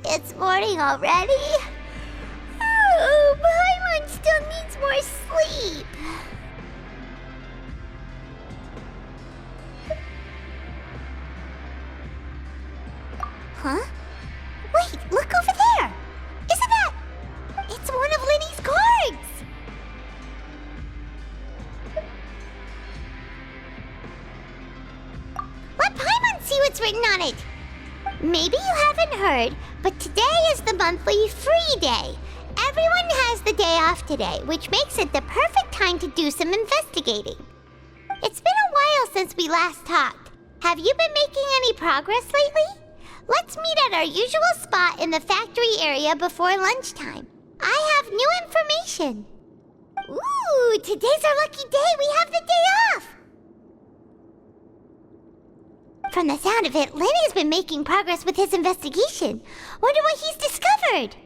It's morning already? Oh, Paimon still needs more sleep. Huh? Wait, look over there! Isn't that... It's one of Linny's cards! Let Paimon see what's written on it! Maybe you haven't heard, but today is the monthly free day. Everyone has the day off today, which makes it the perfect time to do some investigating. It's been a while since we last talked. Have you been making any progress lately? Let's meet at our usual spot in the factory area before lunchtime. I have new information. Ooh, today's our lucky day. We have the day off. From the sound of it, Lenny's been making progress with his investigation. Wonder what he's discovered.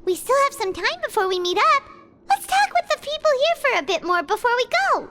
We still have some time before we meet up. Let's talk with the people here for a bit more before we go.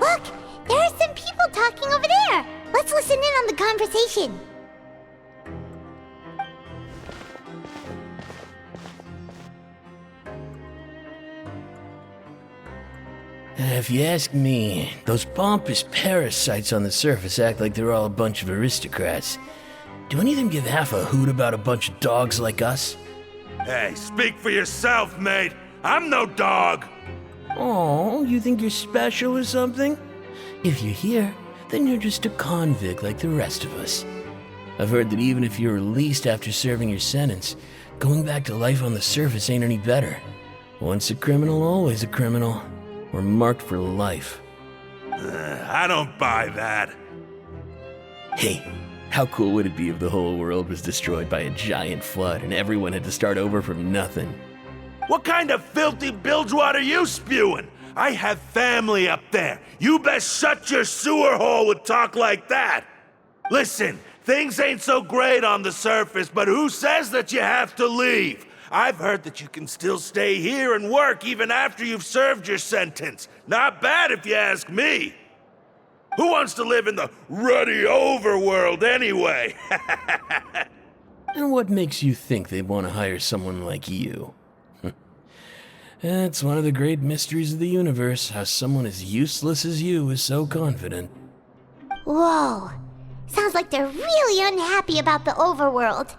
Look, there are some people talking over there. Let's listen in on the conversation. If you ask me, those pompous parasites on the surface act like they're all a bunch of aristocrats. Do any of them give half a hoot about a bunch of dogs like us? Hey, speak for yourself, mate. I'm no dog. Oh, you think you're special or something? If you're here, then you're just a convict like the rest of us. I've heard that even if you're released after serving your sentence, going back to life on the surface ain't any better. Once a criminal, always a criminal. We're marked for life. I don't buy that. Hey, how cool would it be if the whole world was destroyed by a giant flood and everyone had to start over from nothing? What kind of filthy bilgewater are you spewing? I have family up there. You best shut your sewer hole with talk like that. Listen, things ain't so great on the surface, but who says that you have to leave? I've heard that you can still stay here and work even after you've served your sentence. Not bad if you ask me. Who wants to live in the ruddy overworld anyway? And what makes you think they want to hire someone like you? It's one of the great mysteries of the universe, how someone as useless as you is so confident. Whoa. Sounds like they're really unhappy about the overworld.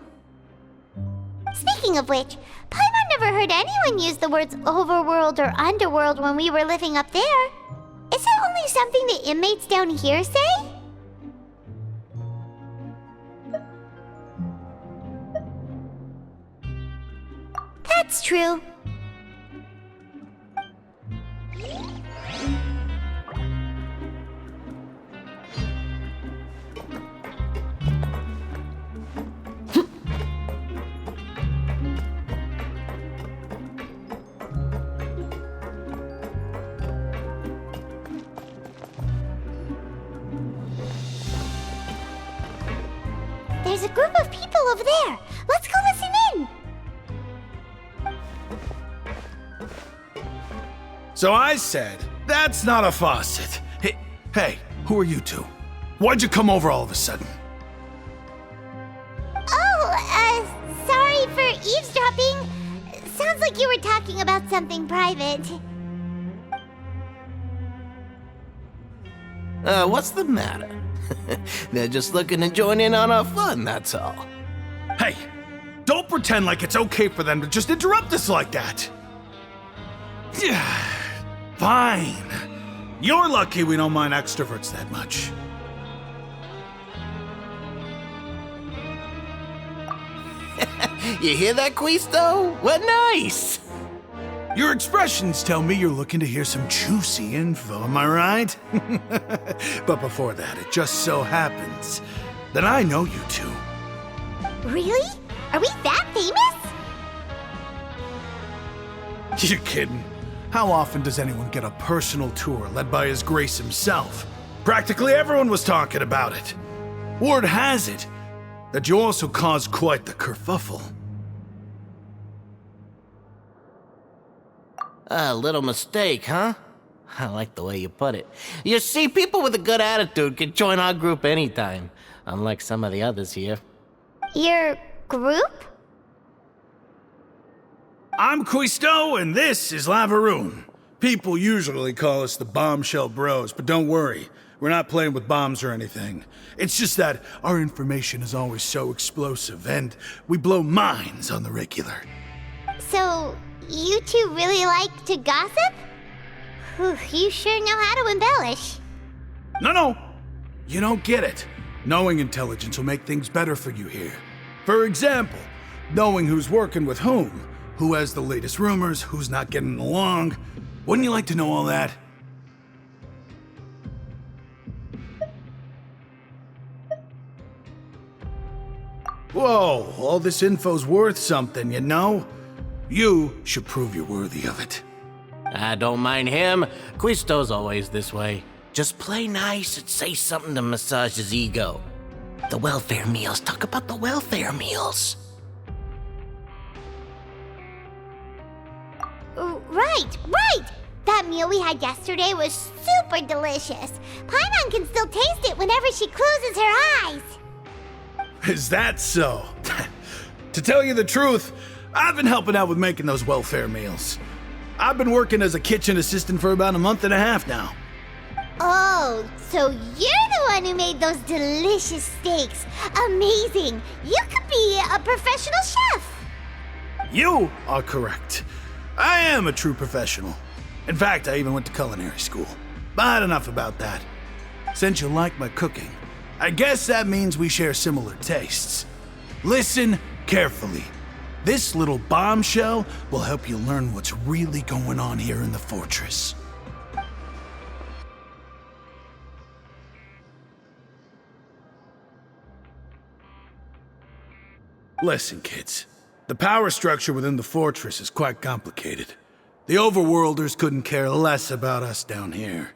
Speaking of which, Paimon never heard anyone use the words overworld or underworld when we were living up there. Is it only something the inmates down here say? That's true. There's a group of people over there. Let's go listen in. So I said, that's not a faucet. Hey, who are you two? Why'd you come over all of a sudden? Oh, sorry for eavesdropping. Sounds like you were talking about something private. What's the matter? They're just looking to join in on our fun, that's all. Hey, don't pretend like it's okay for them to just interrupt us like that. Yeah, fine. You're lucky we don't mind extroverts that much. You hear that, Quisto? We're nice! Your expressions tell me you're looking to hear some juicy info, am I right? But before that, it just so happens that I know you two. Really? Are we that famous? You're kidding. How often does anyone get a personal tour led by His Grace himself? Practically everyone was talking about it. Word has it that you also caused quite the kerfuffle. A little mistake, huh? I like the way you put it. You see, people with a good attitude can join our group anytime, unlike some of the others here. Your group? I'm Quisto, and this is Lavaroon. People usually call us the Bombshell Bros, but don't worry. We're not playing with bombs or anything. It's just that our information is always so explosive, and we blow minds on the regular. So, you two really like to gossip? Whew, you sure know how to embellish. No. You don't get it. Knowing intelligence will make things better for you here. For example, knowing who's working with whom, who has the latest rumors, who's not getting along. Wouldn't you like to know all that? Whoa, all this info's worth something, you know? You should prove you're worthy of it. I don't mind him. Quisto's always this way. Just play nice and say something to massage his ego. The welfare meals. Talk about the welfare meals. Right! That meal we had yesterday was super delicious. Paimon can still taste it whenever she closes her eyes. Is that so? To tell you the truth, I've been helping out with making those welfare meals. I've been working as a kitchen assistant for about a month and a half now. Oh, so you're the one who made those delicious steaks. Amazing. You could be a professional chef. You are correct. I am a true professional. In fact, I even went to culinary school. But enough about that. Since you like my cooking, I guess that means we share similar tastes. Listen carefully. This little bombshell will help you learn what's really going on here in the fortress. Listen, kids. The power structure within the fortress is quite complicated. The overworlders couldn't care less about us down here.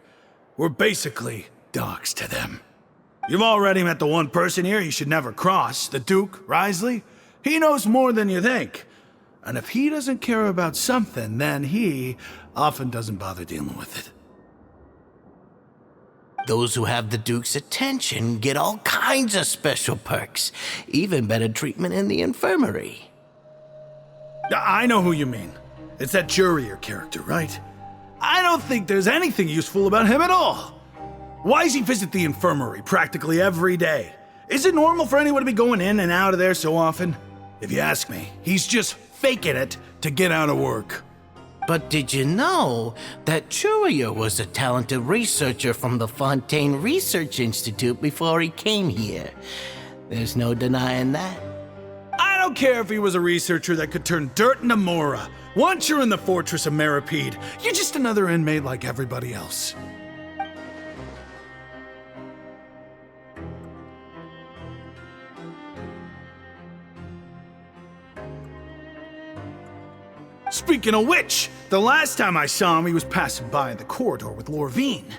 We're basically dogs to them. You've already met the one person here you should never cross, the Duke, Risley. He knows more than you think. And if he doesn't care about something, then he often doesn't bother dealing with it. Those who have the Duke's attention get all kinds of special perks, even better treatment in the infirmary. I know who you mean. It's that Jurier character, right? I don't think there's anything useful about him at all. Why does he visit the infirmary practically every day? Is it normal for anyone to be going in and out of there so often? If you ask me, he's just faking it to get out of work. But did you know that Jurier was a talented researcher from the Fontaine Research Institute before he came here? There's no denying that. I don't care if he was a researcher that could turn dirt into Mora. Once you're in the fortress of Meripede, you're just another inmate like everybody else. Speaking of which, the last time I saw him, he was passing by in the corridor with Lorvine.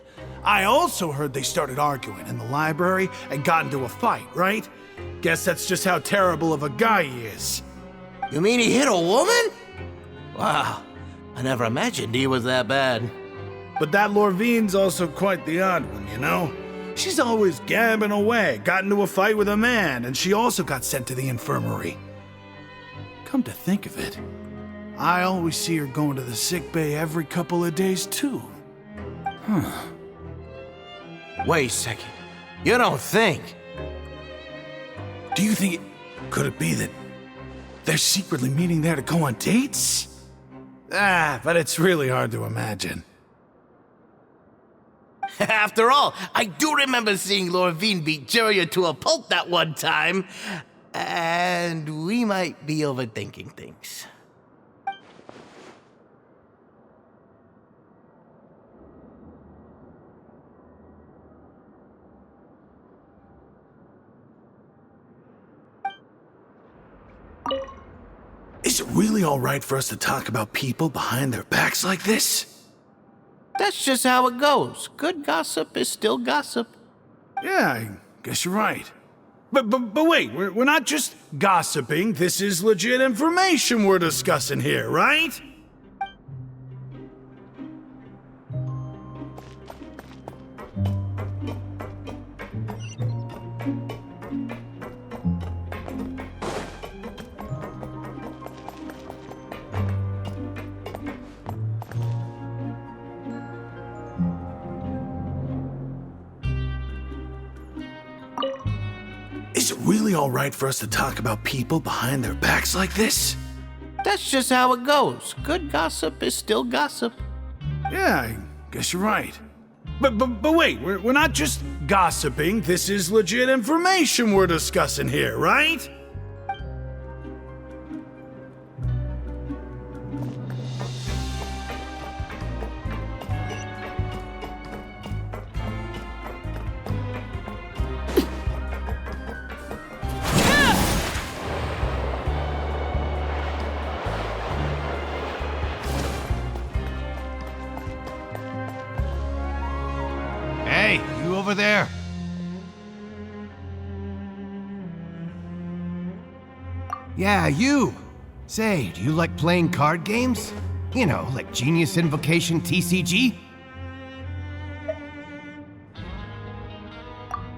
I also heard they started arguing in the library and got into a fight, right? Guess that's just how terrible of a guy he is. You mean he hit a woman? Wow, I never imagined he was that bad. But that Lorvine's also quite the odd one, you know? She's always gabbing away, got into a fight with a man, and she also got sent to the infirmary. Come to think of it, I always see her going to the sick bay every couple of days, too. Huh. Wait a second. You don't think? Do you think could it be that they're secretly meeting there to go on dates? But it's really hard to imagine. After all, I do remember seeing Lorvine beat Jurier to a pulp that one time. And we might be overthinking things. Is it really all right for us to talk about people behind their backs like this? That's just how it goes. Good gossip is still gossip. Yeah, I guess you're right. But wait, we're not just gossiping. This is legit information we're discussing here, right? Is it really all right for us to talk about people behind their backs like this? That's just how it goes. Good gossip is still gossip. Yeah, I guess you're right. But wait, we're not just gossiping. This is legit information we're discussing here, right? Hey, you over there? Yeah, you! Say, do you like playing card games? You know, like Genius Invocation TCG?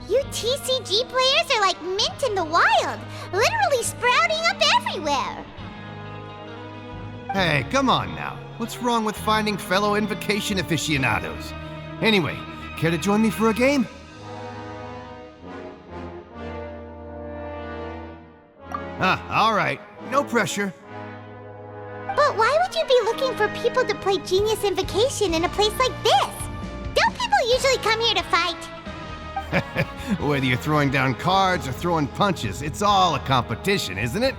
You TCG players are like mint in the wild, literally sprouting up everywhere. Hey, come on now. What's wrong with finding fellow Invocation aficionados? Anyway, care to join me for a game? Alright. No pressure. But why would you be looking for people to play Genius Invocation in a place like this? Don't people usually come here to fight? Whether you're throwing down cards or throwing punches, it's all a competition, isn't it?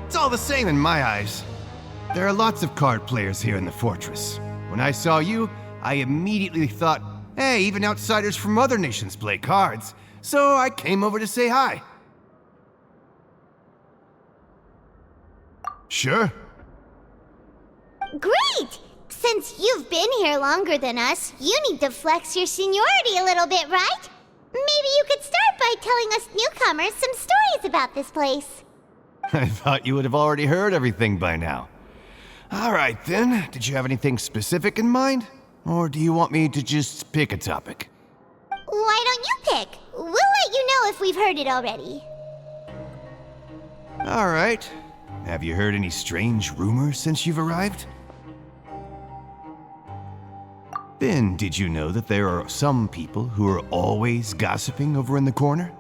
It's all the same in my eyes. There are lots of card players here in the fortress. When I saw you, I immediately thought, hey, even outsiders from other nations play cards. So I came over to say hi. Sure. Great! Since you've been here longer than us, you need to flex your seniority a little bit, right? Maybe you could start by telling us newcomers some stories about this place. I thought you would have already heard everything by now. All right then, did you have anything specific in mind? Or do you want me to just pick a topic? Why don't you pick? We'll let you know if we've heard it already. All right. Have you heard any strange rumors since you've arrived? Ben, did you know that there are some people who are always gossiping over in the corner?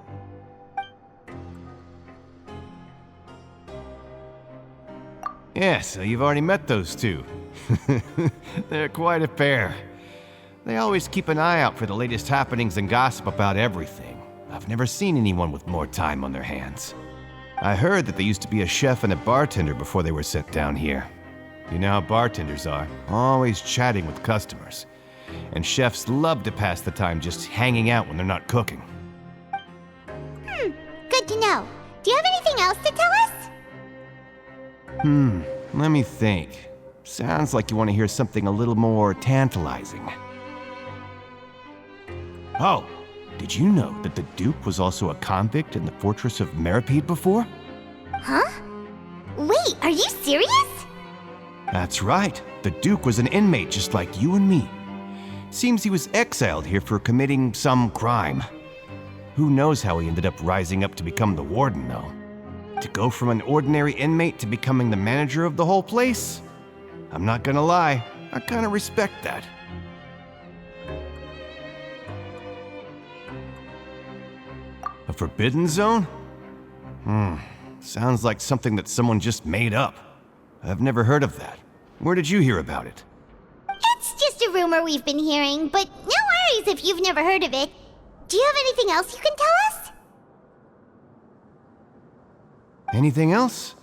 Yeah, so you've already met those two. They're quite a pair. They always keep an eye out for the latest happenings and gossip about everything. I've never seen anyone with more time on their hands. I heard that they used to be a chef and a bartender before they were sent down here. You know how bartenders are, always chatting with customers. And chefs love to pass the time just hanging out when they're not cooking. Good to know. Do you have anything else to tell us? Let me think. Sounds like you want to hear something a little more tantalizing. Oh, did you know that the Duke was also a convict in the fortress of Meripede before? Huh? Wait, are you serious? That's right. The Duke was an inmate just like you and me. Seems he was exiled here for committing some crime. Who knows how he ended up rising up to become the warden, though. To go from an ordinary inmate to becoming the manager of the whole place? I'm not gonna lie, I kinda respect that. A forbidden zone? Sounds like something that someone just made up. I've never heard of that. Where did you hear about it? It's just a rumor we've been hearing, but no worries if you've never heard of it. Do you have anything else you can tell us? Anything else?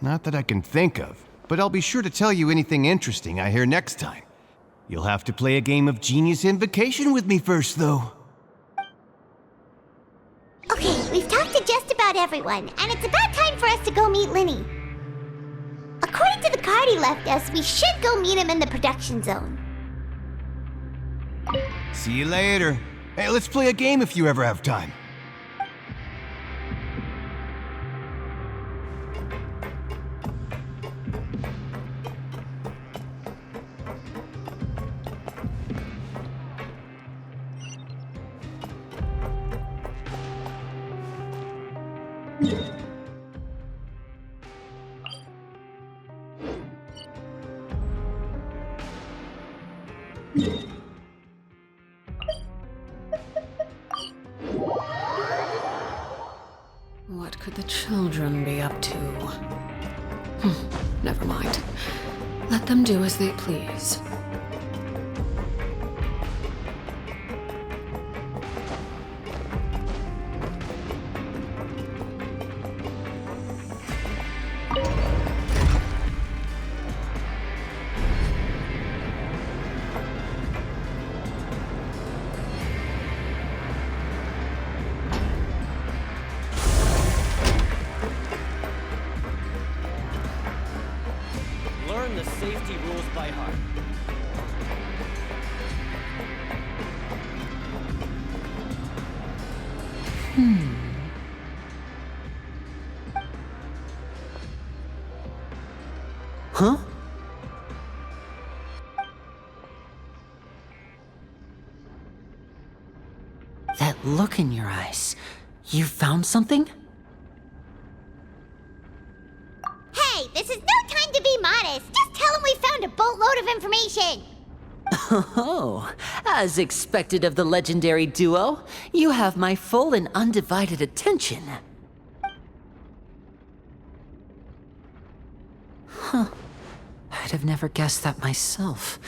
Not that I can think of, but I'll be sure to tell you anything interesting I hear next time. You'll have to play a game of Genius Invocation with me first, though. Okay, we've talked to just about everyone, and it's about time for us to go meet Linny. according to the card he left us, we should go meet him in the production zone. See you later. Hey, let's play a game if you ever have time. What could the children be up to? Never mind. Let them do as they please. Learn the safety rules by heart. Huh? That look in your eyes. You found something? Hey, this is no time to be modest. Just tell him we found a boatload of information. Oh, as expected of the legendary duo, you have my full and undivided attention. Huh. I'd have never guessed that myself.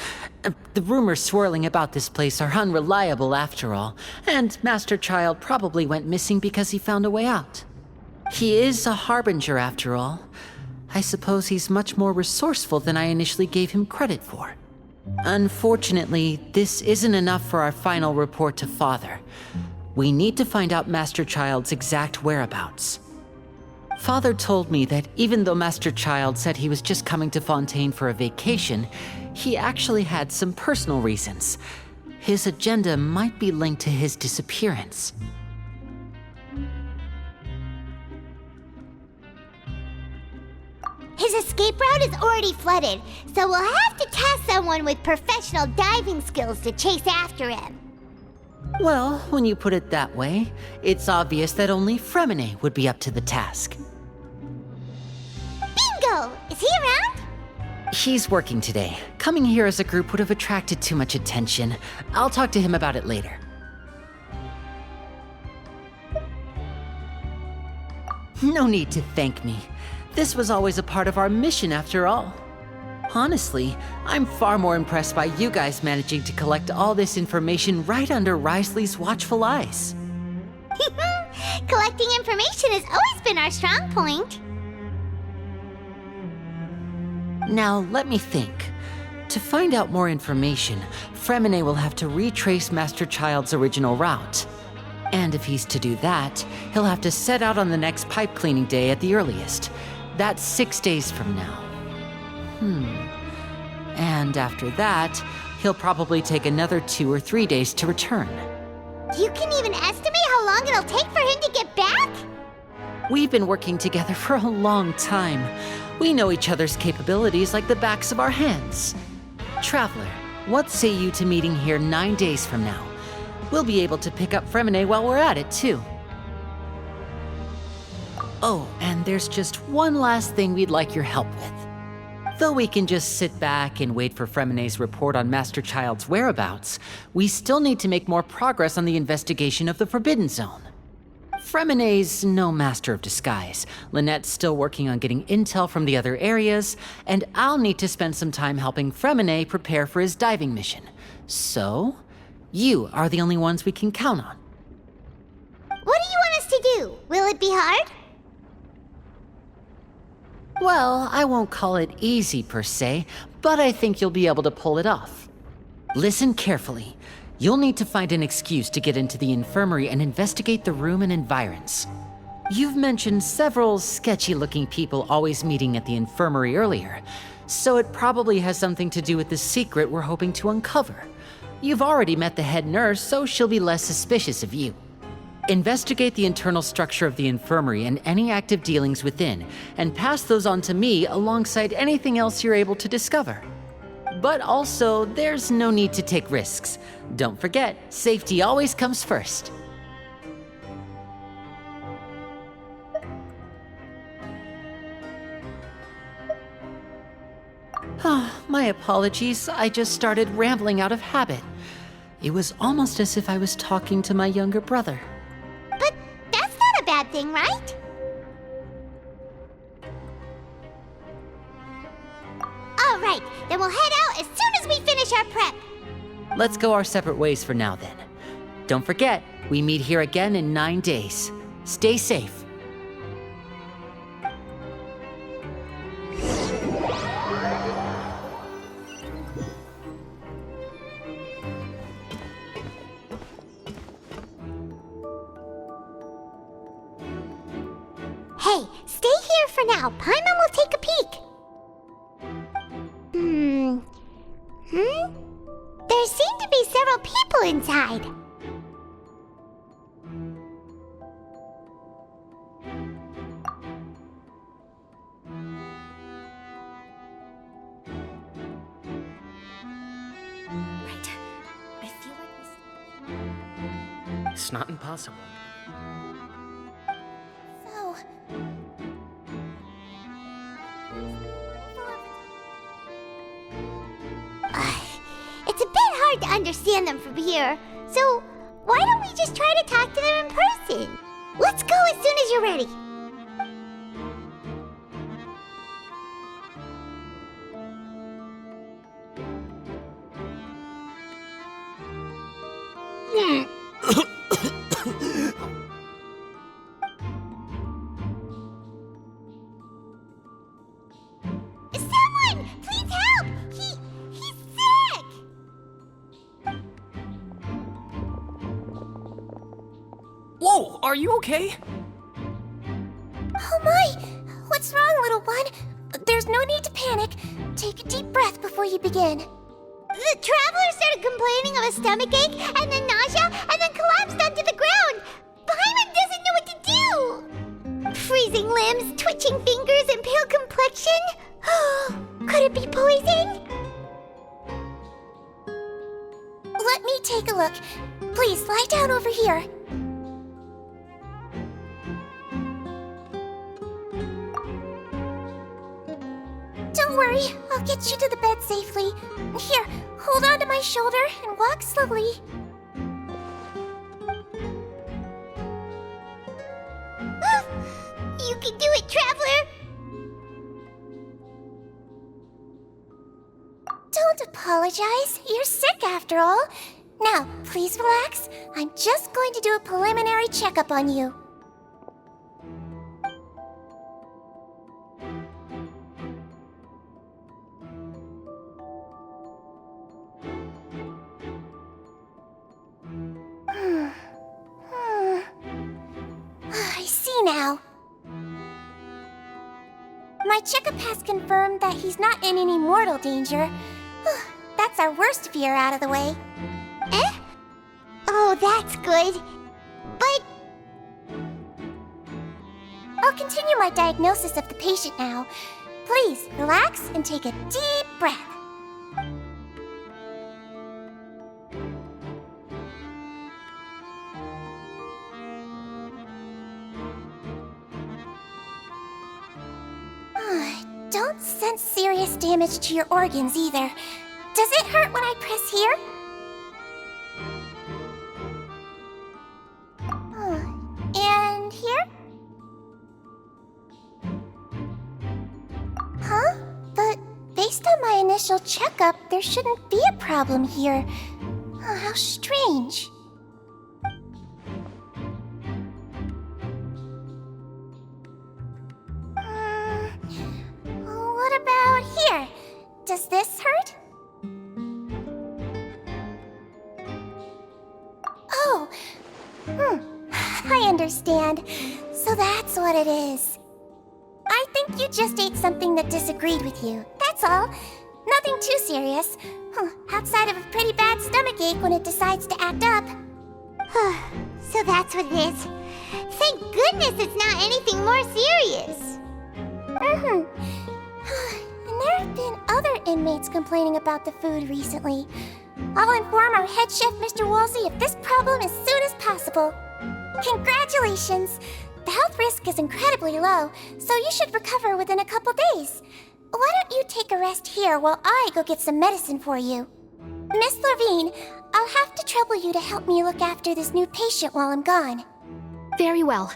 The rumors swirling about this place are unreliable after all, and Master Child probably went missing because he found a way out. He is a harbinger after all. I suppose he's much more resourceful than I initially gave him credit for. Unfortunately, this isn't enough for our final report to Father. We need to find out Master Child's exact whereabouts. Father told me that even though Master Child said he was just coming to Fontaine for a vacation, he actually had some personal reasons. His agenda might be linked to his disappearance. His escape route is already flooded, so we'll have to task someone with professional diving skills to chase after him. Well, when you put it that way, it's obvious that only Fremine would be up to the task. Bingo! Is he around? He's working today. Coming here as a group would have attracted too much attention. I'll talk to him about it later. No need to thank me. This was always a part of our mission after all. Honestly, I'm far more impressed by you guys managing to collect all this information right under Risley's watchful eyes. Collecting information has always been our strong point. Now, let me think. To find out more information, Fremine will have to retrace Master Child's original route. And if he's to do that, he'll have to set out on the next pipe cleaning day at the earliest. That's 6 days from now. And after that, he'll probably take another 2 or 3 days to return. You can even estimate how long it'll take for him to get back? We've been working together for a long time. We know each other's capabilities like the backs of our hands. Traveler, what say you to meeting here 9 days from now? We'll be able to pick up Fremine while we're at it, too. Oh, and there's just one last thing we'd like your help with. Though we can just sit back and wait for Fremine's report on Master Child's whereabouts, we still need to make more progress on the investigation of the Forbidden Zone. Fremine's no master of disguise, Lynette's still working on getting intel from the other areas, and I'll need to spend some time helping Fremine prepare for his diving mission. So, you are the only ones we can count on. What do you want us to do? Will it be hard? Well, I won't call it easy per se, but I think you'll be able to pull it off. Listen carefully. You'll need to find an excuse to get into the infirmary and investigate the room and environs. You've mentioned several sketchy-looking people always meeting at the infirmary earlier, so it probably has something to do with the secret we're hoping to uncover. You've already met the head nurse, so she'll be less suspicious of you. Investigate the internal structure of the infirmary and any active dealings within, and pass those on to me alongside anything else you're able to discover. But also, there's no need to take risks. Don't forget, safety always comes first. My apologies, I just started rambling out of habit. It was almost as if I was talking to my younger brother. But that's not a bad thing, right? All right, then we'll head out as soon as we finish our prep. Let's go our separate ways for now then. Don't forget, we meet here again in 9 days. Stay safe. Hey, stay here for now. Paimon will take a peek. There seem to be several people inside. Right. I feel like It's not impossible. So... It's a bit hard to understand them from here, so why don't we just try to talk to them in person? Let's go as soon as you're ready. Someone! Please help! He's sick! Whoa, are you okay? Oh my! What's wrong, little one? There's no need to panic. Take a deep breath before you begin. The traveler started complaining of a stomachache, and then nausea, and then collapsed onto the ground. Paimon doesn't know what to do! Freezing limbs, twitching fingers, and pale complexion? Could it be poison? Let me take a look. Please, lie down over here. Don't worry, I'll get you to the bed safely. Here, hold on to my shoulder and walk slowly. You can do it, traveler! Don't apologize. You're sick after all. Now, please relax. I'm just going to do a preliminary checkup on you. I see now. My checkup has confirmed that he's not in any mortal danger. That's our worst fear out of the way. Eh? Oh, that's good. But... I'll continue my diagnosis of the patient now. Please, relax and take a deep breath. Don't sense serious damage to your organs either. Does it hurt when I press here? And here? Huh? But based on my initial checkup, there shouldn't be a problem here. How strange. What about here? Does this hurt? Oh, I understand. So that's what it is. I think you just ate something that disagreed with you. That's all. Nothing too serious. Outside of a pretty bad stomachache when it decides to act up. So that's what it is. Thank goodness it's not anything more serious. And there have been other inmates complaining about the food recently. I'll inform our head chef, Mr. Woolsey, of this problem as soon as possible. Congratulations! The health risk is incredibly low, so you should recover within a couple days. Why don't you take a rest here while I go get some medicine for you? Miss Levine, I'll have to trouble you to help me look after this new patient while I'm gone. Very well.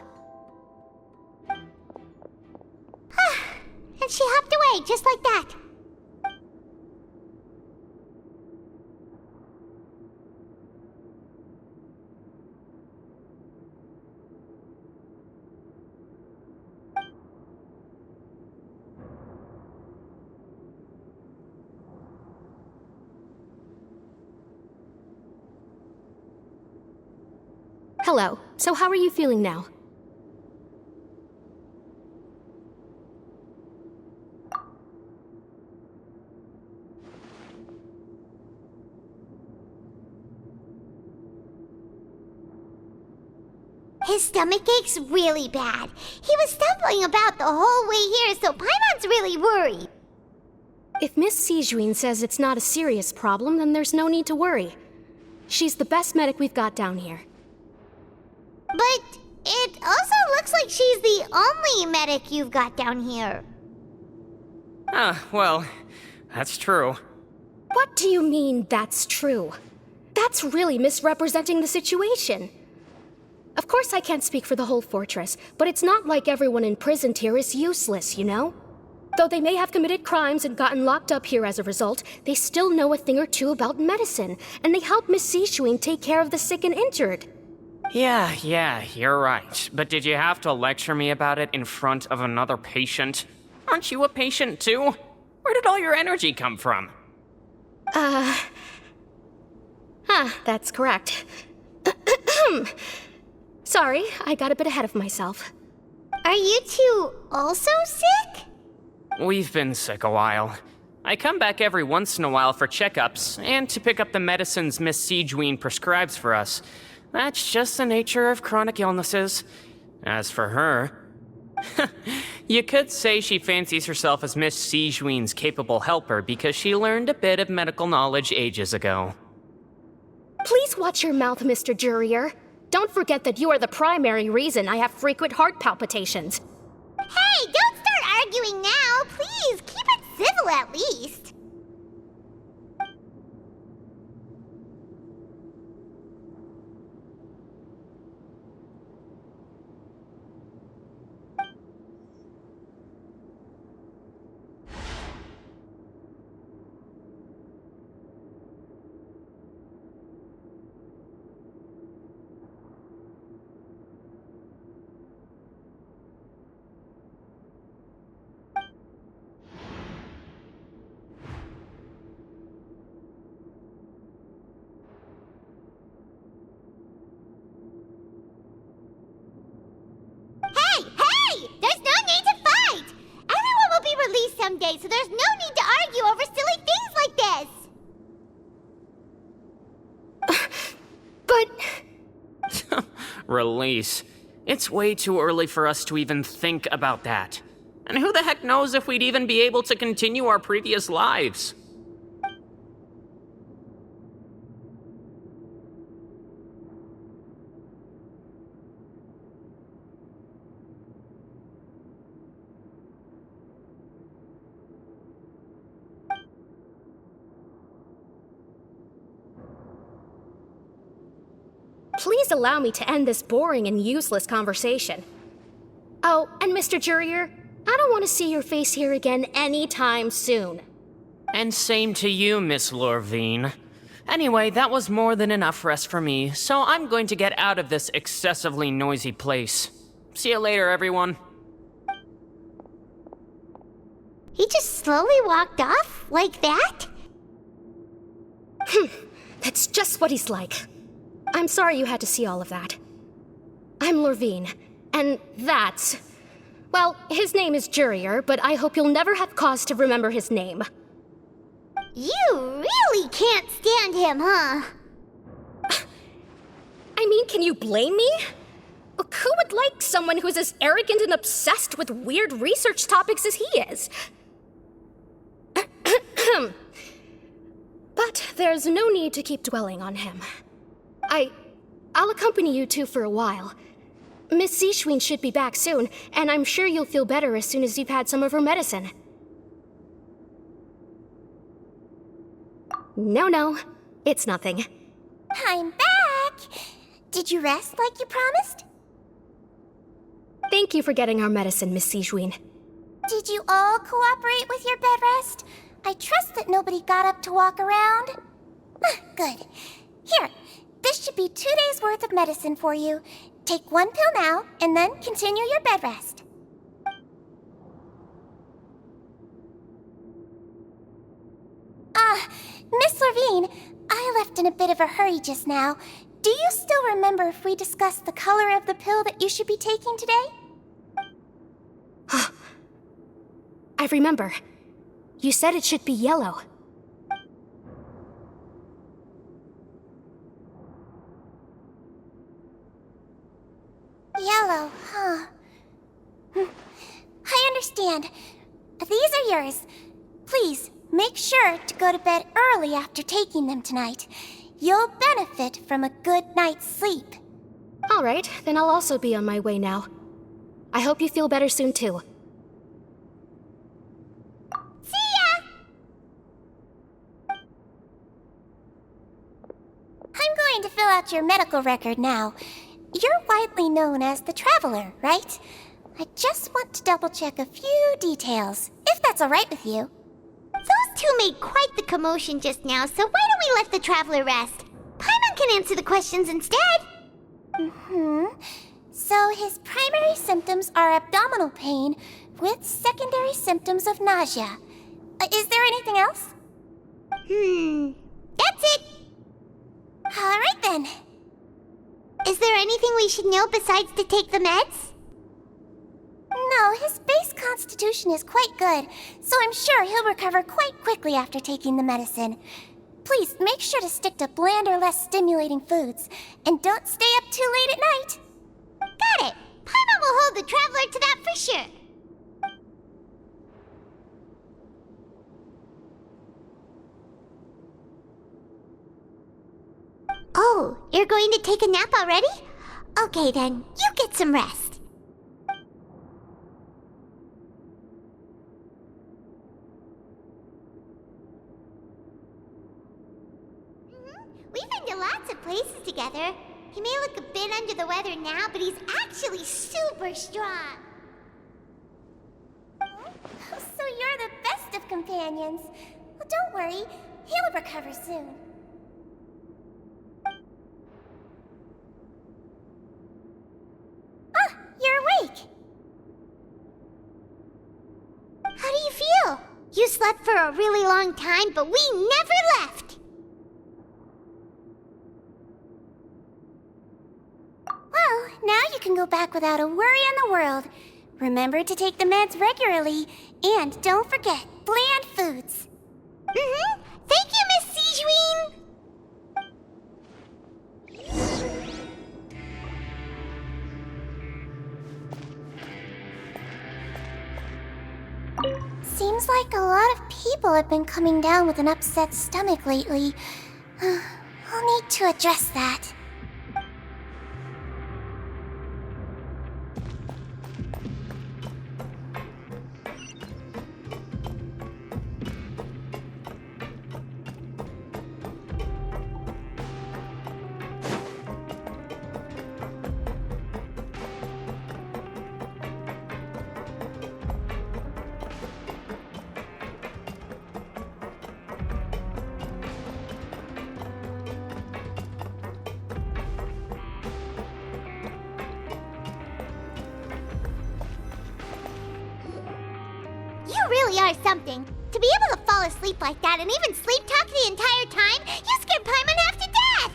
And she hopped away just like that. Hello. So how are you feeling now? His stomach ache's really bad. He was stumbling about the whole way here, so Paimon's really worried. If Miss Sijuin says it's not a serious problem, then there's no need to worry. She's the best medic we've got down here. But it also looks like she's the only medic you've got down here. Well, that's true. What do you mean, that's true? That's really misrepresenting the situation. Of course I can't speak for the whole fortress, but it's not like everyone imprisoned here is useless, you know? Though they may have committed crimes and gotten locked up here as a result, they still know a thing or two about medicine, and they help Miss Sijuin take care of the sick and injured. Yeah, you're right. But did you have to lecture me about it in front of another patient? Aren't you a patient too? Where did all your energy come from? That's correct. Sorry, I got a bit ahead of myself. Are you two also sick? We've been sick a while. I come back every once in a while for checkups, and to pick up the medicines Miss Sijuin prescribes for us. That's just the nature of chronic illnesses. As for her... you could say she fancies herself as Miss Sijuin's capable helper because she learned a bit of medical knowledge ages ago. Please watch your mouth, Mr. Jurier. Don't forget that you are the primary reason I have frequent heart palpitations. Hey, don't start arguing now! Please, keep it civil at least! Someday, so there's no need to argue over silly things like this! But... Release. It's way too early for us to even think about that. And who the heck knows if we'd even be able to continue our previous lives? Please allow me to end this boring and useless conversation. Oh, and Mr. Jurier, I don't want to see your face here again anytime soon. And same to you, Miss Lorvine. Anyway, that was more than enough rest for me, so I'm going to get out of this excessively noisy place. See you later, everyone. He just slowly walked off like that? That's just what he's like. I'm sorry you had to see all of that. I'm Lorvine. And that's... Well, his name is Jurier, but I hope you'll never have cause to remember his name. You really can't stand him, huh? I mean, can you blame me? Who would like someone who's as arrogant and obsessed with weird research topics as he is? But there's no need to keep dwelling on him. I'll accompany you two for a while. Miss Zishwin should be back soon, and I'm sure you'll feel better as soon as you've had some of her medicine. No, it's nothing. I'm back! Did you rest like you promised? Thank you for getting our medicine, Miss Zishwin. Did you all cooperate with your bed rest? I trust that nobody got up to walk around. Good. Here, this should be 2 days' worth of medicine for you. Take 1 pill now, and then continue your bed rest. Miss Levine, I left in a bit of a hurry just now. Do you still remember if we discussed the color of the pill that you should be taking today? I remember. You said it should be yellow. Yellow, huh? I understand. These are yours. Please, make sure to go to bed early after taking them tonight. You'll benefit from a good night's sleep. All right, then I'll also be on my way now. I hope you feel better soon, too. See ya! I'm going to fill out your medical record now. You're widely known as the Traveler, right? I just want to double-check a few details, if that's all right with you. Those two made quite the commotion just now, so why don't we let the Traveler rest? Paimon can answer the questions instead. So his primary symptoms are abdominal pain with secondary symptoms of nausea. Is there anything else? That's it. All right then. Is there anything we should know besides to take the meds? No, his base constitution is quite good, so I'm sure he'll recover quite quickly after taking the medicine. Please make sure to stick to bland or less stimulating foods, and don't stay up too late at night. Got it. Paimon will hold the Traveler to that for sure. Oh, you're going to take a nap already? Okay then, you get some rest. We've been to lots of places together. He may look a bit under the weather now, but he's actually super strong. So you're the best of companions. Well, don't worry, he'll recover soon. You're awake! How do you feel? You slept for a really long time, but we never left! Well, now you can go back without a worry in the world. Remember to take the meds regularly, and don't forget, bland foods. Thank you, Miss Zishwin! Seems like a lot of people have been coming down with an upset stomach lately. I'll need to address that. You really are something. To be able to fall asleep like that and even sleep talk the entire time, you scared Paimon half to death!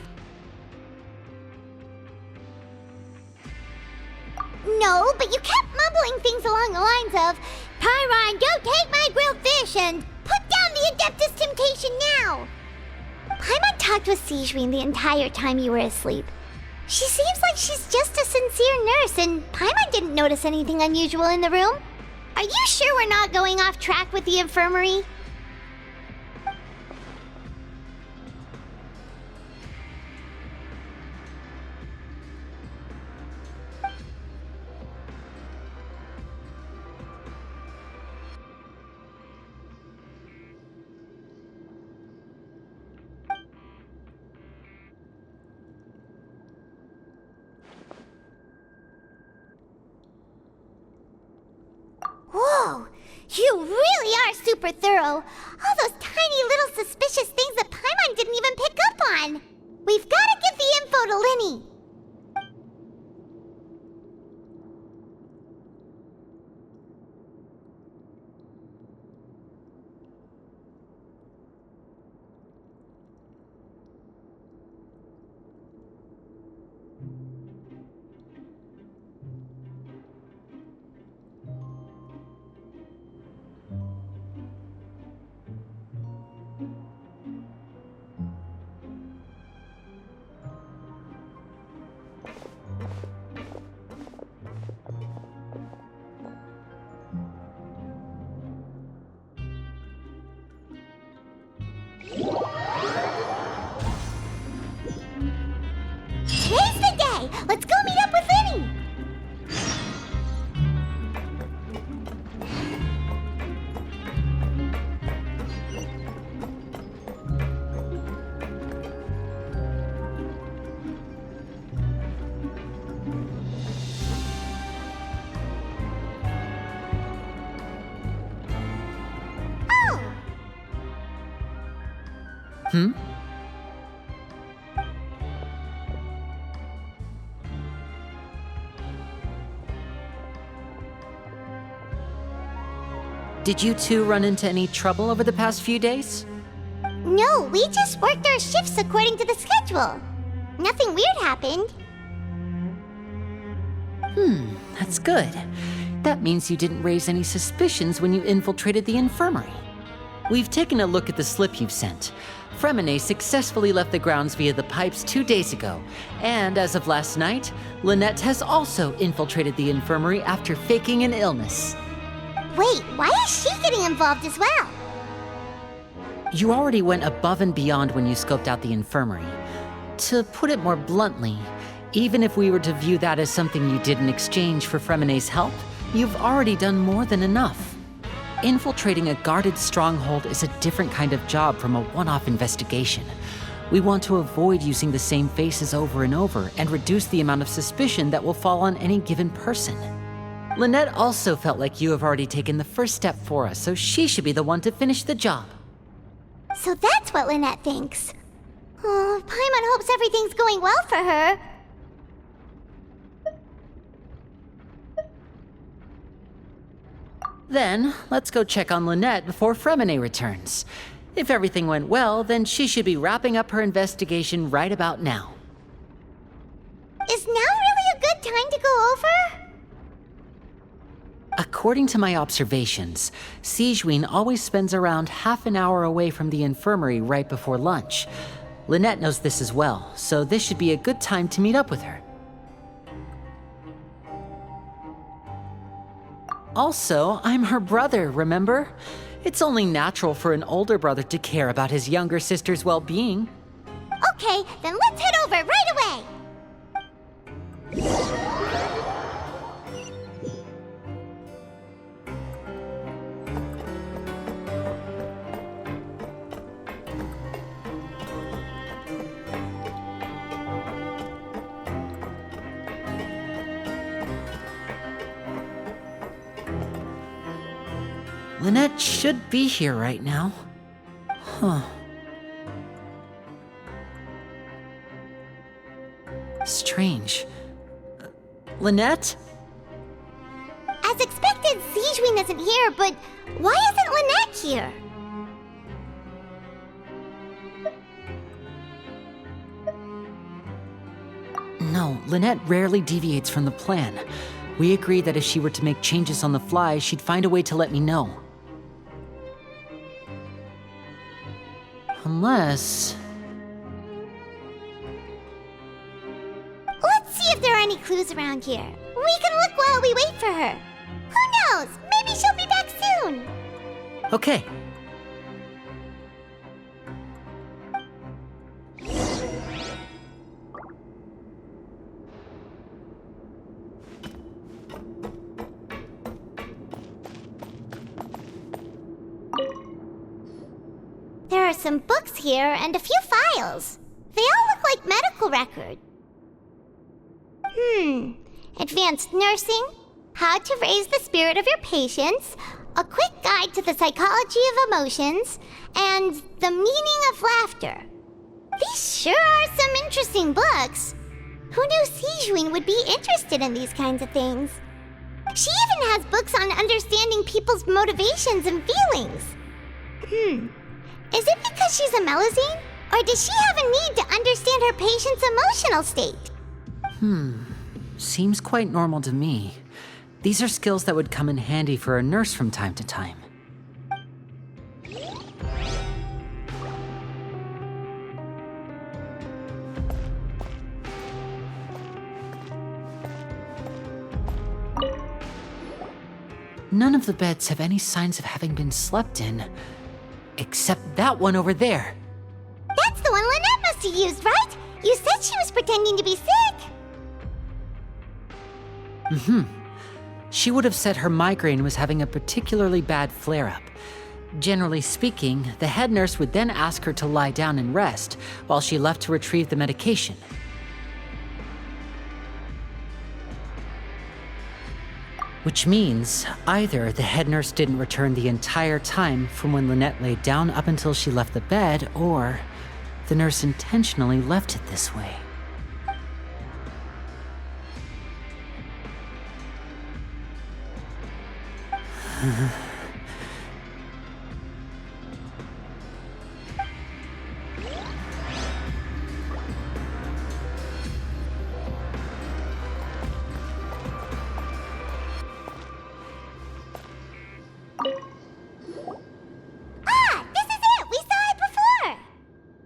No, but you kept mumbling things along the lines of, Pyron, don't take my grilled fish, and put down the Adeptus Temptation now! Paimon talked with Sigewinne the entire time you were asleep. She seems like she's just a sincere nurse, and Paimon didn't notice anything unusual in the room. Are you sure we're not going off track with the infirmary? Whoa! You really are super thorough! All those tiny little suspicious things that Paimon didn't even pick up on! We've gotta give the info to Linny! Today's the day! Let's go meet up with Linny! Oh! Hmm? Did you two run into any trouble over the past few days? No, we just worked our shifts according to the schedule. Nothing weird happened. That's good. That means you didn't raise any suspicions when you infiltrated the infirmary. We've taken a look at the slip you've sent. Fremine successfully left the grounds via the pipes 2 days ago, and as of last night, Lynette has also infiltrated the infirmary after faking an illness. Wait, why is she getting involved as well? You already went above and beyond when you scoped out the infirmary. To put it more bluntly, even if we were to view that as something you did in exchange for Fremine's help, you've already done more than enough. Infiltrating a guarded stronghold is a different kind of job from a one-off investigation. We want to avoid using the same faces over and over and reduce the amount of suspicion that will fall on any given person. Lynette also felt like you have already taken the first step for us, so she should be the one to finish the job. So that's what Lynette thinks. Oh, Paimon hopes everything's going well for her. Then, let's go check on Lynette before Fremine returns. If everything went well, then she should be wrapping up her investigation right about now. Is now really a good time to go over? According to my observations, Sigewinne always spends around half an hour away from the infirmary right before lunch. Lynette knows this as well, so this should be a good time to meet up with her. Also, I'm her brother, remember? It's only natural for an older brother to care about his younger sister's well-being. Okay, then let's head over right away! Lynette should be here right now. Huh. Strange. Lynette? As expected, Sigewinne isn't here, but why isn't Lynette here? No, Lynette rarely deviates from the plan. We agreed that if she were to make changes on the fly, she'd find a way to let me know. Unless... Let's see if there are any clues around here. We can look while we wait for her. Who knows? Maybe she'll be back soon. Okay. There are some books here and a few files. They all look like medical records. Advanced nursing, how to raise the spirit of your patients, a quick guide to the psychology of emotions, and the meaning of laughter. These sure are some interesting books. Who knew Sijuin would be interested in these kinds of things? She even has books on understanding people's motivations and feelings. Is it because she's a Melusine? Or does she have a need to understand her patient's emotional state? Seems quite normal to me. These are skills that would come in handy for a nurse from time to time. None of the beds have any signs of having been slept in, except that one over there. That's the one Lynette must have used, right? You said she was pretending to be sick. She would have said her migraine was having a particularly bad flare-up. Generally speaking, the head nurse would then ask her to lie down and rest, while she left to retrieve the medication. Which means, either the head nurse didn't return the entire time from when Lynette laid down up until she left the bed, or the nurse intentionally left it this way.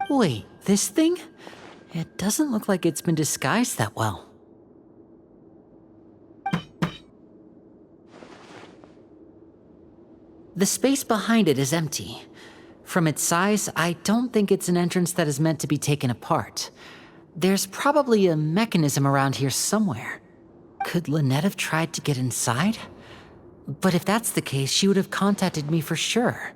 Wait, this thing? It doesn't look like it's been disguised that well. The space behind it is empty. From its size, I don't think it's an entrance that is meant to be taken apart. There's probably a mechanism around here somewhere. Could Lynette have tried to get inside? But if that's the case, she would have contacted me for sure.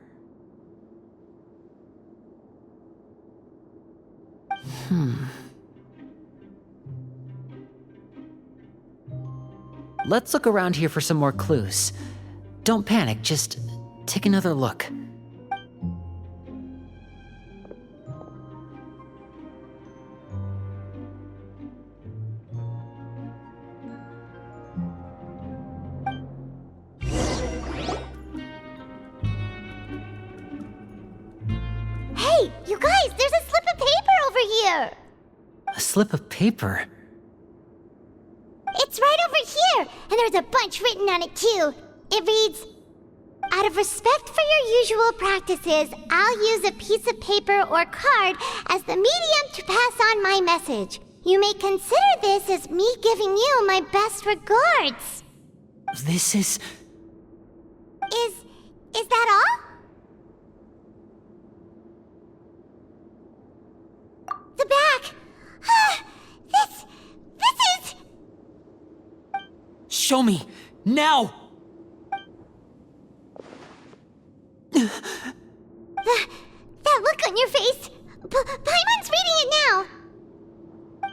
Let's look around here for some more clues. Don't panic, just take another look. Hey, you guys, there's a slip of paper over here! A slip of paper? It's right over here, and there's a bunch written on it too. It reads, "Out of respect for your usual practices, I'll use a piece of paper or card as the medium to pass on my message. You may consider this as me giving you my best regards." This is... Is that all? The back! This is... Show me! Now! That look on your face! Paimon's reading it now!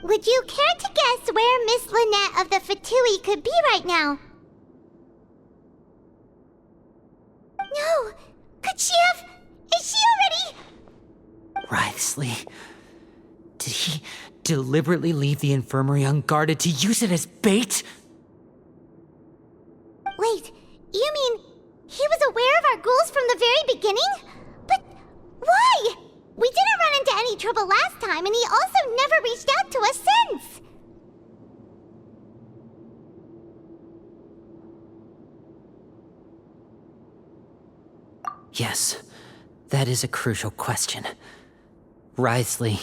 Would you care to guess where Miss Lynette of the Fatui could be right now? No! Could she have... Is she already... Writhsley. Did he deliberately leave the infirmary unguarded to use it as bait? Wait, you mean he was aware of our goals from the very beginning? But why? We didn't run into any trouble last time, and he also never reached out to us since. Yes, that is a crucial question. Wriothesley,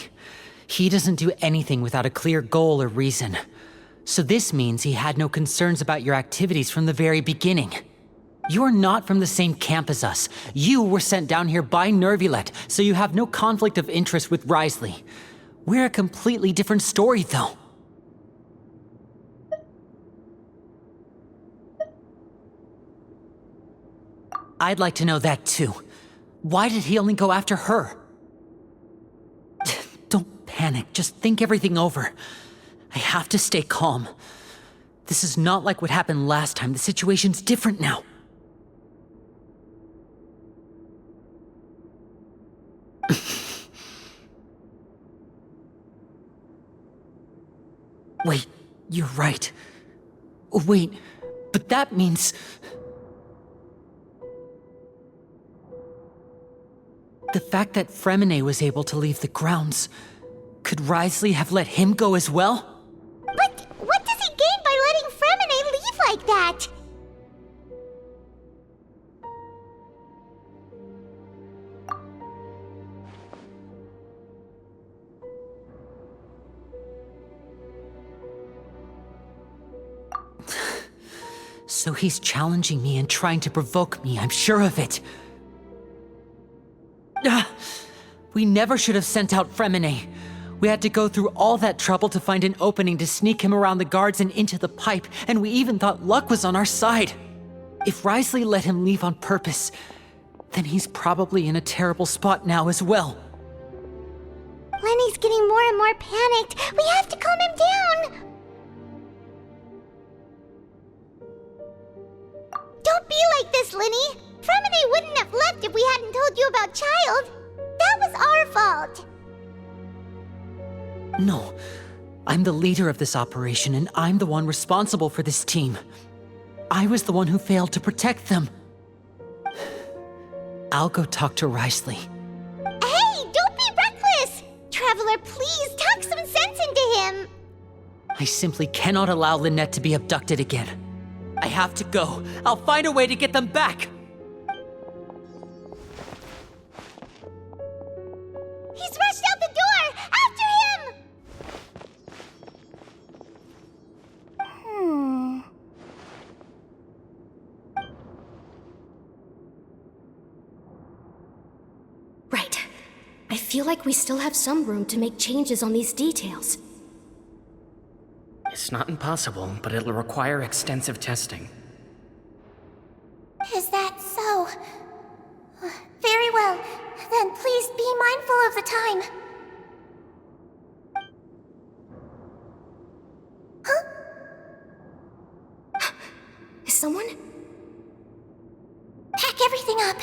he doesn't do anything without a clear goal or reason. So this means he had no concerns about your activities from the very beginning. You're not from the same camp as us. You were sent down here by Nervulet, so you have no conflict of interest with Wriothesley. We're a completely different story, though. I'd like to know that, too. Why did he only go after her? Don't panic. Just think everything over. I have to stay calm. This is not like what happened last time. The situation's different now. Wait, you're right. Wait, but that means... The fact that Fremine was able to leave the grounds, could Wriothesley have let him go as well? But what does he gain by letting Fremine leave like that? So he's challenging me and trying to provoke me, I'm sure of it. We never should have sent out Fremine. We had to go through all that trouble to find an opening to sneak him around the guards and into the pipe, and we even thought luck was on our side. If Wriothesley let him leave on purpose, then he's probably in a terrible spot now as well. Lenny's getting more and more panicked. We have to calm him down. Don't be like this, Lenny. Fremine wouldn't have left if we hadn't told you about Child. That was our fault. No, I'm the leader of this operation, and I'm the one responsible for this team. I was the one who failed to protect them. I'll go talk to Wriothesley. Hey, don't be reckless! Traveler, please talk some sense into him. I simply cannot allow Lynette to be abducted again. I have to go. I'll find a way to get them back. He's rushed out the door! After him! Right. I feel like we still have some room to make changes on these details. It's not impossible, but it'll require extensive testing. Is that so? Very well. Then please be mindful of the time. Huh? Is someone? Pack everything up.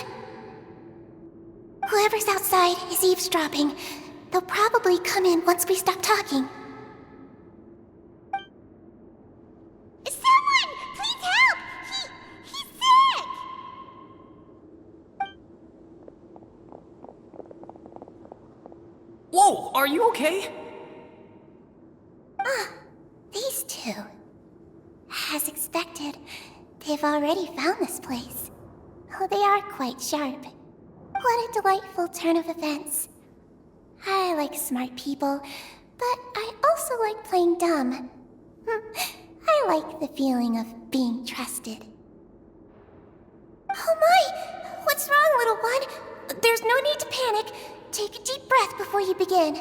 Whoever's outside is eavesdropping. They'll probably come in once we stop talking. Someone! Please help! He's sick! Whoa, are you okay? These two. As expected, they've already found this place. Oh, they are quite sharp. What a delightful turn of events. I like smart people, but I also like playing dumb. I like the feeling of being trusted. Oh my! What's wrong, little one? There's no need to panic. Take a deep breath before you begin.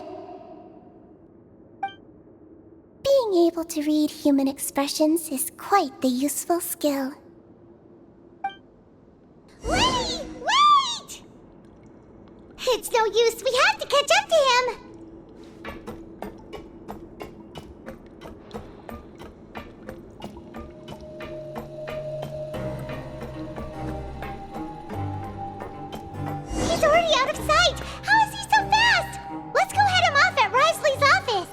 Being able to read human expressions is quite the useful skill. Wait! Wait! It's no use. We have to catch up to him. He's already out of sight! How is he so fast? Let's go head him off at Wriothesley's office!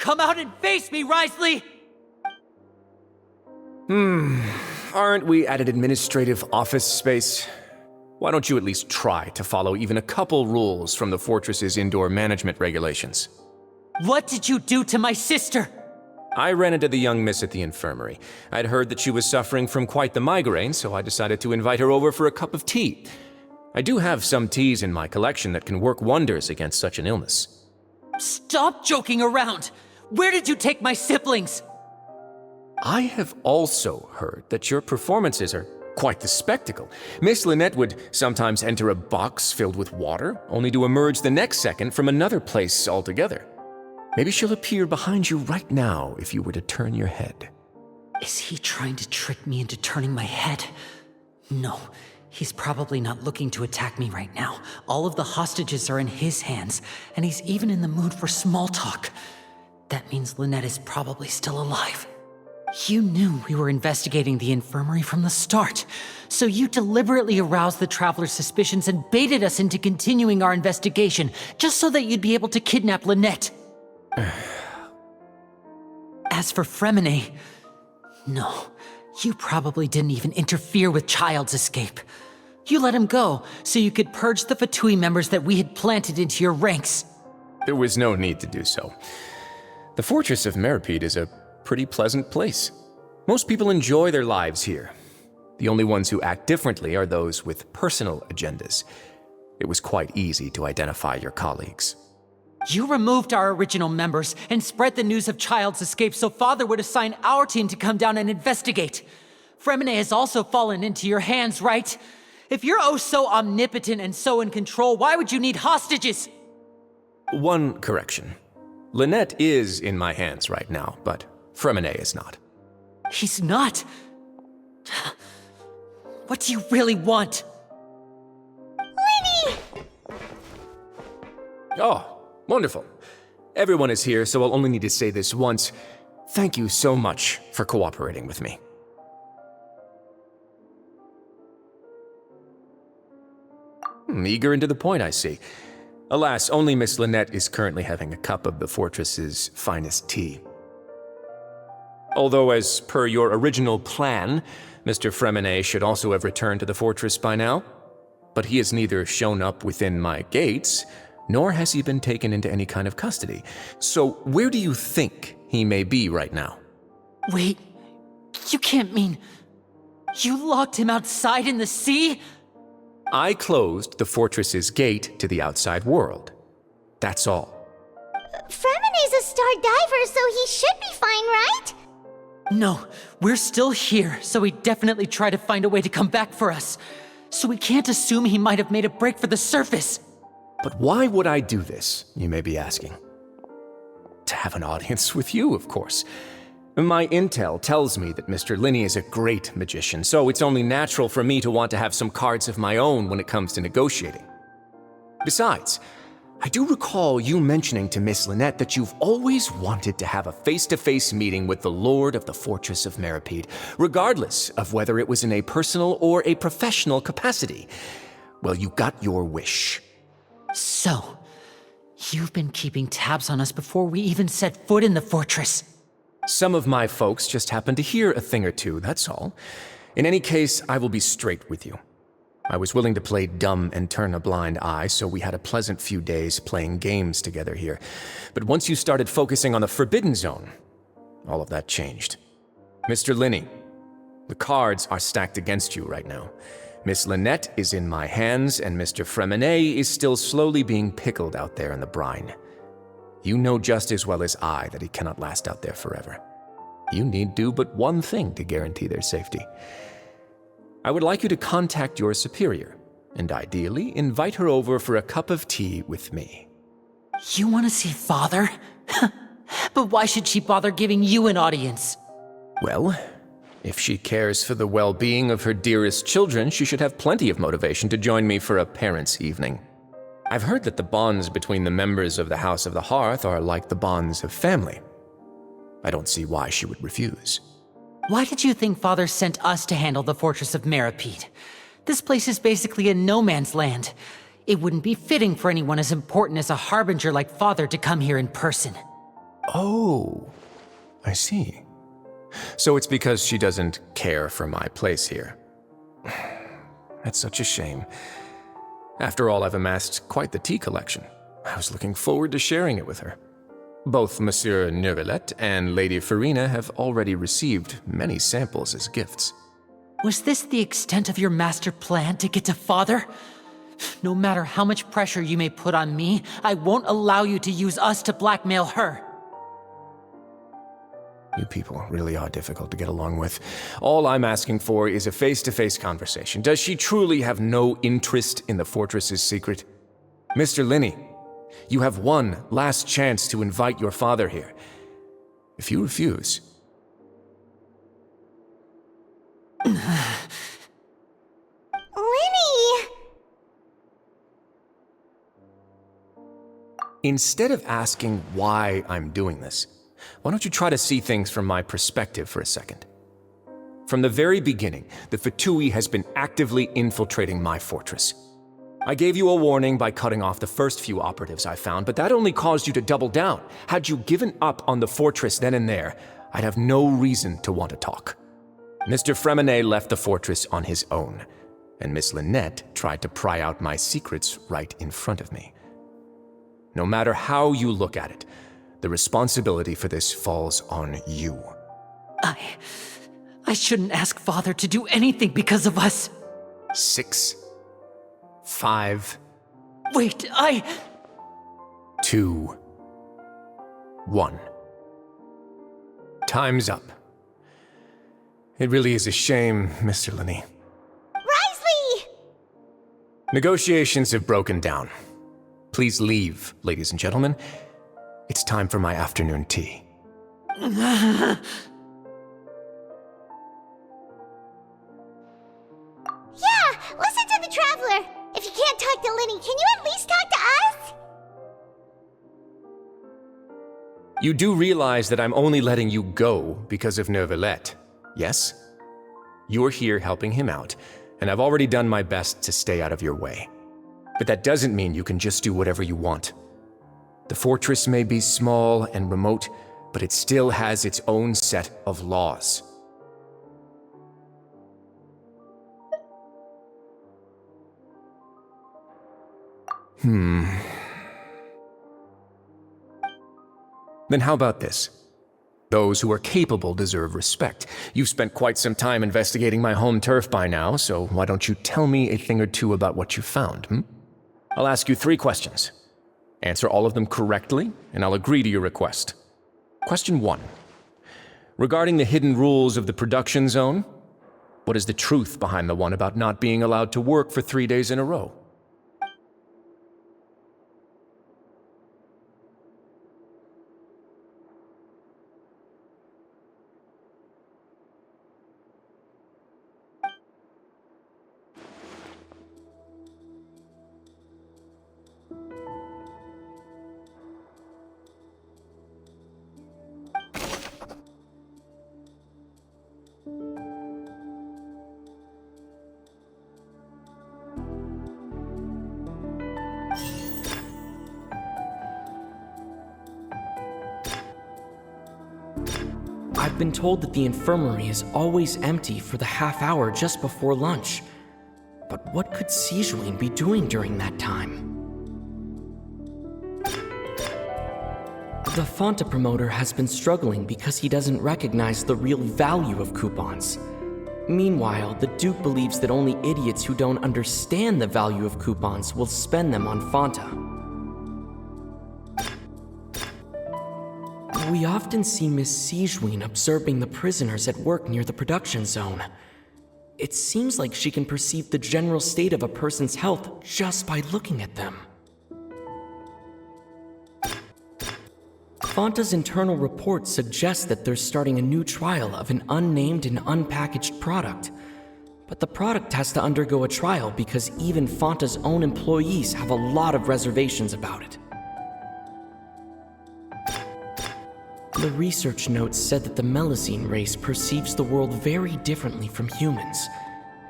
come out and face me, Risley! Aren't we at an administrative office space? Why don't you at least try to follow even a couple rules from the fortress's indoor management regulations? What did you do to my sister? I ran into the young miss at the infirmary. I'd heard that she was suffering from quite the migraine, so I decided to invite her over for a cup of tea. I do have some teas in my collection that can work wonders against such an illness. Stop joking around! Where did you take my siblings? I have also heard that your performances are quite the spectacle. Miss Lynette would sometimes enter a box filled with water, only to emerge the next second from another place altogether. Maybe she'll appear behind you right now if you were to turn your head. Is he trying to trick me into turning my head? No, he's probably not looking to attack me right now. All of the hostages are in his hands, and he's even in the mood for small talk. That means Lynette is probably still alive. You knew we were investigating the infirmary from the start, so you deliberately aroused the Traveler's suspicions and baited us into continuing our investigation, just so that you'd be able to kidnap Lynette. As for Fremine, no, you probably didn't even interfere with Child's escape. You let him go, so you could purge the Fatui members that we had planted into your ranks. There was no need to do so. The Fortress of Meripede is a pretty pleasant place. Most people enjoy their lives here. The only ones who act differently are those with personal agendas. It was quite easy to identify your colleagues. You removed our original members and spread the news of Child's escape so Father would assign our team to come down and investigate. Fremine has also fallen into your hands, right? If you're oh so omnipotent and so in control, why would you need hostages? One correction. Lynette is in my hands right now, but Fremine is not. He's not? What do you really want? Lenny! Oh, wonderful. Everyone is here, so I'll only need to say this once. Thank you so much for cooperating with me. Eager and to the point, I see. Alas, only Miss Lynette is currently having a cup of the fortress's finest tea. Although, as per your original plan, Mr. Fremine should also have returned to the fortress by now. But he has neither shown up within my gates, nor has he been taken into any kind of custody. So where do you think he may be right now? Wait, you can't mean... You locked him outside in the sea? I closed the fortress's gate to the outside world. That's all. Fremine's a star diver, so he should be fine, right? No, we're still here, so he definitely tried to find a way to come back for us. So we can't assume he might have made a break for the surface. But why would I do this, you may be asking? To have an audience with you, of course. My intel tells me that Mr. Linney is a great magician, so it's only natural for me to want to have some cards of my own when it comes to negotiating. Besides, I do recall you mentioning to Miss Lynette that you've always wanted to have a face-to-face meeting with the Lord of the Fortress of Meripede, regardless of whether it was in a personal or a professional capacity. Well, you got your wish. So, you've been keeping tabs on us before we even set foot in the fortress. Some of my folks just happened to hear a thing or two, that's all. In any case, I will be straight with you. I was willing to play dumb and turn a blind eye, so we had a pleasant few days playing games together here. But once you started focusing on the Forbidden Zone, all of that changed. Mr. Linney, the cards are stacked against you right now. Miss Lynette is in my hands, and Mr. Fremine is still slowly being pickled out there in the brine. You know just as well as I that he cannot last out there forever. You need do but one thing to guarantee their safety. I would like you to contact your superior, and ideally invite her over for a cup of tea with me. You want to see Father? But why should she bother giving you an audience? Well, if she cares for the well-being of her dearest children, she should have plenty of motivation to join me for a parents' evening. I've heard that the bonds between the members of the House of the Hearth are like the bonds of family. I don't see why she would refuse. Why did you think Father sent us to handle the Fortress of Meripede? This place is basically a no-man's land. It wouldn't be fitting for anyone as important as a harbinger like Father to come here in person. Oh, I see. So it's because she doesn't care for my place here. That's such a shame. After all, I've amassed quite the tea collection. I was looking forward to sharing it with her. Both Monsieur Neuvillette and Lady Farina have already received many samples as gifts. Was this the extent of your master plan to get to Father? No matter how much pressure you may put on me, I won't allow you to use us to blackmail her. You people really are difficult to get along with. All I'm asking for is a face-to-face conversation. Does she truly have no interest in the fortress's secret? Mr. Linney, you have one last chance to invite your father here. If you refuse... Linny! Instead of asking why I'm doing this, why don't you try to see things from my perspective for a second? From the very beginning, the Fatui has been actively infiltrating my fortress. I gave you a warning by cutting off the first few operatives I found, but that only caused you to double down. Had you given up on the fortress then and there, I'd have no reason to want to talk. Mr. Fremenet left the fortress on his own, and Miss Lynette tried to pry out my secrets right in front of me. No matter how you look at it, the responsibility for this falls on you. I shouldn't ask Father to do anything because of us. 6, 5... Wait, 2, 1. Time's up. It really is a shame, Mr. Linney. Risley! Negotiations have broken down. Please leave, ladies and gentlemen. It's time for my afternoon tea. Yeah, listen to the Traveler. If you can't talk to Linny, can you at least talk to us? You do realize that I'm only letting you go because of Neuvillette, yes? You're here helping him out, and I've already done my best to stay out of your way. But that doesn't mean you can just do whatever you want. The fortress may be small and remote, but it still has its own set of laws. Then how about this? Those who are capable deserve respect. You've spent quite some time investigating my home turf by now, so why don't you tell me a thing or two about what you found, I'll ask you 3 questions. Answer all of them correctly, and I'll agree to your request. Question 1. Regarding the hidden rules of the production zone, what is the truth behind the one about not being allowed to work for 3 days in a row? I've been told that the infirmary is always empty for the half hour just before lunch. But what could Sijuin be doing during that time? The Fonta promoter has been struggling because he doesn't recognize the real value of coupons. Meanwhile, the Duke believes that only idiots who don't understand the value of coupons will spend them on Fonta. We often see Miss Sijuin observing the prisoners at work near the production zone. It seems like she can perceive the general state of a person's health just by looking at them. Fonta's internal report suggests that they're starting a new trial of an unnamed and unpackaged product. But the product has to undergo a trial because even Fonta's own employees have a lot of reservations about it. The research notes said that the Melusine race perceives the world very differently from humans.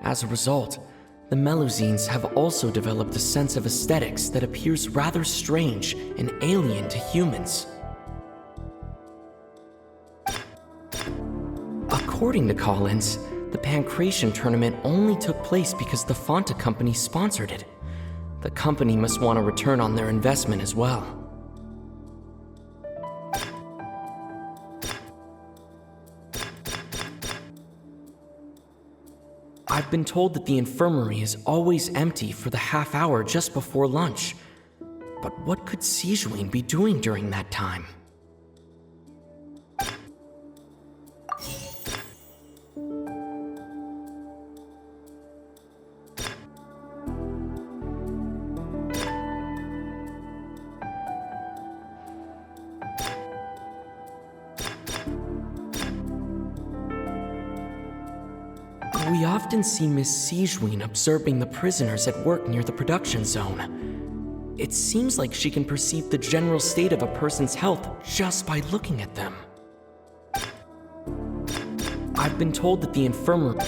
As a result, the Melusines have also developed a sense of aesthetics that appears rather strange and alien to humans. According to Collins, the Pancration tournament only took place because the Fanta company sponsored it. The company must want a return on their investment as well. I've been told that the infirmary is always empty for the half hour just before lunch. But what could Sijuin be doing during that time? We often see Miss Sijuin observing the prisoners at work near the production zone. It seems like she can perceive the general state of a person's health just by looking at them. I've been told that the infirmary...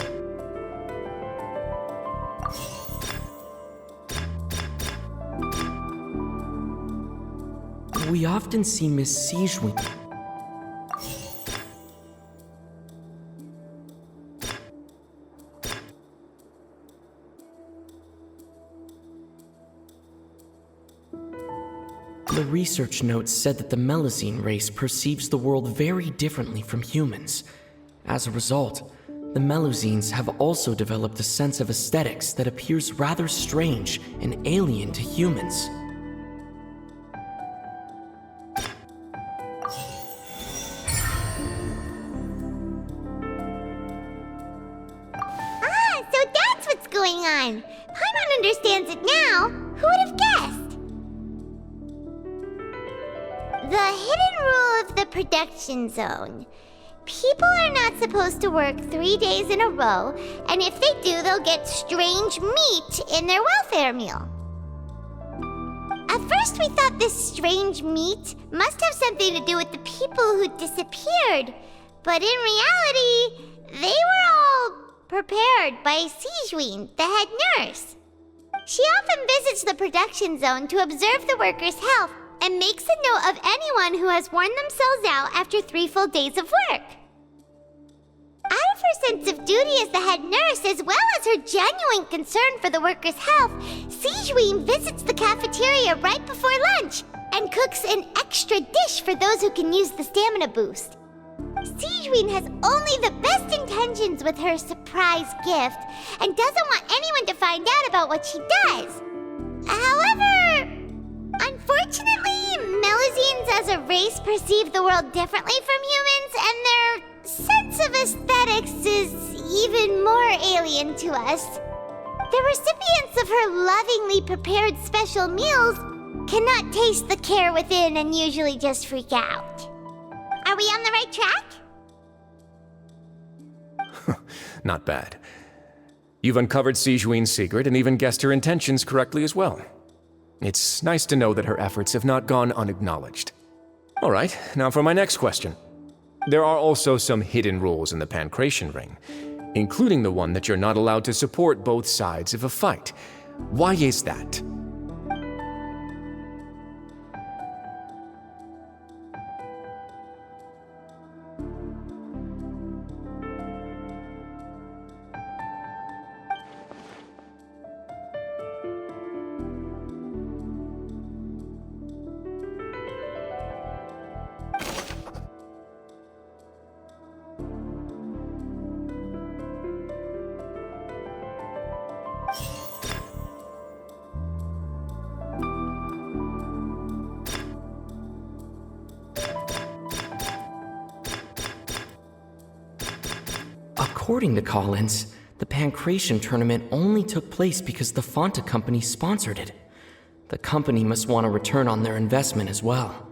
We often see Miss Sijuin... The research notes said that the Melusine race perceives the world very differently from humans. As a result, the Melusines have also developed a sense of aesthetics that appears rather strange and alien to humans. Ah, so that's what's going on. Paimon understands it now. Who would have guessed? The hidden rule of the production zone. People are not supposed to work 3 days in a row, and if they do, they'll get strange meat in their welfare meal. At first, we thought this strange meat must have something to do with the people who disappeared, but in reality, they were all prepared by Sijuin, the head nurse. She often visits the production zone to observe the workers' health and makes a note of anyone who has worn themselves out after 3 full days of work. Out of her sense of duty as the head nurse, as well as her genuine concern for the workers' health, Sijuin visits the cafeteria right before lunch and cooks an extra dish for those who can use the stamina boost. Sijuin has only the best intentions with her surprise gift and doesn't want anyone to find out about what she does. However, unfortunately, Melusines as a race perceive the world differently from humans, and their sense of aesthetics is even more alien to us. The recipients of her lovingly prepared special meals cannot taste the care within and usually just freak out. Are we on the right track? Not bad. You've uncovered Sijuin's secret and even guessed her intentions correctly as well. It's nice to know that her efforts have not gone unacknowledged. All right, now for my next question. There are also some hidden rules in the Pancration Ring, including the one that you're not allowed to support both sides of a fight. Why is that? According to Collins, the Pancration tournament only took place because the Fanta company sponsored it. The company must want a return on their investment as well.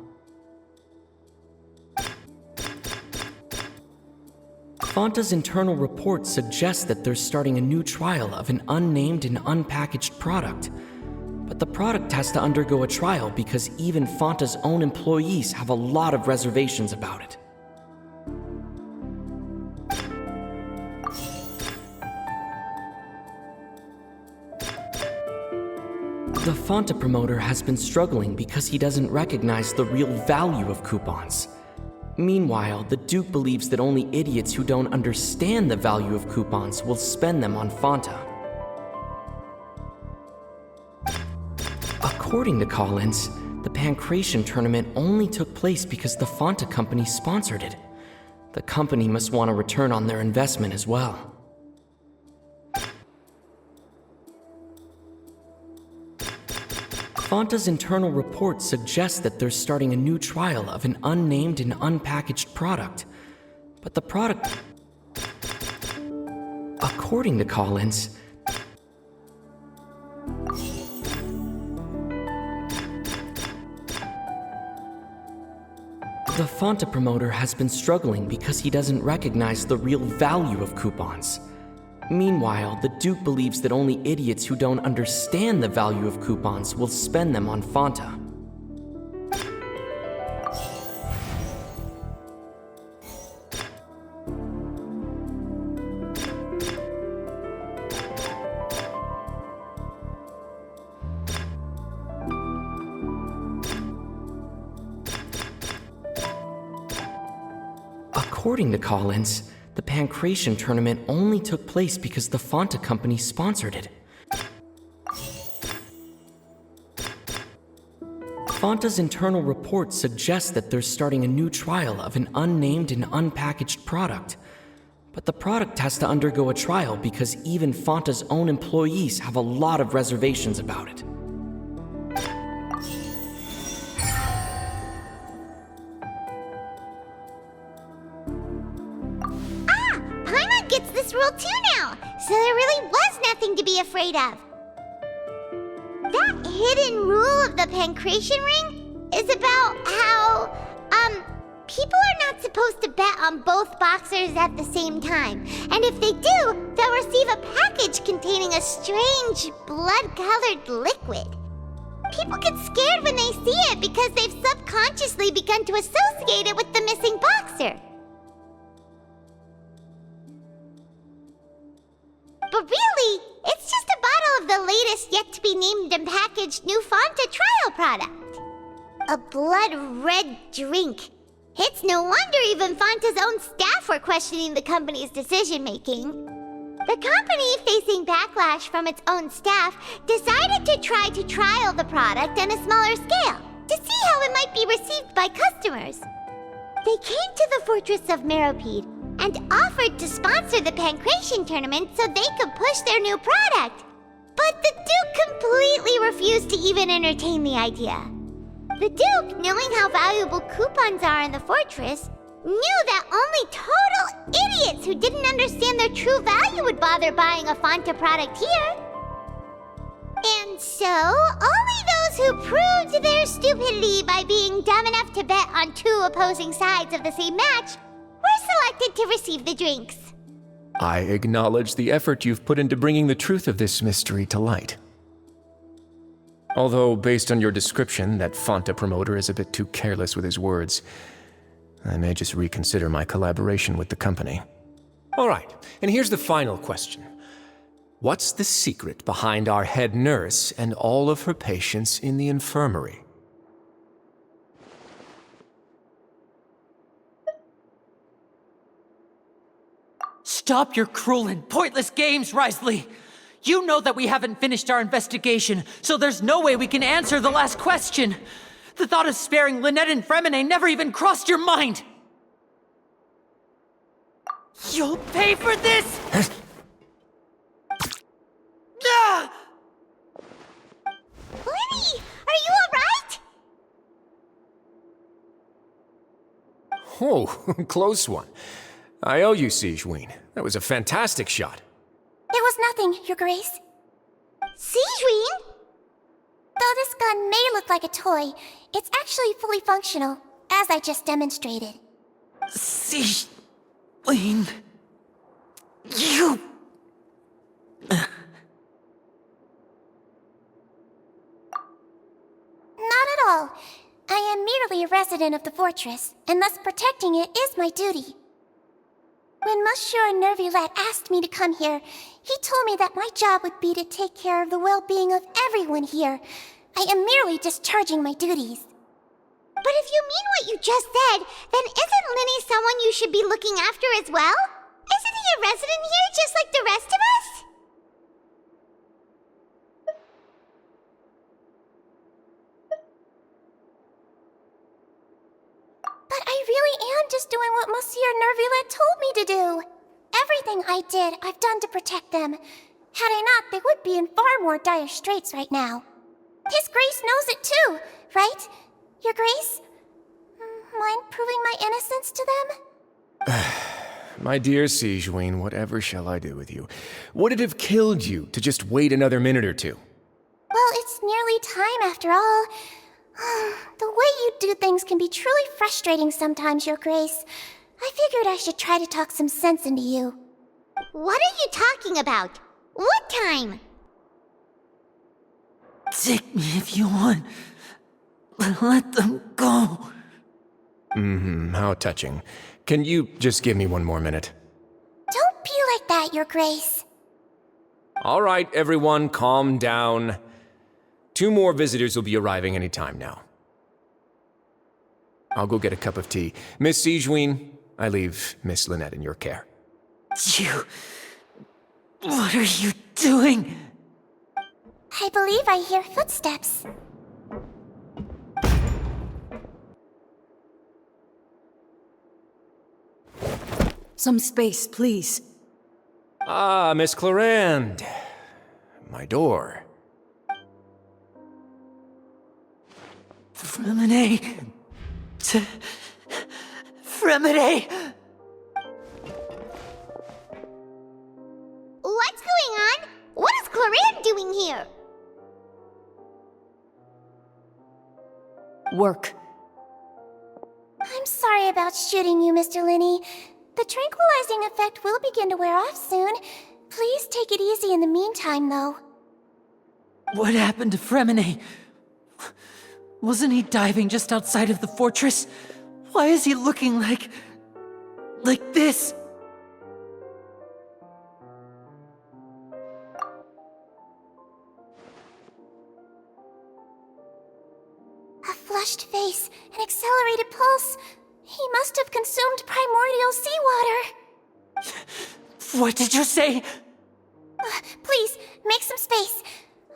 Fanta's internal report suggests that they're starting a new trial of an unnamed and unpackaged product. But the product has to undergo a trial because even Fanta's own employees have a lot of reservations about it. The Fanta promoter has been struggling because he doesn't recognize the real value of coupons. Meanwhile, the Duke believes that only idiots who don't understand the value of coupons will spend them on Fanta. According to Collins, the Pancration tournament only took place because the Fanta company sponsored it. The company must want a return on their investment as well. Fanta's internal report suggests that they're starting a new trial of an unnamed and unpackaged product. But the product... According to Collins... The Fanta promoter has been struggling because he doesn't recognize the real value of coupons. Meanwhile, the Duke believes that only idiots who don't understand the value of coupons will spend them on Fanta. According to Collins, the Pancration tournament only took place because the Fanta company sponsored it. Fanta's internal report suggests that they're starting a new trial of an unnamed and unpackaged product. But the product has to undergo a trial because even Fanta's own employees have a lot of reservations about it. Rule 2 now, so there really was nothing to be afraid of. That hidden rule of the Pancration ring is about how, people are not supposed to bet on both boxers at the same time. And if they do, they'll receive a package containing a strange, blood-colored liquid. People get scared when they see it because they've subconsciously begun to associate it with the missing boxer. But really, it's just a bottle of the latest yet-to-be-named and packaged new Fanta trial product. A blood-red drink. It's no wonder even Fanta's own staff were questioning the company's decision-making. The company, facing backlash from its own staff, decided to try to trial the product on a smaller scale, to see how it might be received by customers. They came to the fortress of Meropide and offered to sponsor the Pancration tournament so they could push their new product. But the Duke completely refused to even entertain the idea. The Duke, knowing how valuable coupons are in the fortress, knew that only total idiots who didn't understand their true value would bother buying a Fanta product here. And so, only those who proved their stupidity by being dumb enough to bet on two opposing sides of the same match were selected to receive the drinks. I acknowledge the effort you've put into bringing the truth of this mystery to light. Although, based on your description, that Fanta promoter is a bit too careless with his words, I may just reconsider my collaboration with the company. All right, and here's the final question. What's the secret behind our head nurse and all of her patients in the infirmary? Stop your cruel and pointless games, Risley! You know that we haven't finished our investigation, so there's no way we can answer the last question! The thought of sparing Lynette and Fremine never even crossed your mind! You'll pay for this! Ah! Lenny, are you alright? Oh, close one. I owe you, Sigewinne. That was a fantastic shot. It was nothing, Your Grace. Sigewinne? Though this gun may look like a toy, it's actually fully functional, as I just demonstrated. Sigewinne... You... Not at all. I am merely a resident of the fortress, and thus protecting it is my duty. When Monsieur Nervulette asked me to come here, he told me that my job would be to take care of the well-being of everyone here. I am merely discharging my duties. But if you mean what you just said, then isn't someone you should be looking after as well? Isn't he a resident here just like the rest of us? But I really am just doing what Monsieur Nervulette told me to do. Everything I did, I've done to protect them. Had I not, they would be in far more dire straits right now. His Grace knows it too, right? Your Grace? Mind proving my innocence to them? My dear Sigewinne, whatever shall I do with you? Would it have killed you to just wait another minute or two? Well, it's nearly time after all. The way you do things can be truly frustrating sometimes, Your Grace. I figured I should try to talk some sense into you. What are you talking about? What time? Take me if you want. But let them go. How touching. Can you just give me one more minute? Don't be like that, Your Grace. All right, everyone, calm down. 2 more visitors will be arriving any time now. I'll go get a cup of tea. Miss Sigewinne, I leave Miss Lynette in your care. You... What are you doing? I believe I hear footsteps. Some space, please. Ah, Miss Clarande. My door. Fremine. Fremine! What's going on? What is Clarande doing here? Work. I'm sorry about shooting you, Mr. Linney. The tranquilizing effect will begin to wear off soon. Please take it easy in the meantime, though. What happened to Fremine? Wasn't he diving just outside of the fortress? Why is he looking like this? A flushed face, an accelerated pulse. He must have consumed primordial seawater. What did you say? Please, make some space.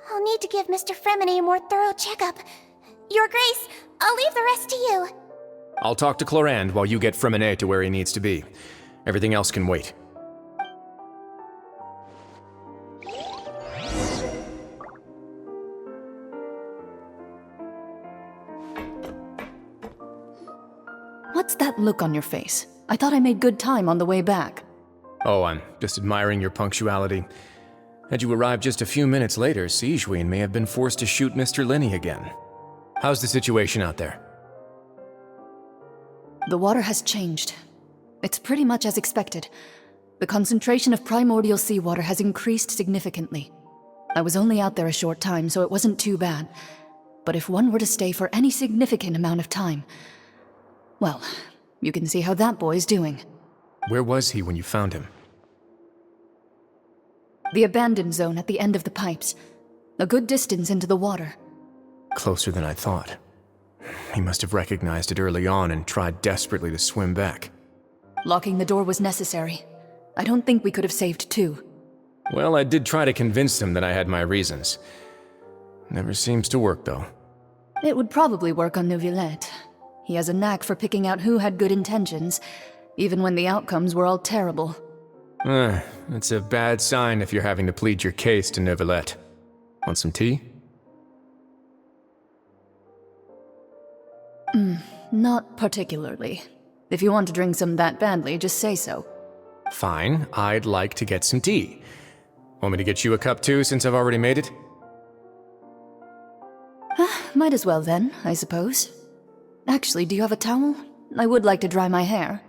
I'll need to give Mr. Fremine a more thorough checkup. Your Grace, I'll leave the rest to you. I'll talk to Clarande while you get Fremine to where he needs to be. Everything else can wait. What's that look on your face? I thought I made good time on the way back. Oh, I'm just admiring your punctuality. Had you arrived just a few minutes later, Sigewinne may have been forced to shoot Mr. Linney again. How's the situation out there? The water has changed. It's pretty much as expected. The concentration of primordial seawater has increased significantly. I was only out there a short time, so it wasn't too bad. But if one were to stay for any significant amount of time... well, you can see how that boy's doing. Where was he when you found him? The abandoned zone at the end of the pipes. A good distance into the water. Closer than I thought. He must have recognized it early on and tried desperately to swim back. Locking the door was necessary. I don't think we could have saved two. Well, I did try to convince him that I had my reasons. Never seems to work, though. It would probably work on Neuvillette. He has a knack for picking out who had good intentions, even when the outcomes were all terrible. It's a bad sign if you're having to plead your case to Neuvillette. Want some tea? Not particularly. If you want to drink some that badly, just say so. Fine, I'd like to get some tea. Want me to get you a cup too, since I've already made it? Might as well then, I suppose. Actually, do you have a towel? I would like to dry my hair.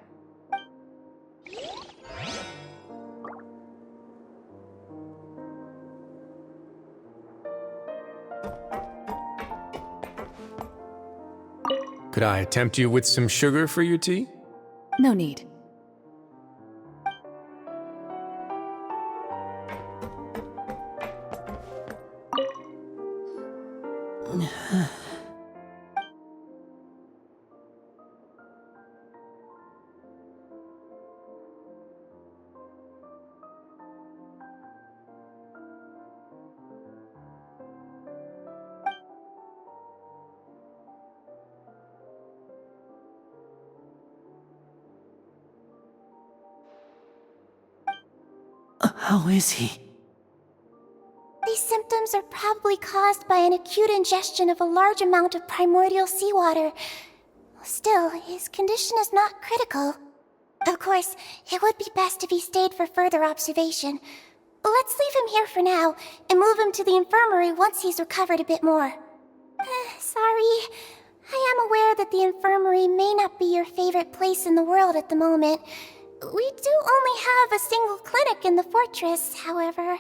Could I tempt you with some sugar for your tea? No need. How is he? These symptoms are probably caused by an acute ingestion of a large amount of primordial seawater. Still, his condition is not critical. Of course, it would be best if he stayed for further observation. Let's leave him here for now, and move him to the infirmary once he's recovered a bit more. Sorry. I am aware that the infirmary may not be your favorite place in the world at the moment. We do only have a single clinic in the fortress, however.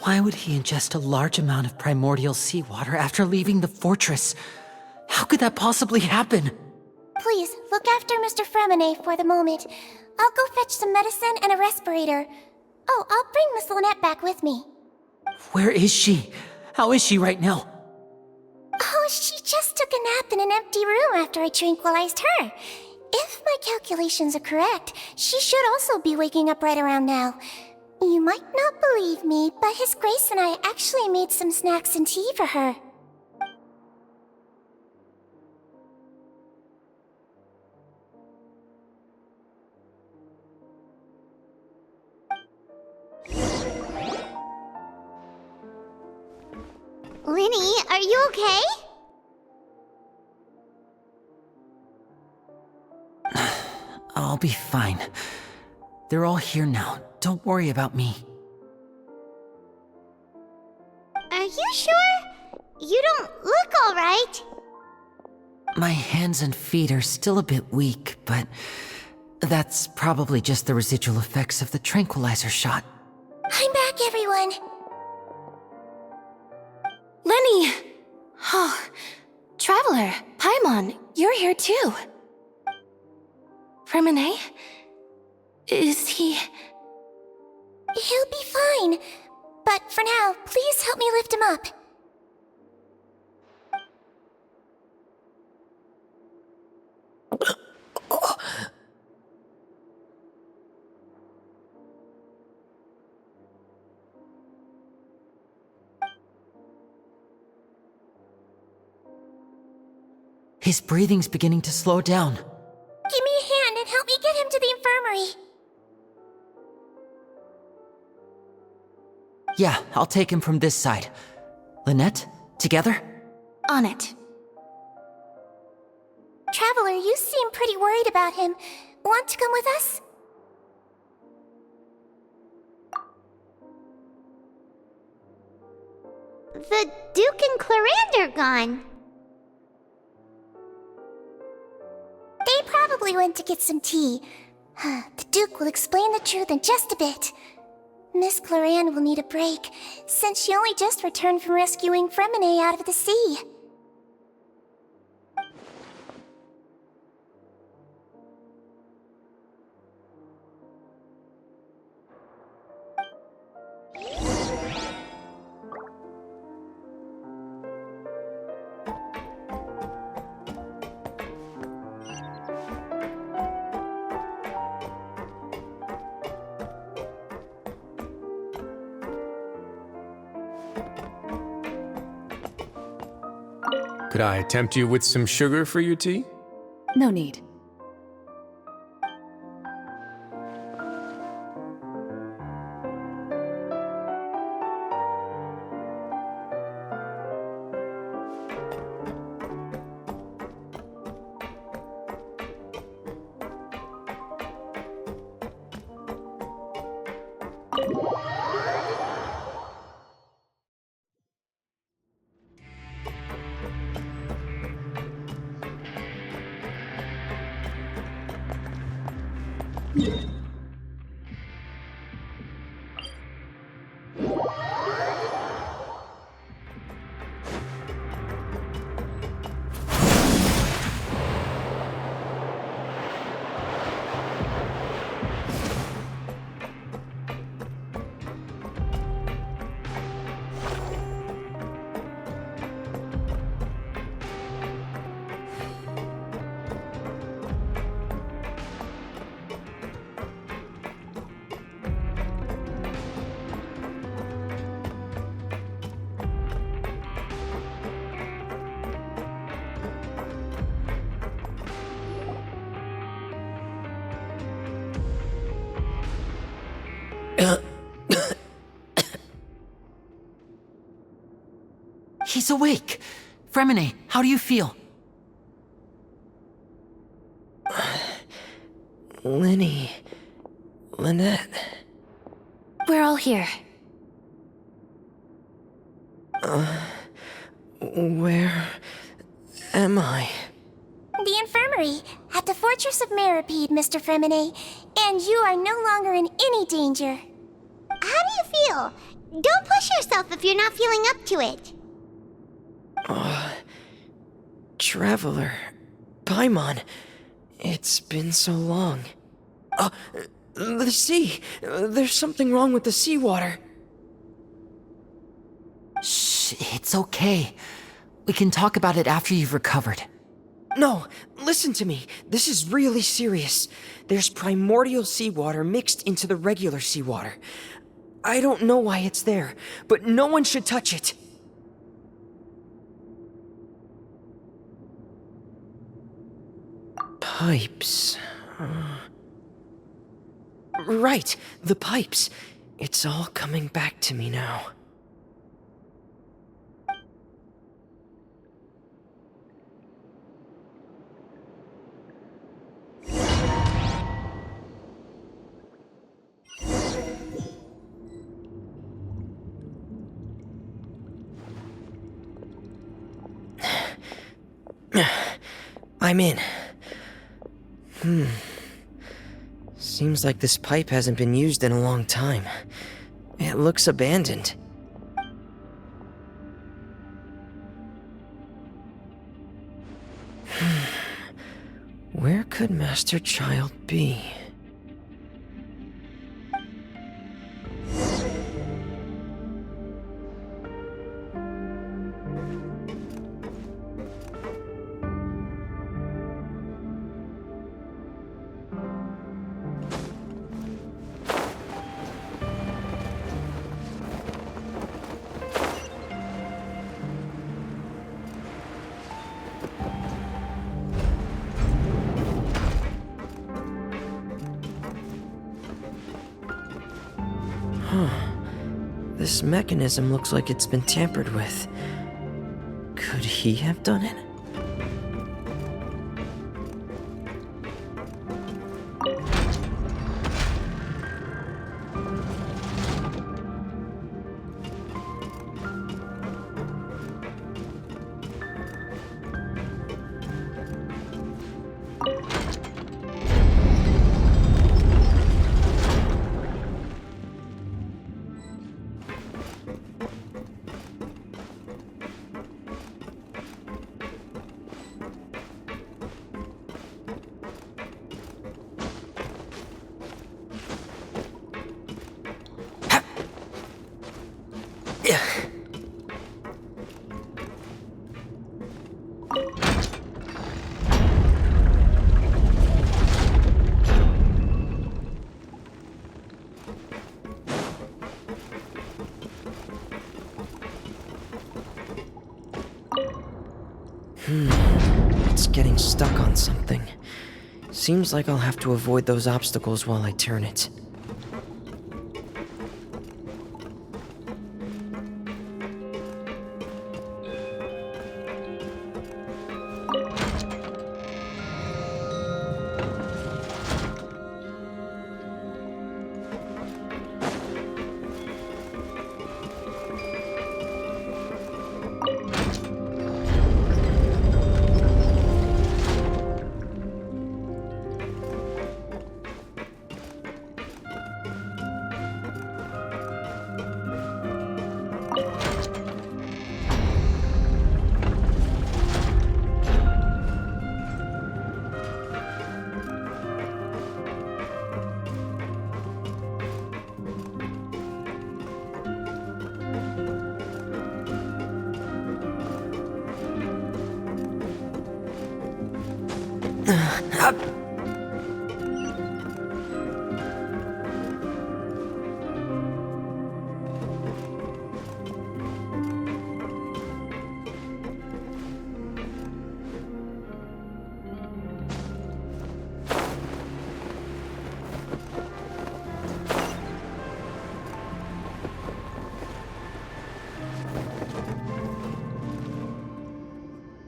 Why would he ingest a large amount of primordial seawater after leaving the fortress? How could that possibly happen? Please, look after Mr. Fremine for the moment. I'll go fetch some medicine and a respirator. Oh, I'll bring Miss Lynette back with me. Where is she? How is she right now? Oh, she just took a nap in an empty room after I tranquilized her. If my calculations are correct, she should also be waking up right around now. You might not believe me, but His Grace and I actually made some snacks and tea for her. Linny, are you okay? I'll be fine. They're all here now. Don't worry about me. Are you sure? You don't look alright. My hands and feet are still a bit weak, but that's probably just the residual effects of the tranquilizer shot. I'm back, everyone. Lenny! Oh, Traveler, Paimon, you're here too. Fremine? Is he... He'll be fine. But for now, please help me lift him up. His breathing's beginning to slow down. Give me a hand and help me get him to the infirmary. Yeah, I'll take him from this side. Lynette, together? On it. Traveler, you seem pretty worried about him. Want to come with us? The Duke and Clarande are gone. They probably went to get some tea. The Duke will explain the truth in just a bit. Miss Clarande will need a break, since she only just returned from rescuing Fremine out of the sea. Could I tempt you with some sugar for your tea? No need. He's awake! Fremine, how do you feel? Lynette. We're all here. Where am I? The infirmary, at the Fortress of Meripede, Mr. Fremine, and you are no longer in any danger. How do you feel? Don't push yourself if you're not feeling up to it. Traveler. Paimon. It's been so long. The sea. There's something wrong with the seawater. Shh, it's okay. We can talk about it after you've recovered. No, listen to me. This is really serious. There's primordial seawater mixed into the regular seawater. I don't know why it's there, but no one should touch it. Pipes. Right, the pipes. It's all coming back to me now. I'm in. Seems like this pipe hasn't been used in a long time. It looks abandoned. Where could Master Child be? This mechanism looks like it's been tampered with. Could he have done it? It's getting stuck on something. Seems like I'll have to avoid those obstacles while I turn it.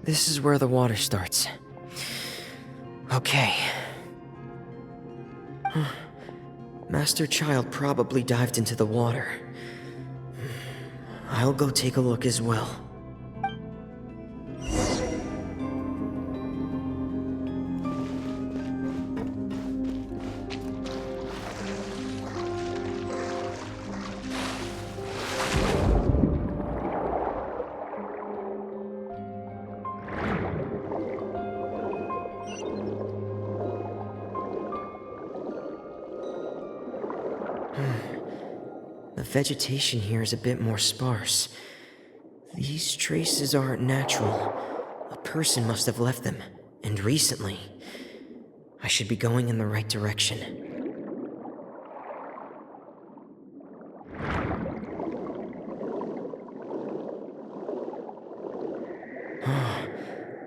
This is where the water starts. Okay. Master Child probably dived into the water. I'll go take a look as well. The vegetation here is a bit more sparse. These traces aren't natural. A person must have left them, and recently. I should be going in the right direction.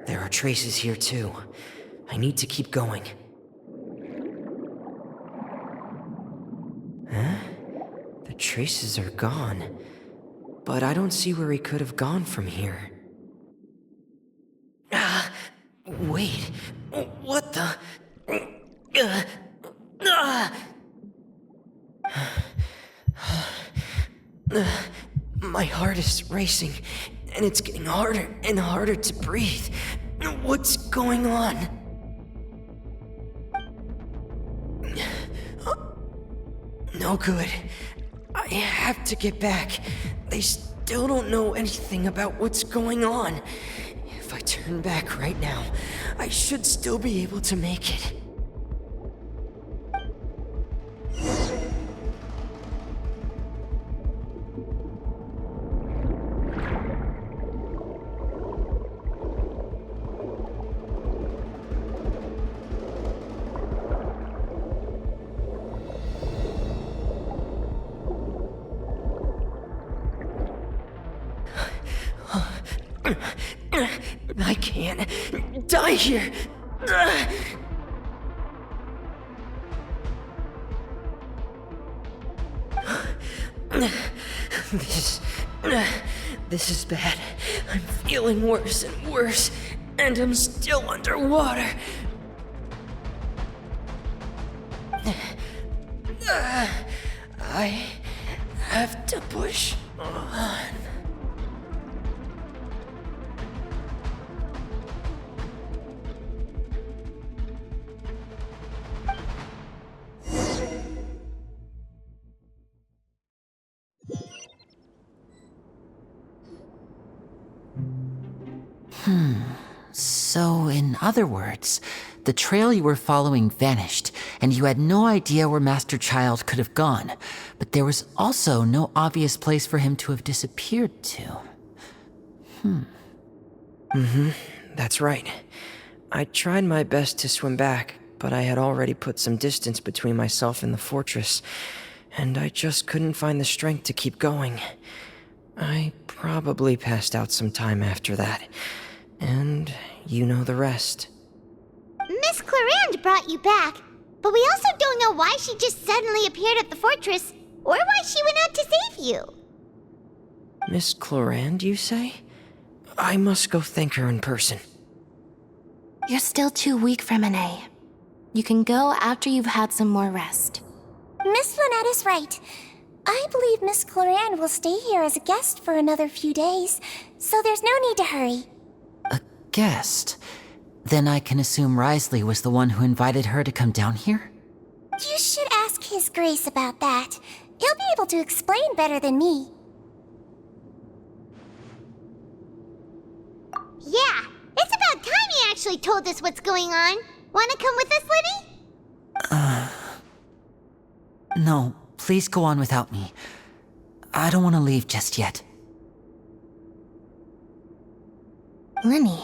There are traces here too. I need to keep going. The traces are gone, but I don't see where he could have gone from here. Wait, what the? My heart is racing, and it's getting harder and harder to breathe. What's going on? No good. I have to get back. They still don't know anything about what's going on. If I turn back right now, I should still be able to make it. I can't die here. This is bad. I'm feeling worse and worse, and I'm still underwater. I have to push on. So, in other words, the trail you were following vanished, and you had no idea where Master Child could have gone, but there was also no obvious place for him to have disappeared to. That's right. I tried my best to swim back, but I had already put some distance between myself and the fortress, and I just couldn't find the strength to keep going. I probably passed out some time after that, and you know the rest. Miss Clarande brought you back, but we also don't know why she just suddenly appeared at the fortress, or why she went out to save you. Miss Clarande, you say? I must go thank her in person. You're still too weak for Monet. You can go after you've had some more rest. Miss Lynette is right. I believe Miss Clarande will stay here as a guest for another few days, so there's no need to hurry. A guest? Then I can assume Risley was the one who invited her to come down here? You should ask His Grace about that. He'll be able to explain better than me. Yeah, it's about time he actually told us what's going on. Wanna come with us, Lenny? No, please go on without me. I don't want to leave just yet. Lenny.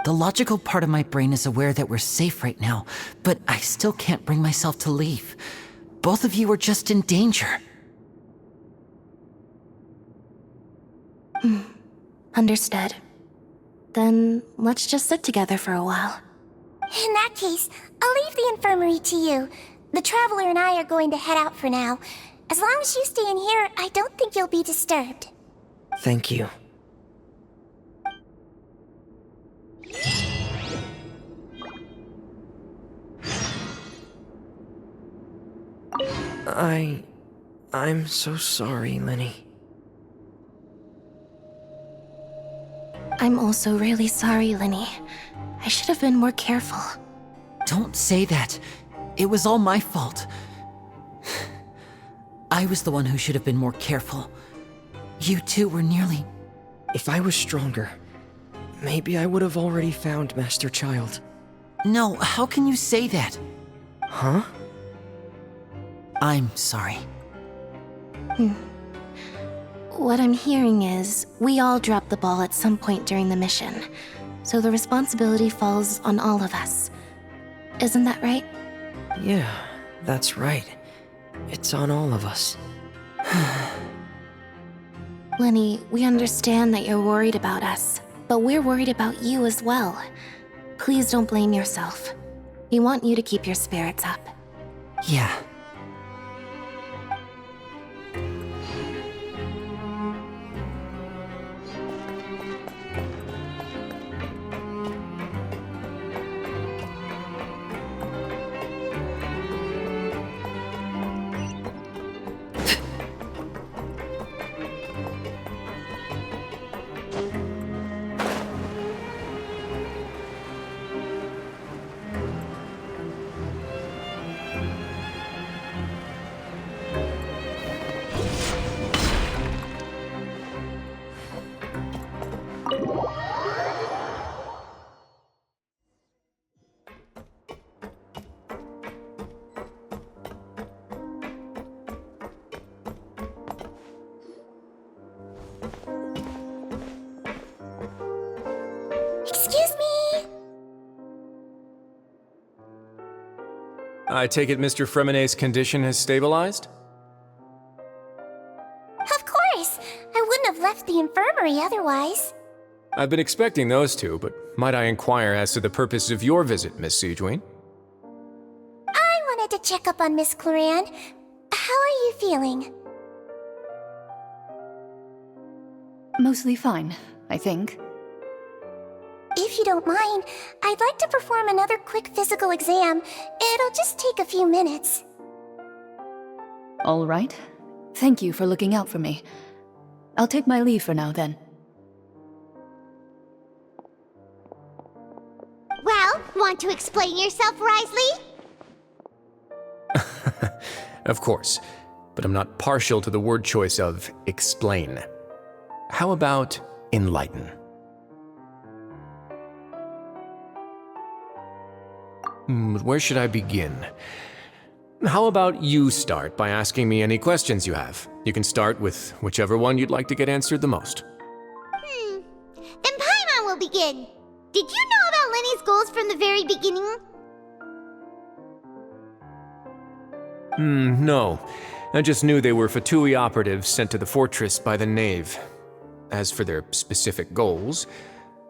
The logical part of my brain is aware that we're safe right now, but I still can't bring myself to leave. Both of you are just in danger. Understood. Then let's just sit together for a while. In that case, I'll leave the infirmary to you. The Traveler and I are going to head out for now. As long as you stay in here, I don't think you'll be disturbed. Thank you. I'm so sorry, Lenny. I'm also really sorry, Lenny. I should have been more careful. Don't say that. It was all my fault. I was the one who should have been more careful. You two were nearly... If I was stronger, maybe I would have already found Master Child. No, how can you say that? Huh? I'm sorry. What I'm hearing is, we all dropped the ball at some point during the mission, so the responsibility falls on all of us. Isn't that right? Yeah, that's right. It's on all of us. Lenny, we understand that you're worried about us, but we're worried about you as well. Please don't blame yourself. We want you to keep your spirits up. Yeah. Excuse me! I take it Mr. Fremonet's condition has stabilized? Of course! I wouldn't have left the infirmary otherwise. I've been expecting those two, but might I inquire as to the purpose of your visit, Miss Siegeween? I wanted to check up on Miss Cloran. How are you feeling? Mostly fine, I think. If you don't mind, I'd like to perform another quick physical exam. It'll just take a few minutes. All right. Thank you for looking out for me. I'll take my leave for now, then. Well, want to explain yourself, Risley? Of course, but I'm not partial to the word choice of explain. How about enlighten? Where should I begin? How about you start by asking me any questions you have? You can start with whichever one you'd like to get answered the most. Then Paimon will begin. Did you know about Lenny's goals from the very beginning? No. I just knew they were Fatui operatives sent to the fortress by the Knave. As for their specific goals,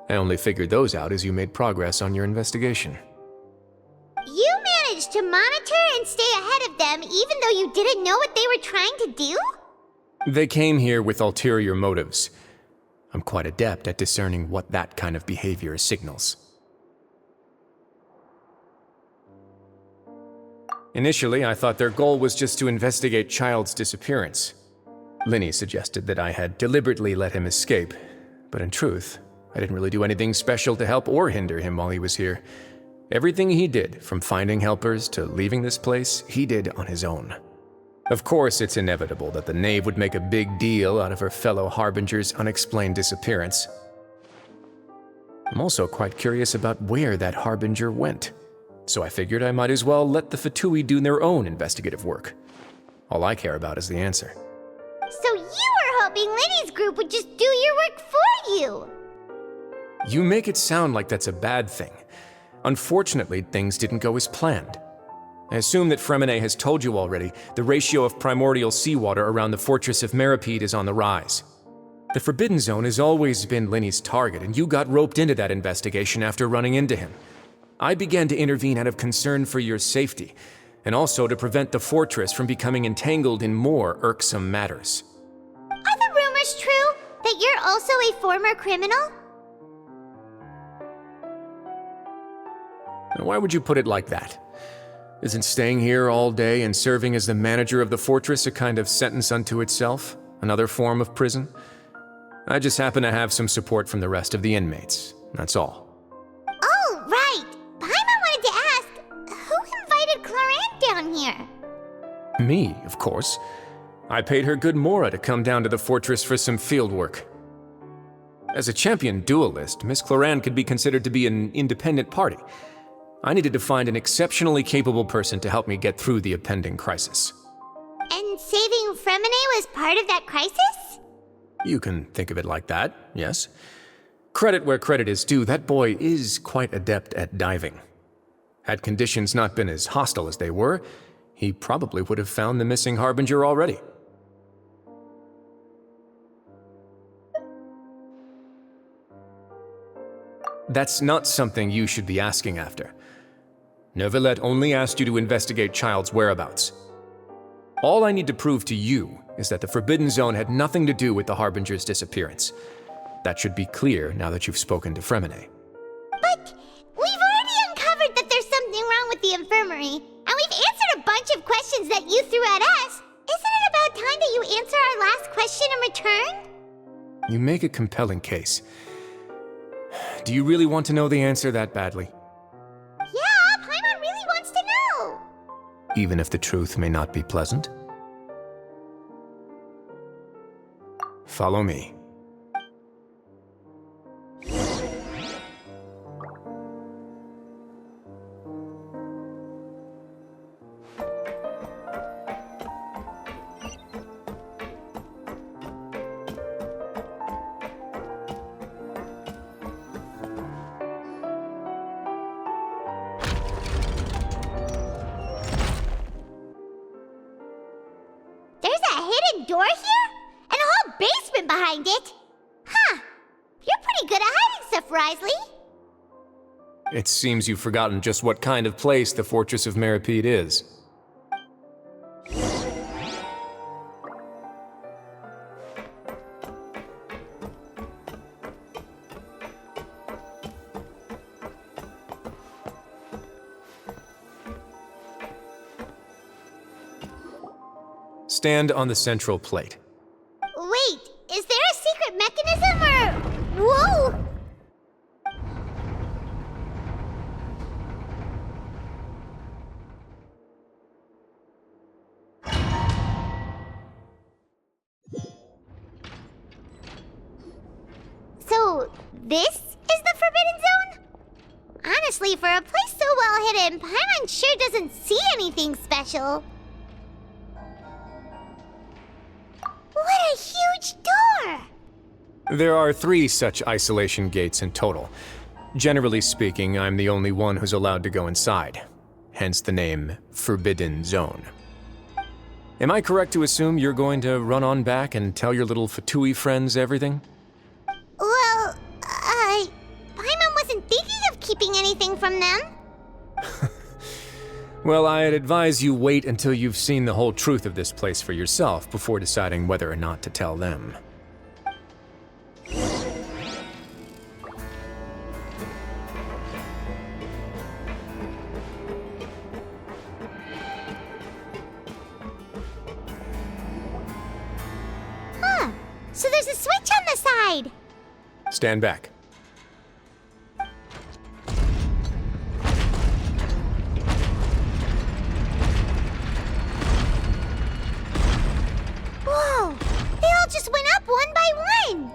I only figured those out as you made progress on your investigation. You managed to monitor and stay ahead of them even though you didn't know what they were trying to do? They came here with ulterior motives. I'm quite adept at discerning what that kind of behavior signals. Initially, I thought their goal was just to investigate Child's disappearance. Linny suggested that I had deliberately let him escape, but in truth, I didn't really do anything special to help or hinder him while he was here. Everything he did, from finding helpers to leaving this place, he did on his own. Of course, it's inevitable that the Knave would make a big deal out of her fellow Harbinger's unexplained disappearance. I'm also quite curious about where that Harbinger went, so I figured I might as well let the Fatui do their own investigative work. All I care about is the answer. So you were hoping Lenny's group would just do your work for you! You make it sound like that's a bad thing. Unfortunately, things didn't go as planned. I assume that Fremonet has told you already, the ratio of primordial seawater around the fortress of Meripede is on the rise. The Forbidden Zone has always been Lenny's target, and you got roped into that investigation after running into him. I began to intervene out of concern for your safety, and also to prevent the fortress from becoming entangled in more irksome matters. Are the rumors true that you're also a former criminal? And why would you put it like that? Isn't staying here all day and serving as the manager of the fortress a kind of sentence unto itself? Another form of prison? I just happen to have some support from the rest of the inmates. That's all. Oh, right. Paimon wanted to ask, who invited Clorant down here? Me, of course. I paid her good mora to come down to the fortress for some field work. As a champion duelist, Miss Clorant could be considered to be an independent party. I needed to find an exceptionally capable person to help me get through the impending crisis. And saving Fremine was part of that crisis? You can think of it like that, yes. Credit where credit is due, that boy is quite adept at diving. Had conditions not been as hostile as they were, he probably would have found the missing Harbinger already. That's not something you should be asking after. Neuvillette only asked you to investigate Child's whereabouts. All I need to prove to you is that the Forbidden Zone had nothing to do with the Harbinger's disappearance. That should be clear now that you've spoken to Fremine. But we've already uncovered that there's something wrong with the infirmary, and we've answered a bunch of questions that you threw at us. Isn't it about time that you answer our last question in return? You make a compelling case. Do you really want to know the answer that badly? Yeah, Paimon really wants to know. Even if the truth may not be pleasant? Follow me. There's a hidden door here? And a whole basement behind it? Huh. You're pretty good at hiding stuff, Risley. It seems you've forgotten just what kind of place the Fortress of Meripede is. Stand on the central plate. Wait, is there a secret mechanism or... Whoa! So, this is the Forbidden Zone? Honestly, for a place so well hidden, Paimon sure doesn't see anything special. What a huge door! There are 3 such isolation gates in total. Generally speaking, I'm the only one who's allowed to go inside. Hence the name Forbidden Zone. Am I correct to assume you're going to run on back and tell your little Fatui friends everything? Well, Paimon wasn't thinking of keeping anything from them. Well, I'd advise you wait until you've seen the whole truth of this place for yourself before deciding whether or not to tell them. Huh. So there's a switch on the side. Stand back. Whoa! They all just went up one by one!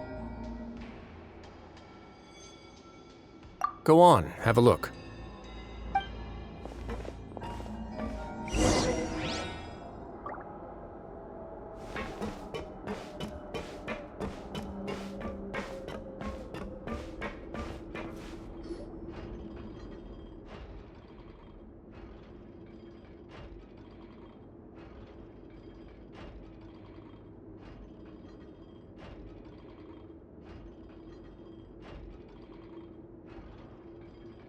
Go on, have a look.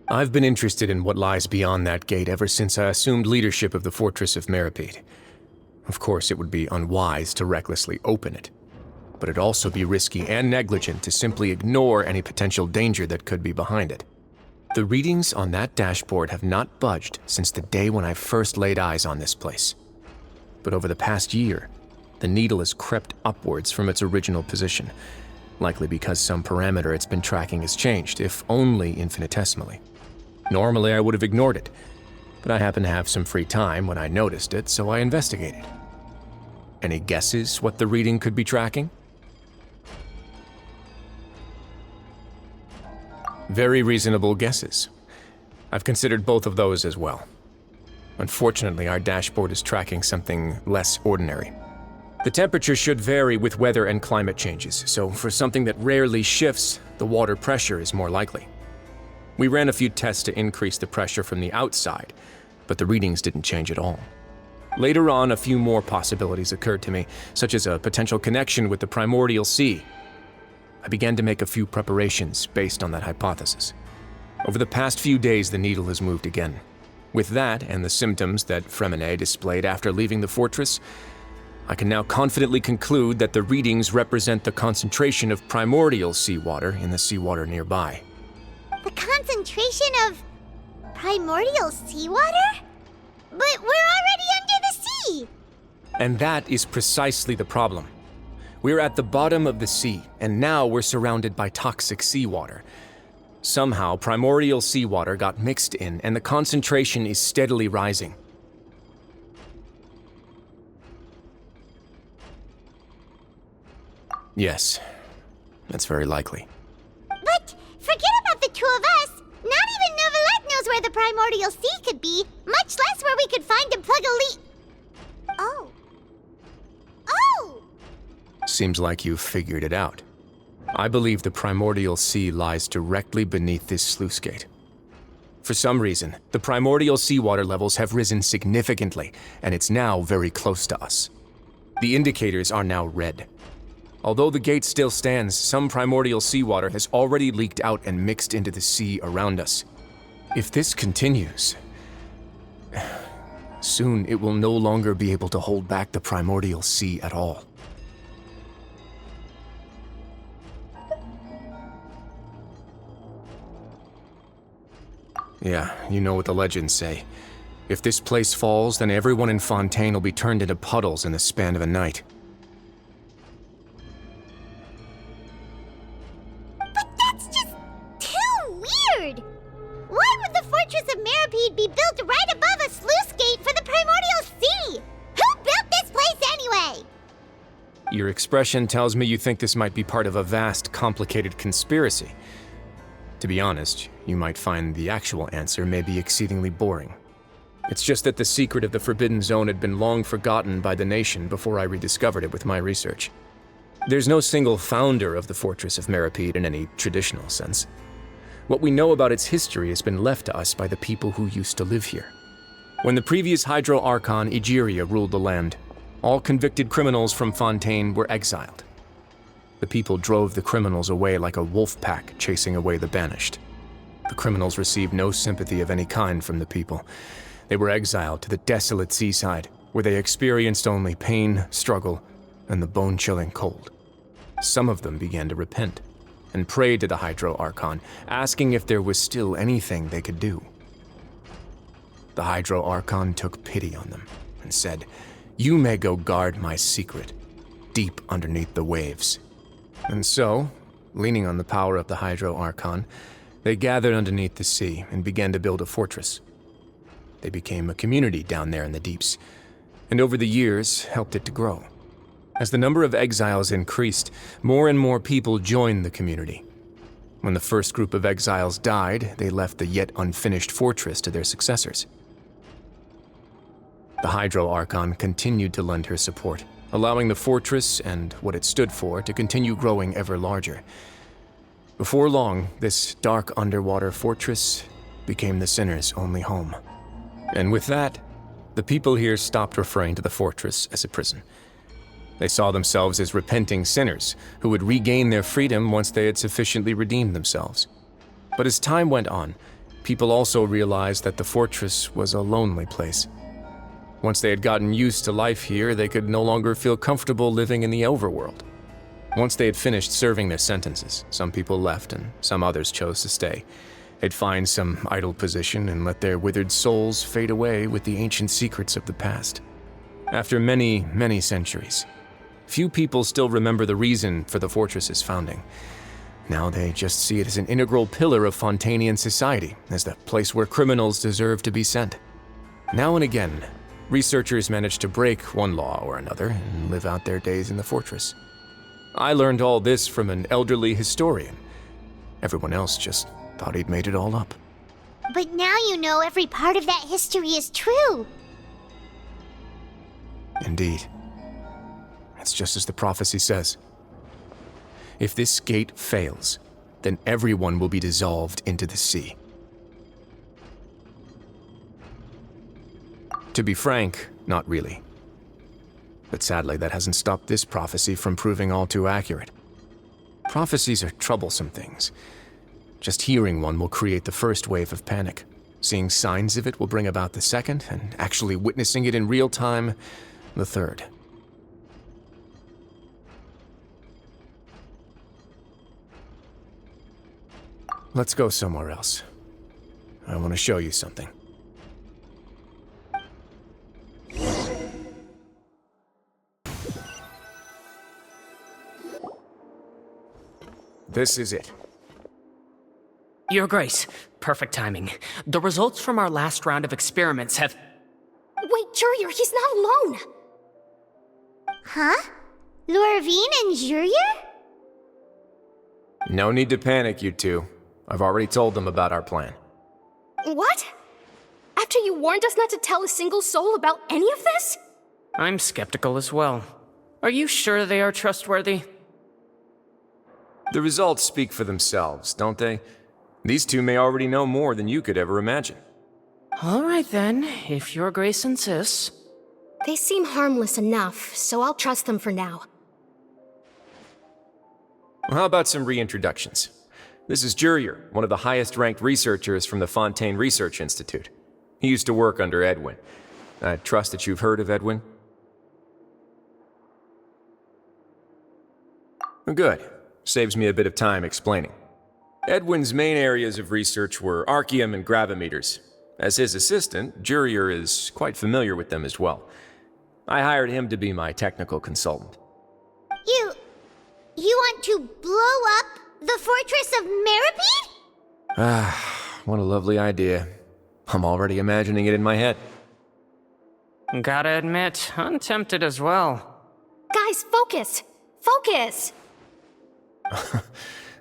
I've been interested in what lies beyond that gate ever since I assumed leadership of the Fortress of Meripede. Of course, it would be unwise to recklessly open it, but it'd also be risky and negligent to simply ignore any potential danger that could be behind it. The readings on that dashboard have not budged since the day when I first laid eyes on this place. But over the past year, the needle has crept upwards from its original position, likely because some parameter it's been tracking has changed, if only infinitesimally. Normally I would have ignored it, but I happened to have some free time when I noticed it, so I investigated. Any guesses what the reading could be tracking? Very reasonable guesses. I've considered both of those as well. Unfortunately, our dashboard is tracking something less ordinary. The temperature should vary with weather and climate changes, so for something that rarely shifts, the water pressure is more likely. We ran a few tests to increase the pressure from the outside, but the readings didn't change at all. Later on, a few more possibilities occurred to me, such as a potential connection with the primordial sea. I began to make a few preparations based on that hypothesis. Over the past few days, the needle has moved again. With that, and the symptoms that Fremine displayed after leaving the fortress, I can now confidently conclude that the readings represent the concentration of primordial seawater in the seawater nearby. The concentration of primordial seawater? But we're already under the sea! And that is precisely the problem. We're at the bottom of the sea, and now we're surrounded by toxic seawater. Somehow, primordial seawater got mixed in, and the concentration is steadily rising. Yes, that's very likely. But forget about the two of us! Not even Novelette knows where the primordial sea could be, much less where we could find and plug a leak. Oh. Oh! Seems like you've figured it out. I believe the primordial sea lies directly beneath this sluice gate. For some reason, the primordial seawater levels have risen significantly, and it's now very close to us. The indicators are now red. Although the gate still stands, some primordial seawater has already leaked out and mixed into the sea around us. If this continues, soon it will no longer be able to hold back the primordial sea at all. Yeah, you know what the legends say. If this place falls, then everyone in Fontaine will be turned into puddles in the span of a night. But that's just too weird! Why would the Fortress of Meripede be built right above a sluice gate for the primordial sea? Who built this place anyway? Your expression tells me you think this might be part of a vast, complicated conspiracy. To be honest, you might find the actual answer may be exceedingly boring. It's just that the secret of the Forbidden Zone had been long forgotten by the nation before I rediscovered it with my research. There's no single founder of the Fortress of Meripede in any traditional sense. What we know about its history has been left to us by the people who used to live here. When the previous Hydro Archon Egeria ruled the land, all convicted criminals from Fontaine were exiled. The people drove the criminals away like a wolf pack chasing away the banished. The criminals received no sympathy of any kind from the people. They were exiled to the desolate seaside, where they experienced only pain, struggle, and the bone-chilling cold. Some of them began to repent, and prayed to the Hydro Archon, asking if there was still anything they could do. The Hydro Archon took pity on them, and said, "You may go guard my secret, deep underneath the waves." And so, leaning on the power of the Hydro Archon, they gathered underneath the sea and began to build a fortress. They became a community down there in the deeps, and over the years helped it to grow. As the number of exiles increased, more and more people joined the community. When the first group of exiles died, they left the yet unfinished fortress to their successors. The Hydro Archon continued to lend her support, allowing the fortress and what it stood for to continue growing ever larger. Before long, this dark underwater fortress became the sinner's only home. And with that, the people here stopped referring to the fortress as a prison. They saw themselves as repenting sinners who would regain their freedom once they had sufficiently redeemed themselves. But as time went on, people also realized that the fortress was a lonely place. Once they had gotten used to life here, they could no longer feel comfortable living in the overworld. Once they had finished serving their sentences, some people left and some others chose to stay. They'd find some idle position and let their withered souls fade away with the ancient secrets of the past. After many, many centuries, few people still remember the reason for the fortress's founding. Now they just see it as an integral pillar of Fontanian society, as the place where criminals deserve to be sent. Now and again, researchers manage to break one law or another and live out their days in the fortress. I learned all this from an elderly historian. Everyone else just thought he'd made it all up. But now you know every part of that history is true. Indeed. It's just as the prophecy says. If this gate fails, then everyone will be dissolved into the sea. To be frank, not really. But sadly, that hasn't stopped this prophecy from proving all too accurate. Prophecies are troublesome things. Just hearing one will create the first wave of panic. Seeing signs of it will bring about the second, and actually witnessing it in real time, the third. Let's go somewhere else. I want to show you something. This is it. Your Grace, perfect timing. The results from our last round of experiments have... Wait, Jurier, he's not alone! Huh? Lorvine and Jurier? No need to panic, you two. I've already told them about our plan. What? After you warned us not to tell a single soul about any of this? I'm skeptical as well. Are you sure they are trustworthy? The results speak for themselves, don't they? These two may already know more than you could ever imagine. All right then, if Your Grace insists. They seem harmless enough, so I'll trust them for now. Well, how about some reintroductions? This is Jurier, one of the highest-ranked researchers from the Fontaine Research Institute. He used to work under Edwin. I trust that you've heard of Edwin? Good. Saves me a bit of time explaining. Edwin's main areas of research were archaeum and gravimeters. As his assistant, Jurier is quite familiar with them as well. I hired him to be my technical consultant. You want to blow up the fortress of Meripede? Ah, what a lovely idea. I'm already imagining it in my head. Gotta admit, I'm tempted as well. Guys, focus! Focus!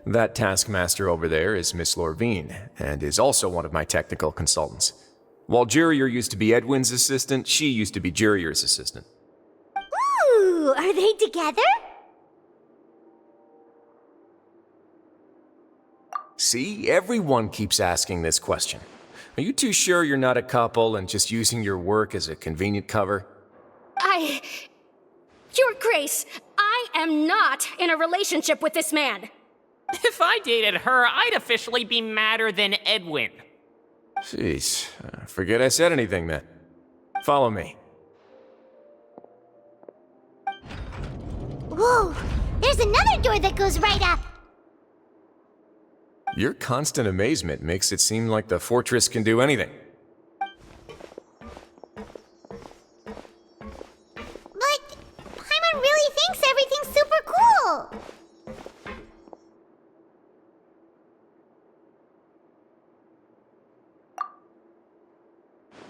That taskmaster over there is Miss Lorvine, and is also one of my technical consultants. While Jurier used to be Edwin's assistant, she used to be Jurier's assistant. Ooh, are they together? See, everyone keeps asking this question. Are you too sure you're not a couple and just using your work as a convenient cover? Your Grace, I am not in a relationship with this man. If I dated her, I'd officially be madder than Edwin. Jeez, forget I said anything then. Follow me. Whoa, there's another door that goes right up. Your constant amazement makes it seem like the fortress can do anything. But Paimon really thinks everything's super cool.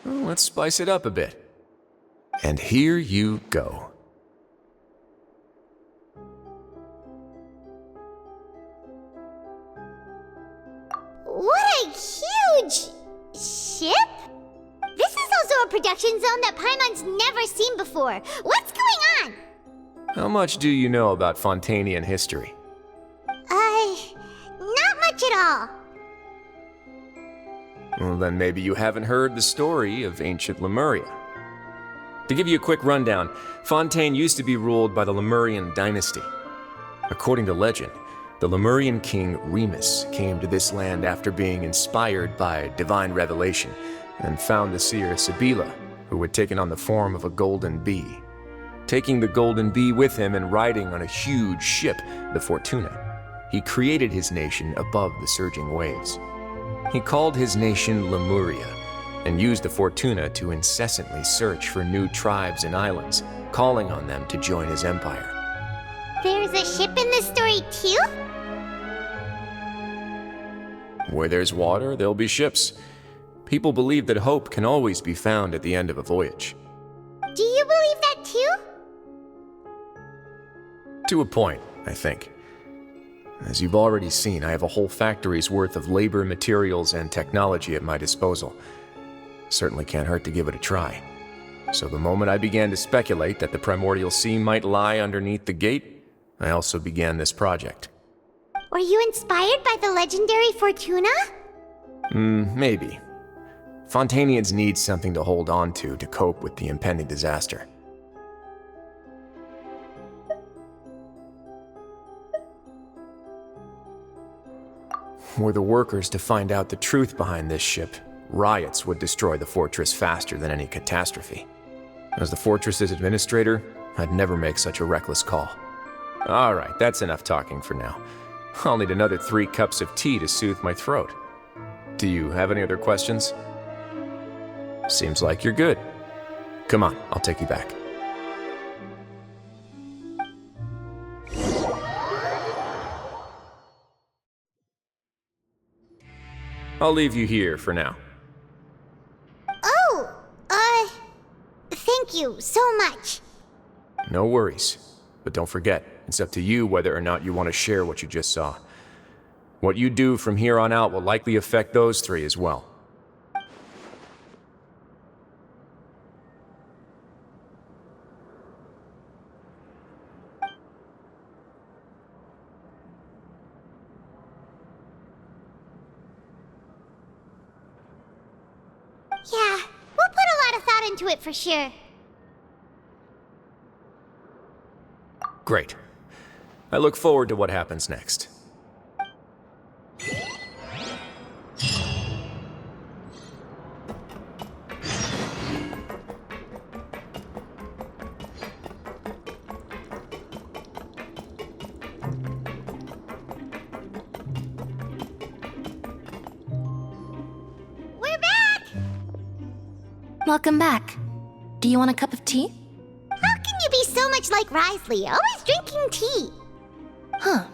Well, let's spice it up a bit. And here you go. What a huge ship! This is also a production zone that Paimon's never seen before. What's going on? How much do you know about Fontanian history? Not much at all. Well, then maybe you haven't heard the story of ancient Lemuria. To give you a quick rundown, Fontaine used to be ruled by the Lemurian dynasty. According to legend, the Lemurian king Remus came to this land after being inspired by divine revelation and found the seer Sibila, who had taken on the form of a golden bee. Taking the golden bee with him and riding on a huge ship, the Fortuna, he created his nation above the surging waves. He called his nation Lemuria, and used the Fortuna to incessantly search for new tribes and islands, calling on them to join his empire. There's a ship in this story too? Where there's water, there'll be ships. People believe that hope can always be found at the end of a voyage. Do you believe that too? To a point, I think. As you've already seen, I have a whole factory's worth of labor, materials, and technology at my disposal. Certainly can't hurt to give it a try. So the moment I began to speculate that the Primordial Sea might lie underneath the gate, I also began this project. Were you inspired by the legendary Fortuna? Maybe. Fontanians need something to hold on to cope with the impending disaster. Were the workers to find out the truth behind this ship, riots would destroy the fortress faster than any catastrophe. As the fortress's administrator, I'd never make such a reckless call. Alright, that's enough talking for now. I'll need another 3 cups of tea to soothe my throat. Do you have any other questions? Seems like you're good. Come on, I'll take you back. I'll leave you here for now. Oh, thank you so much. No worries. But don't forget, it's up to you whether or not you want to share what you just saw. What you do from here on out will likely affect those 3 as well. Yeah, we'll put a lot of thought into it for sure. Great. I look forward to what happens next. We're back! Welcome back. Do you want a cup of tea? How can you be so much like Risley, always drinking tea? Huh.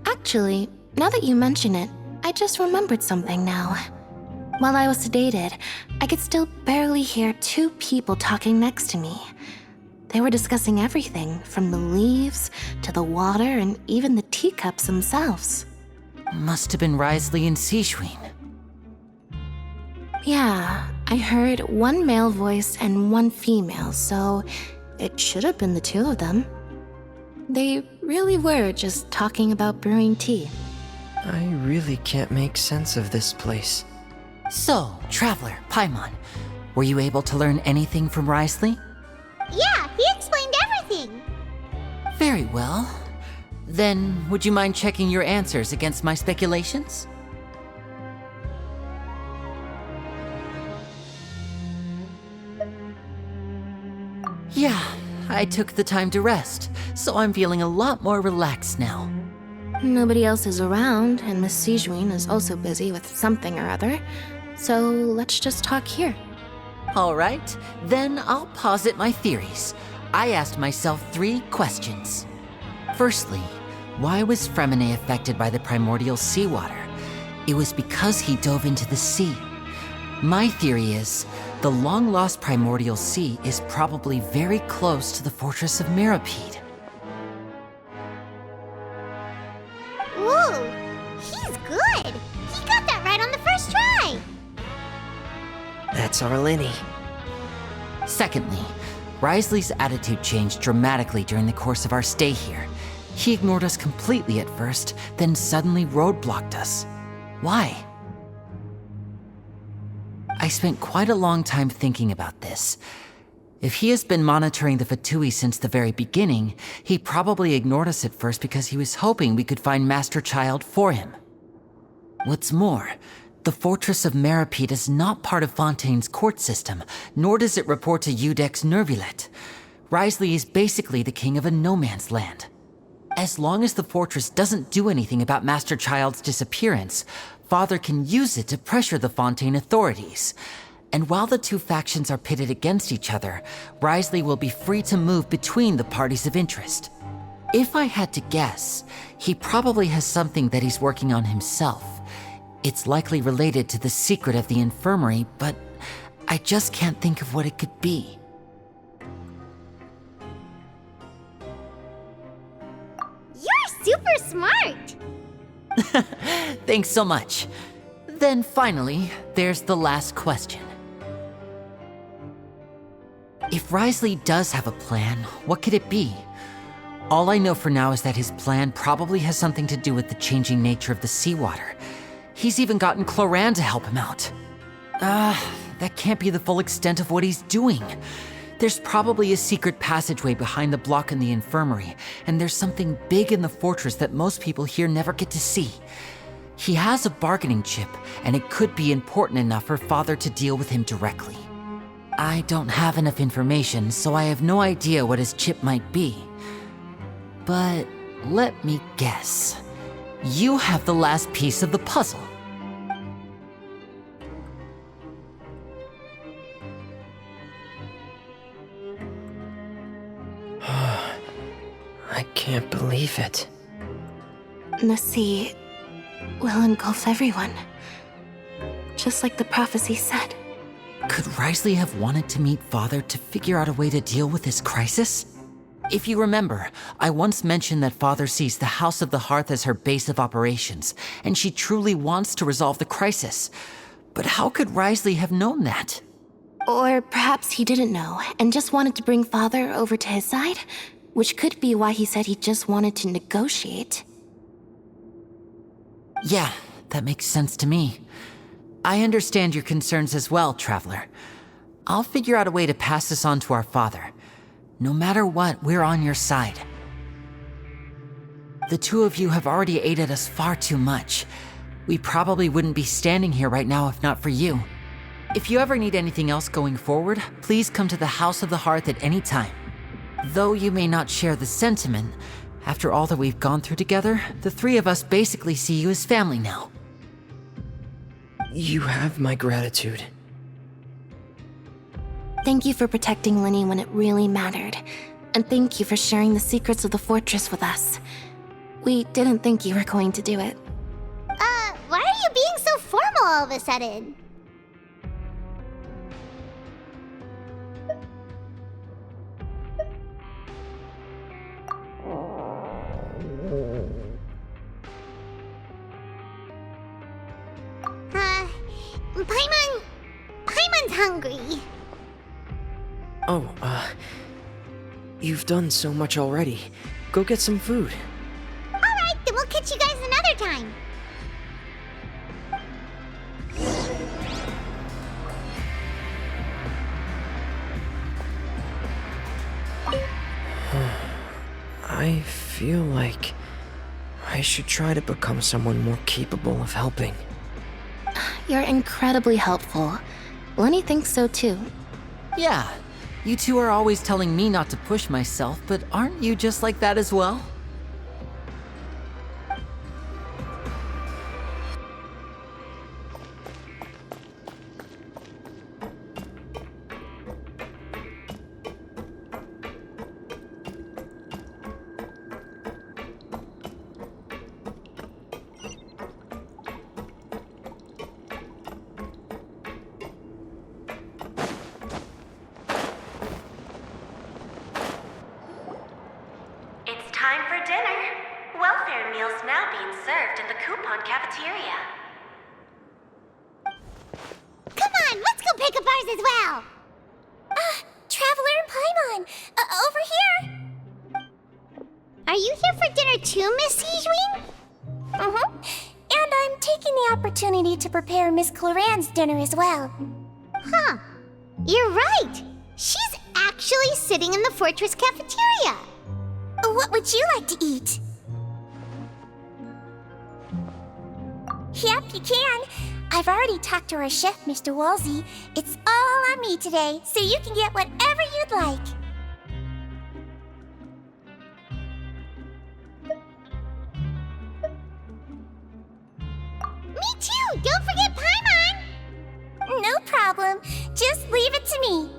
Actually, now that you mention it, I just remembered something now. While I was sedated, I could still barely hear 2 people talking next to me. They were discussing everything, from the leaves to the water and even the teacups themselves. Must have been Risley and Sijwin. Yeah, I heard 1 male voice and 1 female, so it should have been the 2 of them. They really were just talking about brewing tea. I really can't make sense of this place. So, Traveler, Paimon, were you able to learn anything from Risley? Yeah, he explained everything. Very well. Then, would you mind checking your answers against my speculations? Yeah, I took the time to rest, so I'm feeling a lot more relaxed now. Nobody else is around, and Miss Sijwin is also busy with something or other, so let's just talk here. All right, then I'll posit my theories. I asked myself 3 questions. Firstly, why was Fremine affected by the primordial seawater? It was because he dove into the sea. My theory is, the long-lost primordial sea is probably very close to the fortress of Mirapede. Ooh, he's good. He got that right on the first try. That's our Lenny. Secondly, Risley's attitude changed dramatically during the course of our stay here. He ignored us completely at first, then suddenly roadblocked us. Why? I spent quite a long time thinking about this. If he has been monitoring the Fatui since the very beginning, he probably ignored us at first because he was hoping we could find Master Child for him. What's more, the Fortress of Mirapede is not part of Fontaine's court system, nor does it report to Udex Nervulet. Risley is basically the king of a no-man's land. As long as the fortress doesn't do anything about Master Child's disappearance, Father can use it to pressure the Fontaine authorities. And while the two factions are pitted against each other, Wriothesley will be free to move between the parties of interest. If I had to guess, he probably has something that he's working on himself. It's likely related to the secret of the infirmary, but I just can't think of what it could be. You're super smart! Thanks so much. Then finally, there's the last question. If Wriothesley does have a plan, what could it be? All I know for now is that his plan probably has something to do with the changing nature of the seawater. He's even gotten Cloran to help him out. That can't be the full extent of what he's doing. There's probably a secret passageway behind the block in the infirmary, and there's something big in the fortress that most people here never get to see. He has a bargaining chip, and it could be important enough for Father to deal with him directly. I don't have enough information, so I have no idea what his chip might be. But let me guess. You have the last piece of the puzzle. I can't believe it. The sea will engulf everyone. Just like the prophecy said. Could Wriothesley have wanted to meet Father to figure out a way to deal with this crisis? If you remember, I once mentioned that Father sees the House of the Hearth as her base of operations, and she truly wants to resolve the crisis. But how could Wriothesley have known that? Or perhaps he didn't know and just wanted to bring Father over to his side, which could be why he said he just wanted to negotiate. Yeah, that makes sense to me. I understand your concerns as well, Traveler. I'll figure out a way to pass this on to our father. No matter what, we're on your side. The two of you have already aided us far too much. We probably wouldn't be standing here right now if not for you. If you ever need anything else going forward, please come to the House of the Hearth at any time. Though you may not share the sentiment, after all that we've gone through together, the three of us basically see you as family now. You have my gratitude. Thank you for protecting Linny when it really mattered. And thank you for sharing the secrets of the fortress with us. We didn't think you were going to do it. Why are you being so formal all of a sudden? Paimon's hungry. Oh, you've done so much already. Go get some food. Alright, then we'll catch you guys another time. I feel like I should try to become someone more capable of helping. You're incredibly helpful. Lenny thinks so too. Yeah, you two are always telling me not to push myself, but aren't you just like that as well? Time for dinner. Welfare meals now being served in the coupon cafeteria. Come on, let's go pick up ours as well. Traveler and Paimon, over here. Are you here for dinner too, Miss Sijween? And I'm taking the opportunity to prepare Miss Cloran's dinner as well. Huh. You're right. She's actually sitting in the fortress cafeteria. What would you like to eat? Yep, you can. I've already talked to our chef, Mr. Woolsey. It's all on me today, so you can get whatever you'd like. Me too! problem. Just leave it to me.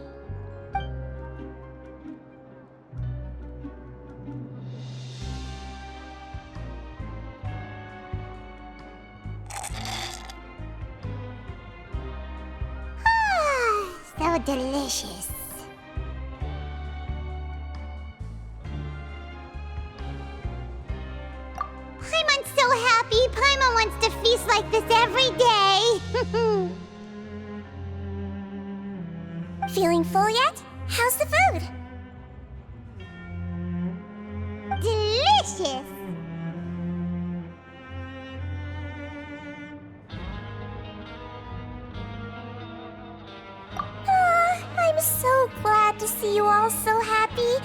So delicious. Paimon's so happy. Paimon wants to feast like this every day. Feeling full yet? How's the food? Delicious. I'm so glad to see you all so happy.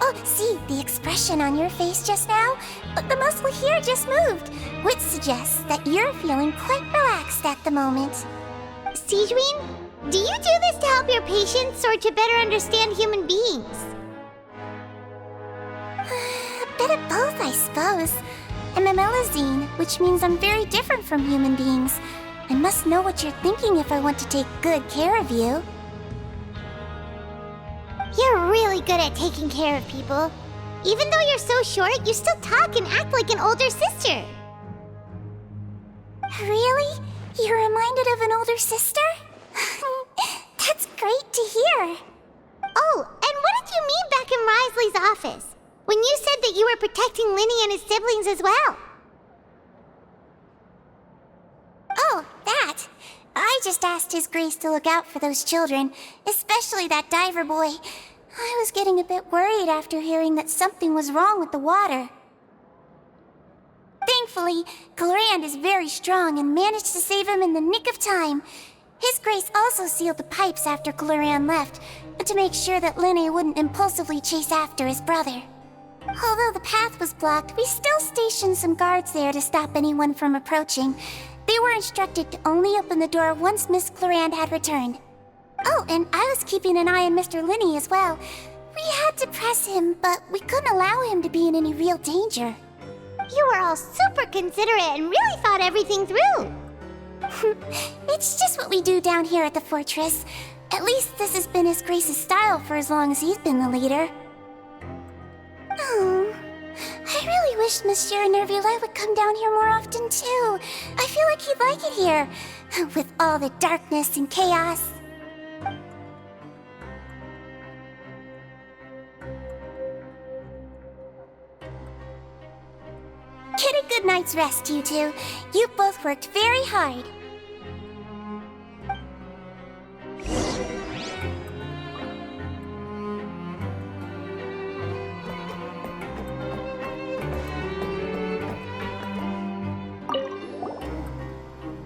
Oh, see, the expression on your face just now? The muscle here just moved, which suggests that you're feeling quite relaxed at the moment. Sigewinne, do you do this to help your patients or to better understand human beings? A bit of both, I suppose. I'm a Melazine, which means I'm very different from human beings. I must know what you're thinking if I want to take good care of you. You're really good at taking care of people. Even though you're so short, you still talk and act like an older sister. Really? You're reminded of an older sister? That's great to hear. Oh, and what did you mean back in Risley's office? When you said that you were protecting Linny and his siblings as well? Oh, that. I just asked His Grace to look out for those children, especially that diver boy. I was getting a bit worried after hearing that something was wrong with the water. Thankfully, Glorand is very strong and managed to save him in the nick of time. His Grace also sealed the pipes after Glorand left, to make sure that Linny wouldn't impulsively chase after his brother. Although the path was blocked, we still stationed some guards there to stop anyone from approaching. They were instructed to only open the door once Miss Glorand had returned. Oh, and I was keeping an eye on Mr. Linny as well. We had to press him, but we couldn't allow him to be in any real danger. You were all super considerate and really thought everything through. It's just what we do down here at the fortress. At least this has been His Grace's style for as long as he's been the leader. Oh, I really wish Monsieur Nervula would come down here more often too. I feel like he'd like it here, with all the darkness and chaos. Get a good night's rest, you two. You both worked very hard.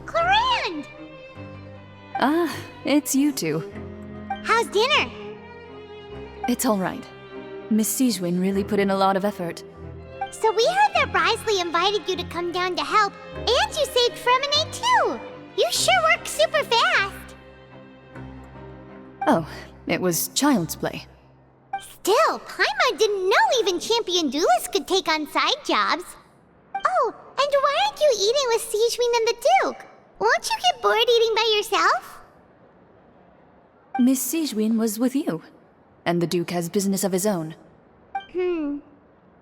Glorand! Ah, it's you two. How's dinner? It's all right. Miss Sigewinne really put in a lot of effort. So we heard that Risley invited you to come down to help, and you saved Fremonade too! You sure work super fast! Oh, it was child's play. Still, Paimon didn't know even champion duelists could take on side jobs. Oh, and why aren't you eating with Sigewinne and the Duke? Won't you get bored eating by yourself? Miss Sigewinne was with you, and the Duke has business of his own.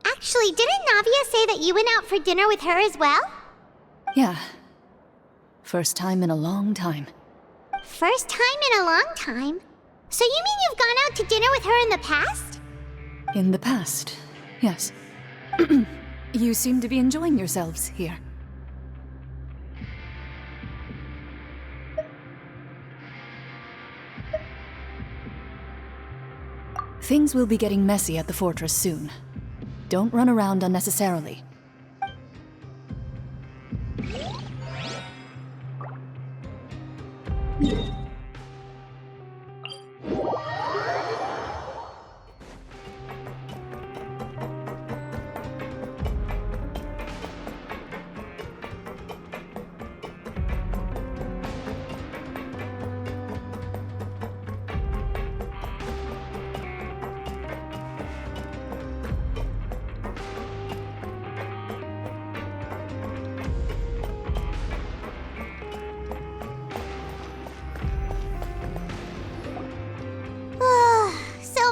Actually, didn't Navia say that you went out for dinner with her as well? Yeah. First time in a long time. First time in a long time? So you mean you've gone out to dinner with her in the past? In the past, yes. You seem to be enjoying yourselves here. Things will be getting messy at the fortress soon. Don't run around unnecessarily.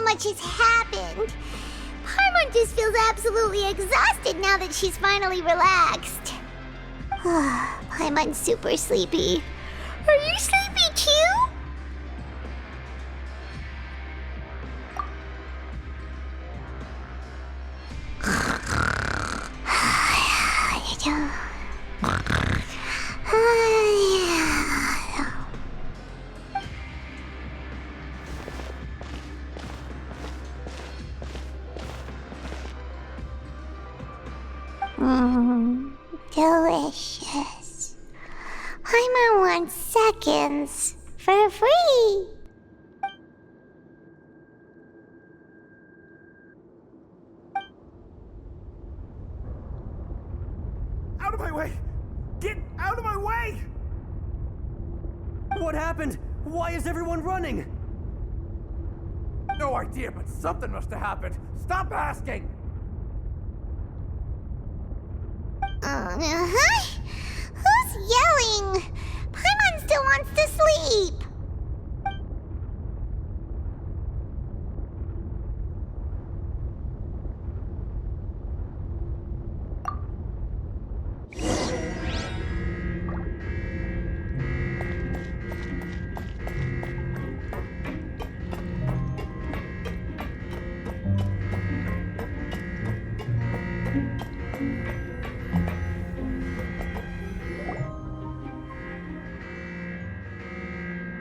much has happened. Paimon just feels absolutely exhausted now that she's finally relaxed. Paimon's super sleepy. Are you sleepy too? Delicious. Paimon wants seconds for free. Out of my way! Get out of my way! What happened? Why is everyone running? No idea, but something must have happened. Stop asking! Who's yelling? Paimon still wants to sleep.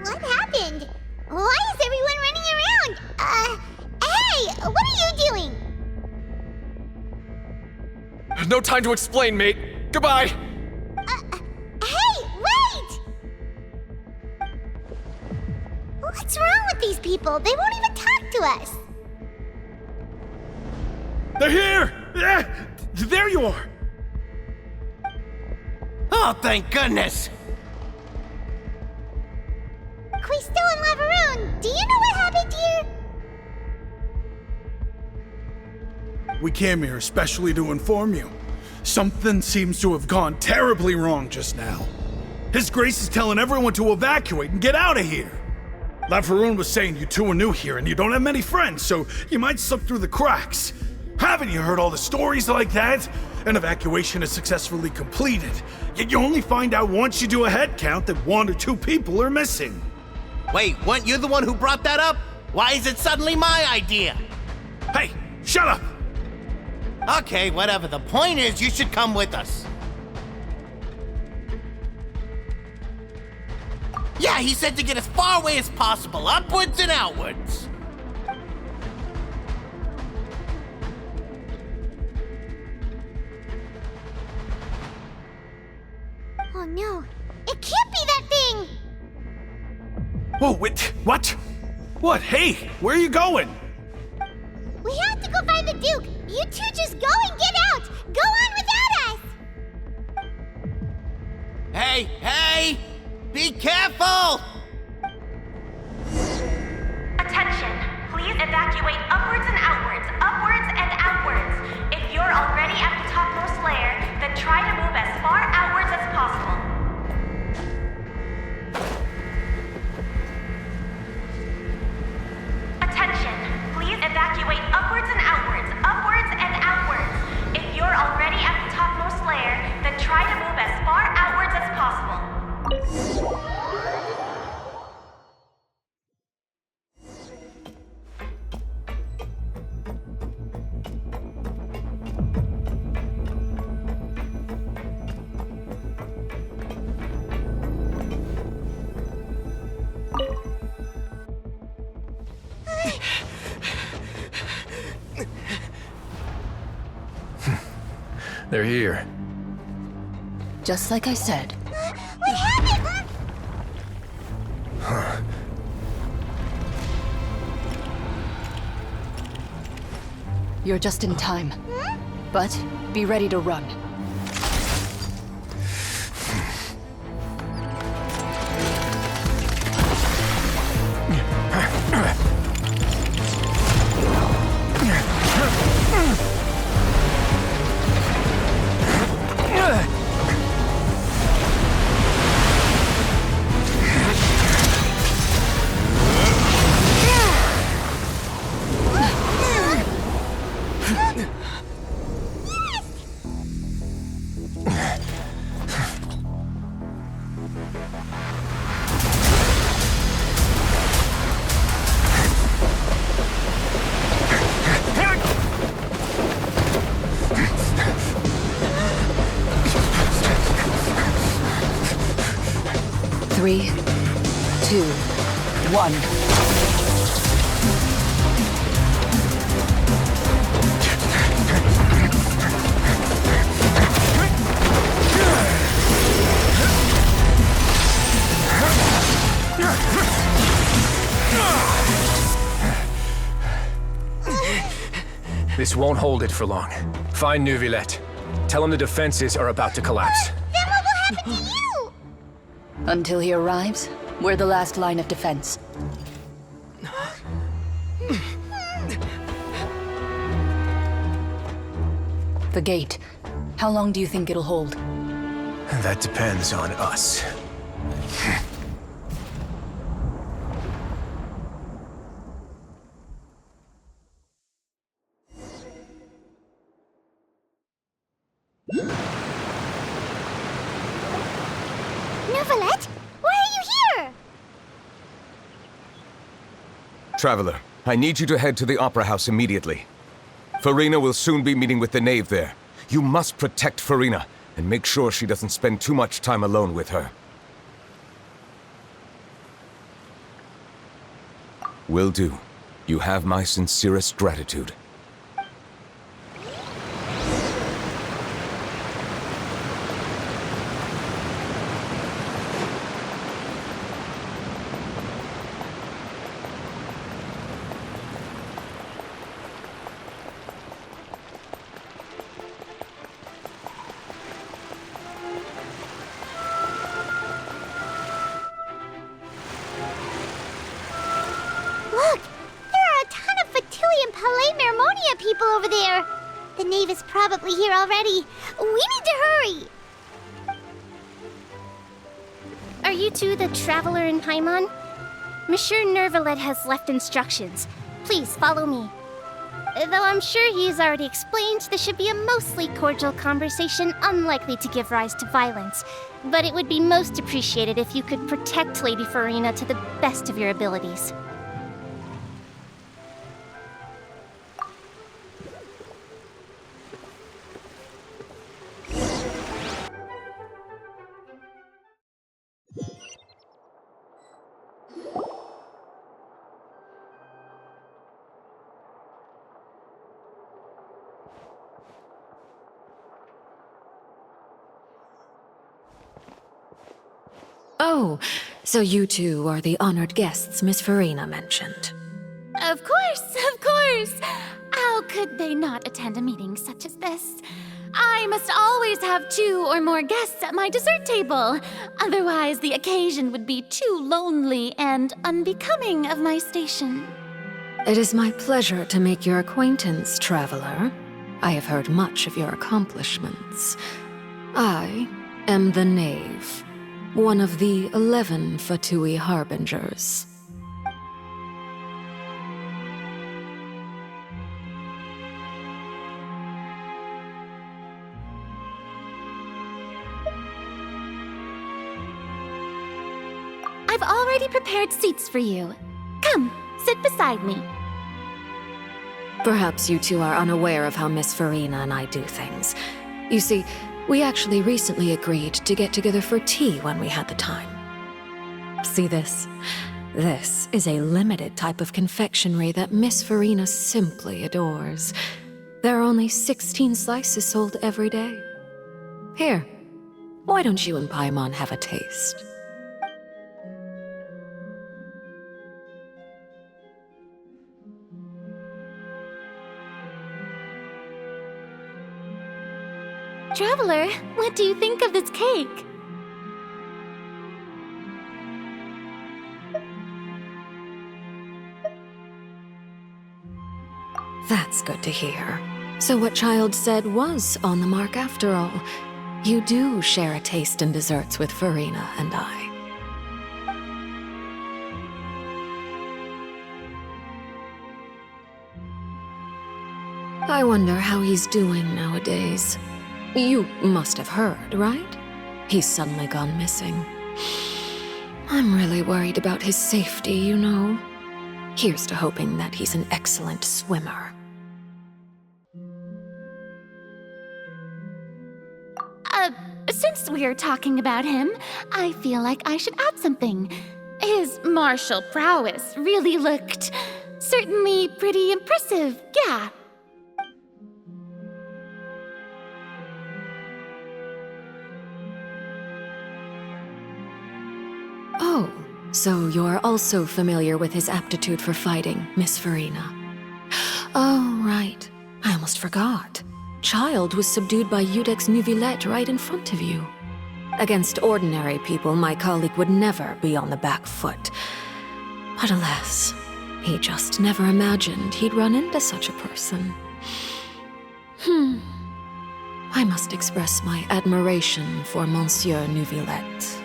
What happened? Why is everyone running around? Hey, what are you doing? No time to explain, mate. Goodbye. Hey, wait! What's wrong with these people? They won't even talk to us. They're here! Yeah, there you are! Oh, thank goodness! Quisto and Lavaroon, do you know what happened here? We came here especially to inform you. Something seems to have gone terribly wrong just now. His Grace is telling everyone to evacuate and get out of here. Lavaroon was saying you two are new here and you don't have many friends, so you might slip through the cracks. Haven't you heard all the stories like that? An evacuation is successfully completed, yet you only find out once you do a head count that 1 or 2 people are missing. Wait, weren't you the one who brought that up? Why is it suddenly my idea? Hey, shut up! Okay, whatever. The point is, you should come with us. Yeah, he said to get as far away as possible, upwards and outwards. Oh no, it can't be that thing! Whoa, wait, what? What? Hey, where are you going? We have to go find the Duke! You two just go and get out! Go on without us! Hey, hey! Be careful! Attention! Please evacuate upwards and outwards, upwards and outwards. If you're already at the topmost layer, then try to move as far outwards as possible. Attention! Please evacuate upwards and outwards, upwards and outwards. If you're already at the topmost layer, then try to move as far outwards as possible. They're here. Just like I said. What happened? You're just in time. But be ready to run. 2, 1. This won't hold it for long. Find Neuvillette. Tell him the defenses are about to collapse. Then what will happen to you? Until he arrives, we're the last line of defense. The gate. How long do you think it'll hold? That depends on us. Neuvillette, why are you here? Traveler, I need you to head to the Opera House immediately. Farina will soon be meeting with the knave there. You must protect Farina, and make sure she doesn't spend too much time alone with her. Will do. You have my sincerest gratitude. Look! There are a ton of Fatili and Palais Mermonia people over there! The knave is probably here already. We need to hurry! Are you two the traveler in Paimon? Monsieur Neuvillette has left instructions. Please follow me. Though I'm sure he's already explained, this should be a mostly cordial conversation, unlikely to give rise to violence. But it would be most appreciated if you could protect Lady Farina to the best of your abilities. Oh, so you two are the honored guests Miss Farina mentioned. Of course, of course! How could they not attend a meeting such as this? I must always have 2 or more guests at my dessert table. Otherwise, the occasion would be too lonely and unbecoming of my station. It is my pleasure to make your acquaintance, traveler. I have heard much of your accomplishments. I am the Knave, one of the 11 Fatui Harbingers. I've already prepared seats for you. Come, sit beside me. Perhaps you two are unaware of how Miss Farina and I do things. You see, we actually recently agreed to get together for tea when we had the time. See this? This is a limited type of confectionery that Miss Farina simply adores. There are only 16 slices sold every day. Here, why don't you and Paimon have a taste? Traveler, what do you think of this cake? That's good to hear. So what Child said was on the mark after all. You do share a taste in desserts with Farina and I. I wonder how he's doing nowadays. You must have heard, right? He's suddenly gone missing. I'm really worried about his safety, you know. Here's to hoping that he's an excellent swimmer. Since we're talking about him, I feel like I should add something. his martial prowess really looked certainly pretty impressive, yeah. Oh, so you're also familiar with his aptitude for fighting, Miss Farina. Oh, right. I almost forgot. Child was subdued by Udex Neuvillette right in front of you. Against ordinary people, my colleague would never be on the back foot. But alas, he just never imagined he'd run into such a person. I must express my admiration for Monsieur Neuvillette.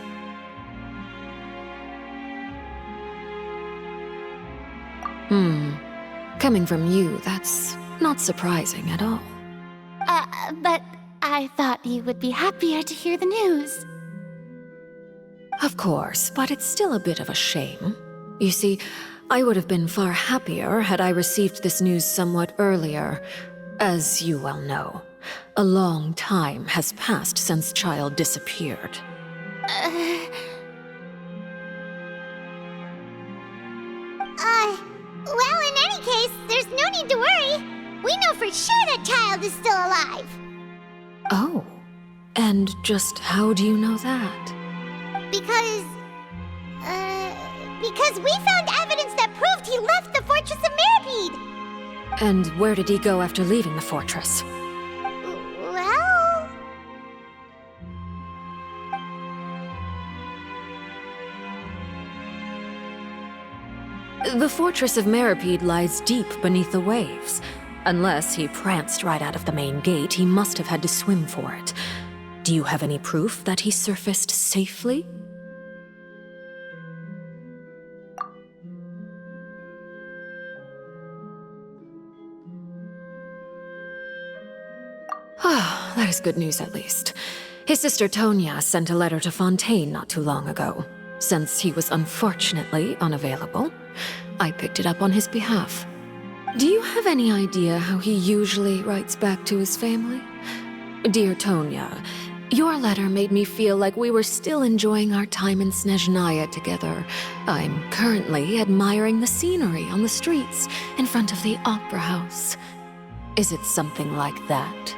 Coming from you, that's not surprising at all. But I thought you would be happier to hear the news. Of course, but it's still a bit of a shame. You see, I would have been far happier had I received this news somewhat earlier. As you well know, a long time has passed since Child disappeared. Well, in any case, there's no need to worry. We know for sure that Child is still alive. Oh, and just how do you know that? Because we found evidence that proved he left the Fortress of Mirapede. And where did he go after leaving the fortress? Well... The Fortress of Mirapede lies deep beneath the waves. Unless he pranced right out of the main gate, he must have had to swim for it. Do you have any proof that he surfaced safely? Ah, that is good news at least. His sister Tonya sent a letter to Fontaine not too long ago. Since he was unfortunately unavailable, I picked it up on his behalf. Do you have any idea how he usually writes back to his family? Dear Tonya, your letter made me feel like we were still enjoying our time in Snezhnaya together. I'm currently admiring the scenery on the streets in front of the opera house. Is it something like that?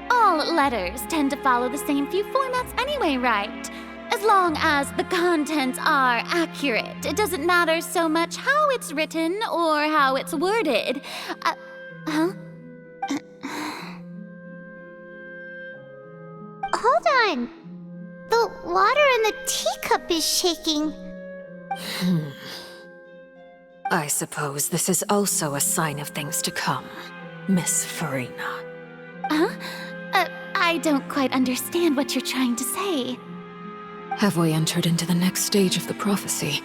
All letters tend to follow the same few formats anyway, right? As long as the contents are accurate, it doesn't matter so much how it's written or how it's worded. Hold on. The water in the teacup is shaking. I suppose this is also a sign of things to come, Miss Farina. I don't quite understand what you're trying to say. Have we entered into the next stage of the prophecy?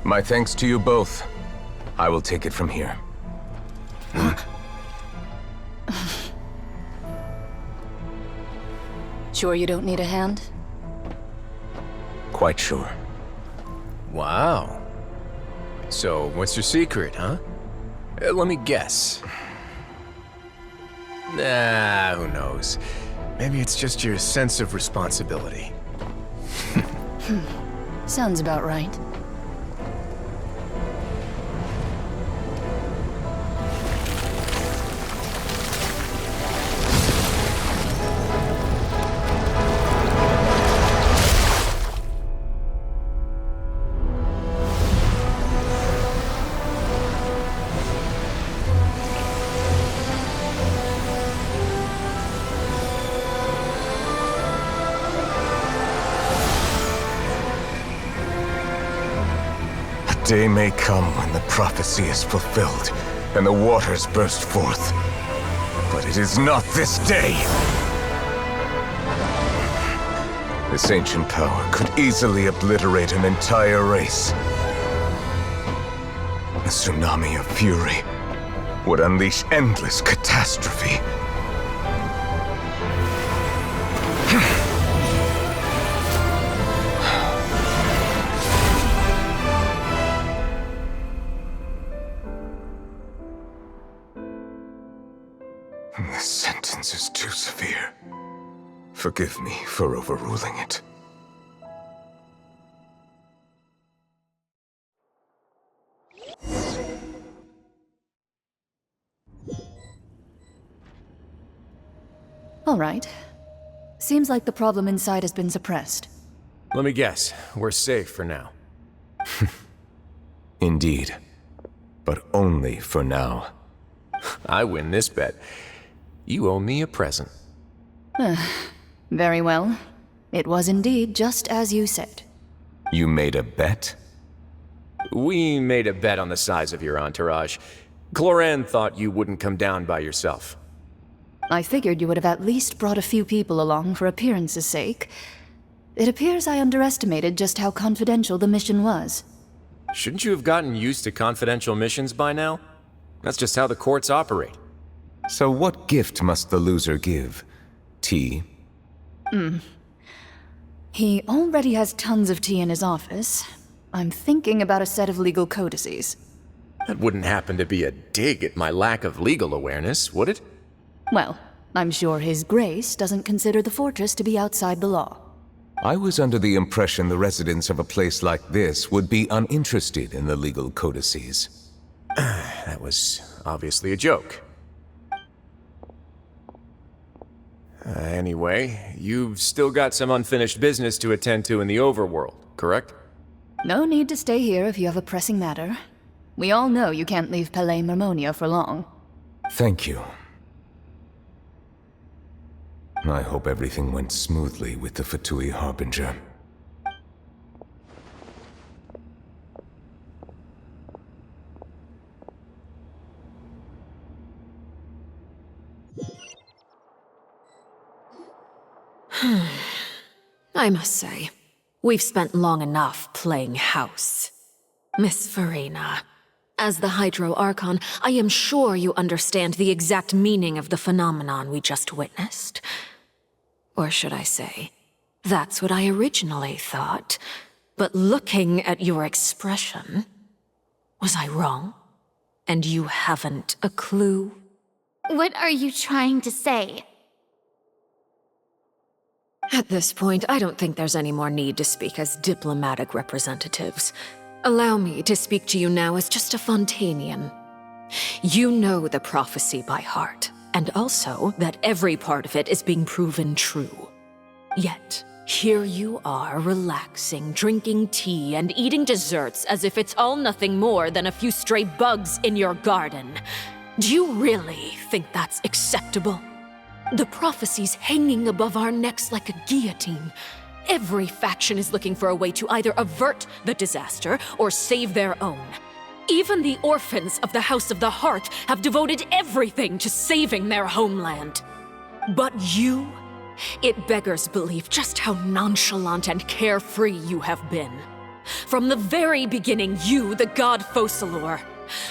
My thanks to you both. I will take it from here. Sure you don't need a hand? Quite sure. Wow. So, what's your secret, huh? Let me guess. Nah, who knows? Maybe it's just your sense of responsibility. Sounds about right. Day may come when the prophecy is fulfilled, and the waters burst forth. But it is not this day! This ancient power could easily obliterate an entire race. A tsunami of fury would unleash endless catastrophe. This sentence is too severe. Forgive me for overruling it. All right. Seems like the problem inside has been suppressed. Let me guess, we're safe for now. Indeed. But only for now. I win this bet. You owe me a present. Very well. It was indeed just as you said. You made a bet? We made a bet on the size of your entourage. Cloran thought you wouldn't come down by yourself. I figured you would have at least brought a few people along for appearance's sake. It appears I underestimated just how confidential the mission was. Shouldn't you have gotten used to confidential missions by now? That's just how the courts operate. So what gift must the loser give? Tea? He already has tons of tea in his office. I'm thinking about a set of legal codices. That wouldn't happen to be a dig at my lack of legal awareness, would it? Well, I'm sure His Grace doesn't consider the fortress to be outside the law. I was under the impression the residents of a place like this would be uninterested in the legal codices. That was obviously a joke. Anyway, you've still got some unfinished business to attend to in the overworld, correct? No need to stay here if you have a pressing matter. We all know you can't leave Palais Marmonia for long. Thank you. I hope everything went smoothly with the Fatui Harbinger. I must say, we've spent long enough playing house. Miss Farina, as the Hydro Archon, I am sure you understand the exact meaning of the phenomenon we just witnessed. Or should I say, that's what I originally thought. But looking at your expression, was I wrong? And you haven't a clue? What are you trying to say? At this point, I don't think there's any more need to speak as diplomatic representatives. Allow me to speak to you now as just a Fontanian. You know the prophecy by heart, and also that every part of it is being proven true. Yet, here you are relaxing, drinking tea, and eating desserts as if it's all nothing more than a few stray bugs in your garden. Do you really think that's acceptable? The prophecy's hanging above our necks like a guillotine. Every faction is looking for a way to either avert the disaster or save their own. Even the orphans of the House of the Hearth have devoted everything to saving their homeland. But you? It beggars belief just how nonchalant and carefree you have been. From the very beginning, you, the god Focalor,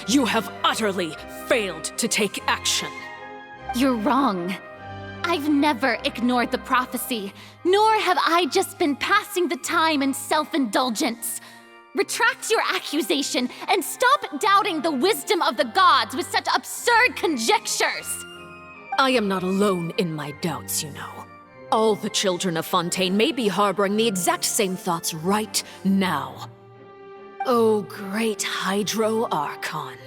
you have utterly failed to take action. You're wrong. I've never ignored the prophecy, nor have I just been passing the time in self-indulgence. Retract your accusation and stop doubting the wisdom of the gods with such absurd conjectures. I am not alone in my doubts, you know. All the children of Fontaine may be harboring the exact same thoughts right now. Oh, great Hydro Archon.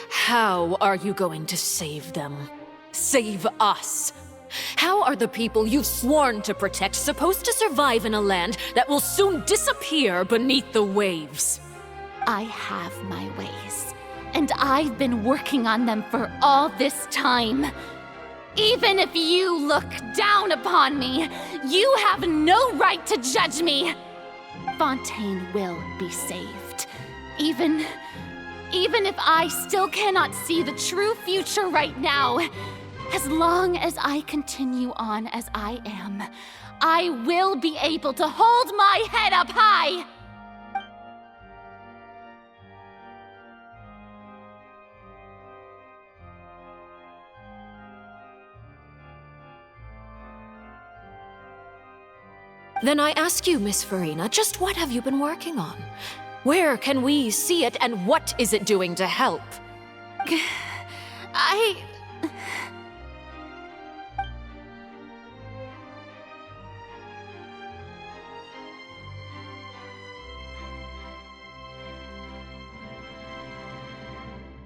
How are you going to save them? Save us? How are the people you've sworn to protect supposed to survive in a land that will soon disappear beneath the waves? I have my ways, and I've been working on them for all this time. Even if you look down upon me, you have no right to judge me. Fontaine will be saved. Even if I still cannot see the true future right now, as long as I continue on as I am, I will be able to hold my head up high! Then I ask you, Miss Farina, just what have you been working on? Where can we see it, and what is it doing to help?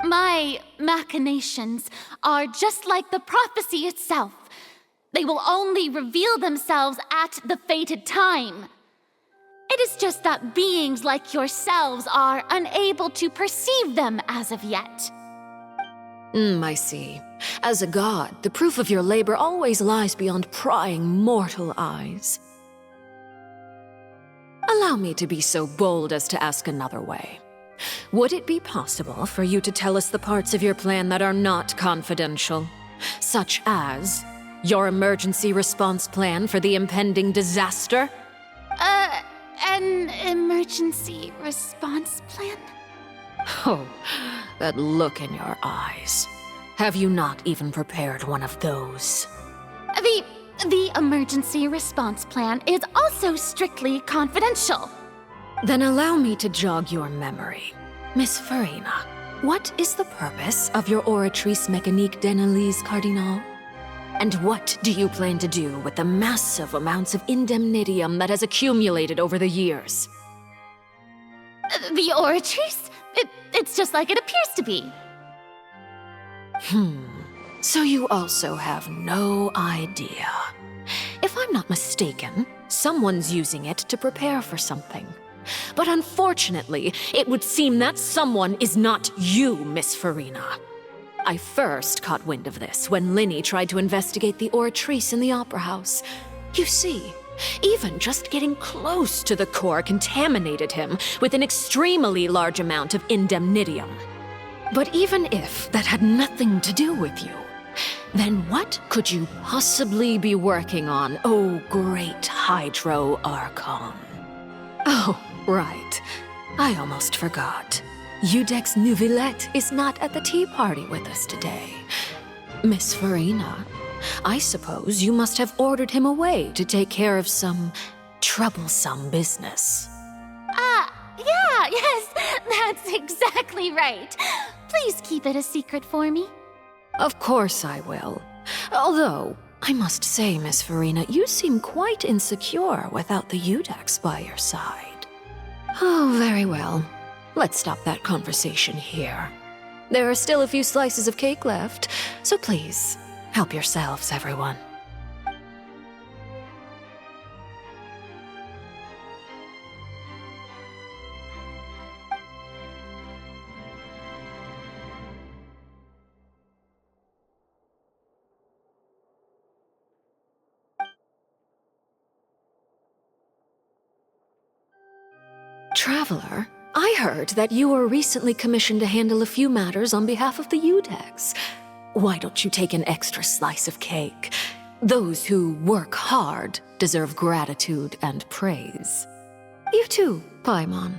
My machinations are just like the prophecy itself. They will only reveal themselves at the fated time. It is just that beings like yourselves are unable to perceive them as of yet. I see. As a god, the proof of your labor always lies beyond prying mortal eyes. Allow me to be so bold as to ask another way. Would it be possible for you to tell us the parts of your plan that are not confidential? Such as your emergency response plan for the impending disaster? An emergency response plan? Oh, that look in your eyes. Have you not even prepared one of those? The emergency response plan is also strictly confidential. Then allow me to jog your memory. Miss Farina, what is the purpose of your Oratrice Mécanique d'Analyse Cardinal? And what do you plan to do with the massive amounts of indemnitium that has accumulated over the years? The Oratrice? It's just like it appears to be. So you also have no idea. If I'm not mistaken, someone's using it to prepare for something. But unfortunately, it would seem that someone is not you, Miss Farina. I first caught wind of this when Linny tried to investigate the Oratrice in the Opera House. You see, even just getting close to the core contaminated him with an extremely large amount of indemnitium. But even if that had nothing to do with you, then what could you possibly be working on, oh great Hydro Archon? Oh, right. I almost forgot. Udex Neuvillette is not at the tea party with us today. Miss Farina, I suppose you must have ordered him away to take care of some troublesome business. Yes, that's exactly right. Please keep it a secret for me. Of course I will. Although, I must say, Miss Farina, you seem quite insecure without the Udex by your side. Oh, very well. Let's stop that conversation here. There are still a few slices of cake left, so please, help yourselves, everyone. Traveler, I heard that you were recently commissioned to handle a few matters on behalf of the Udex. Why don't you take an extra slice of cake? Those who work hard deserve gratitude and praise. You too, Paimon.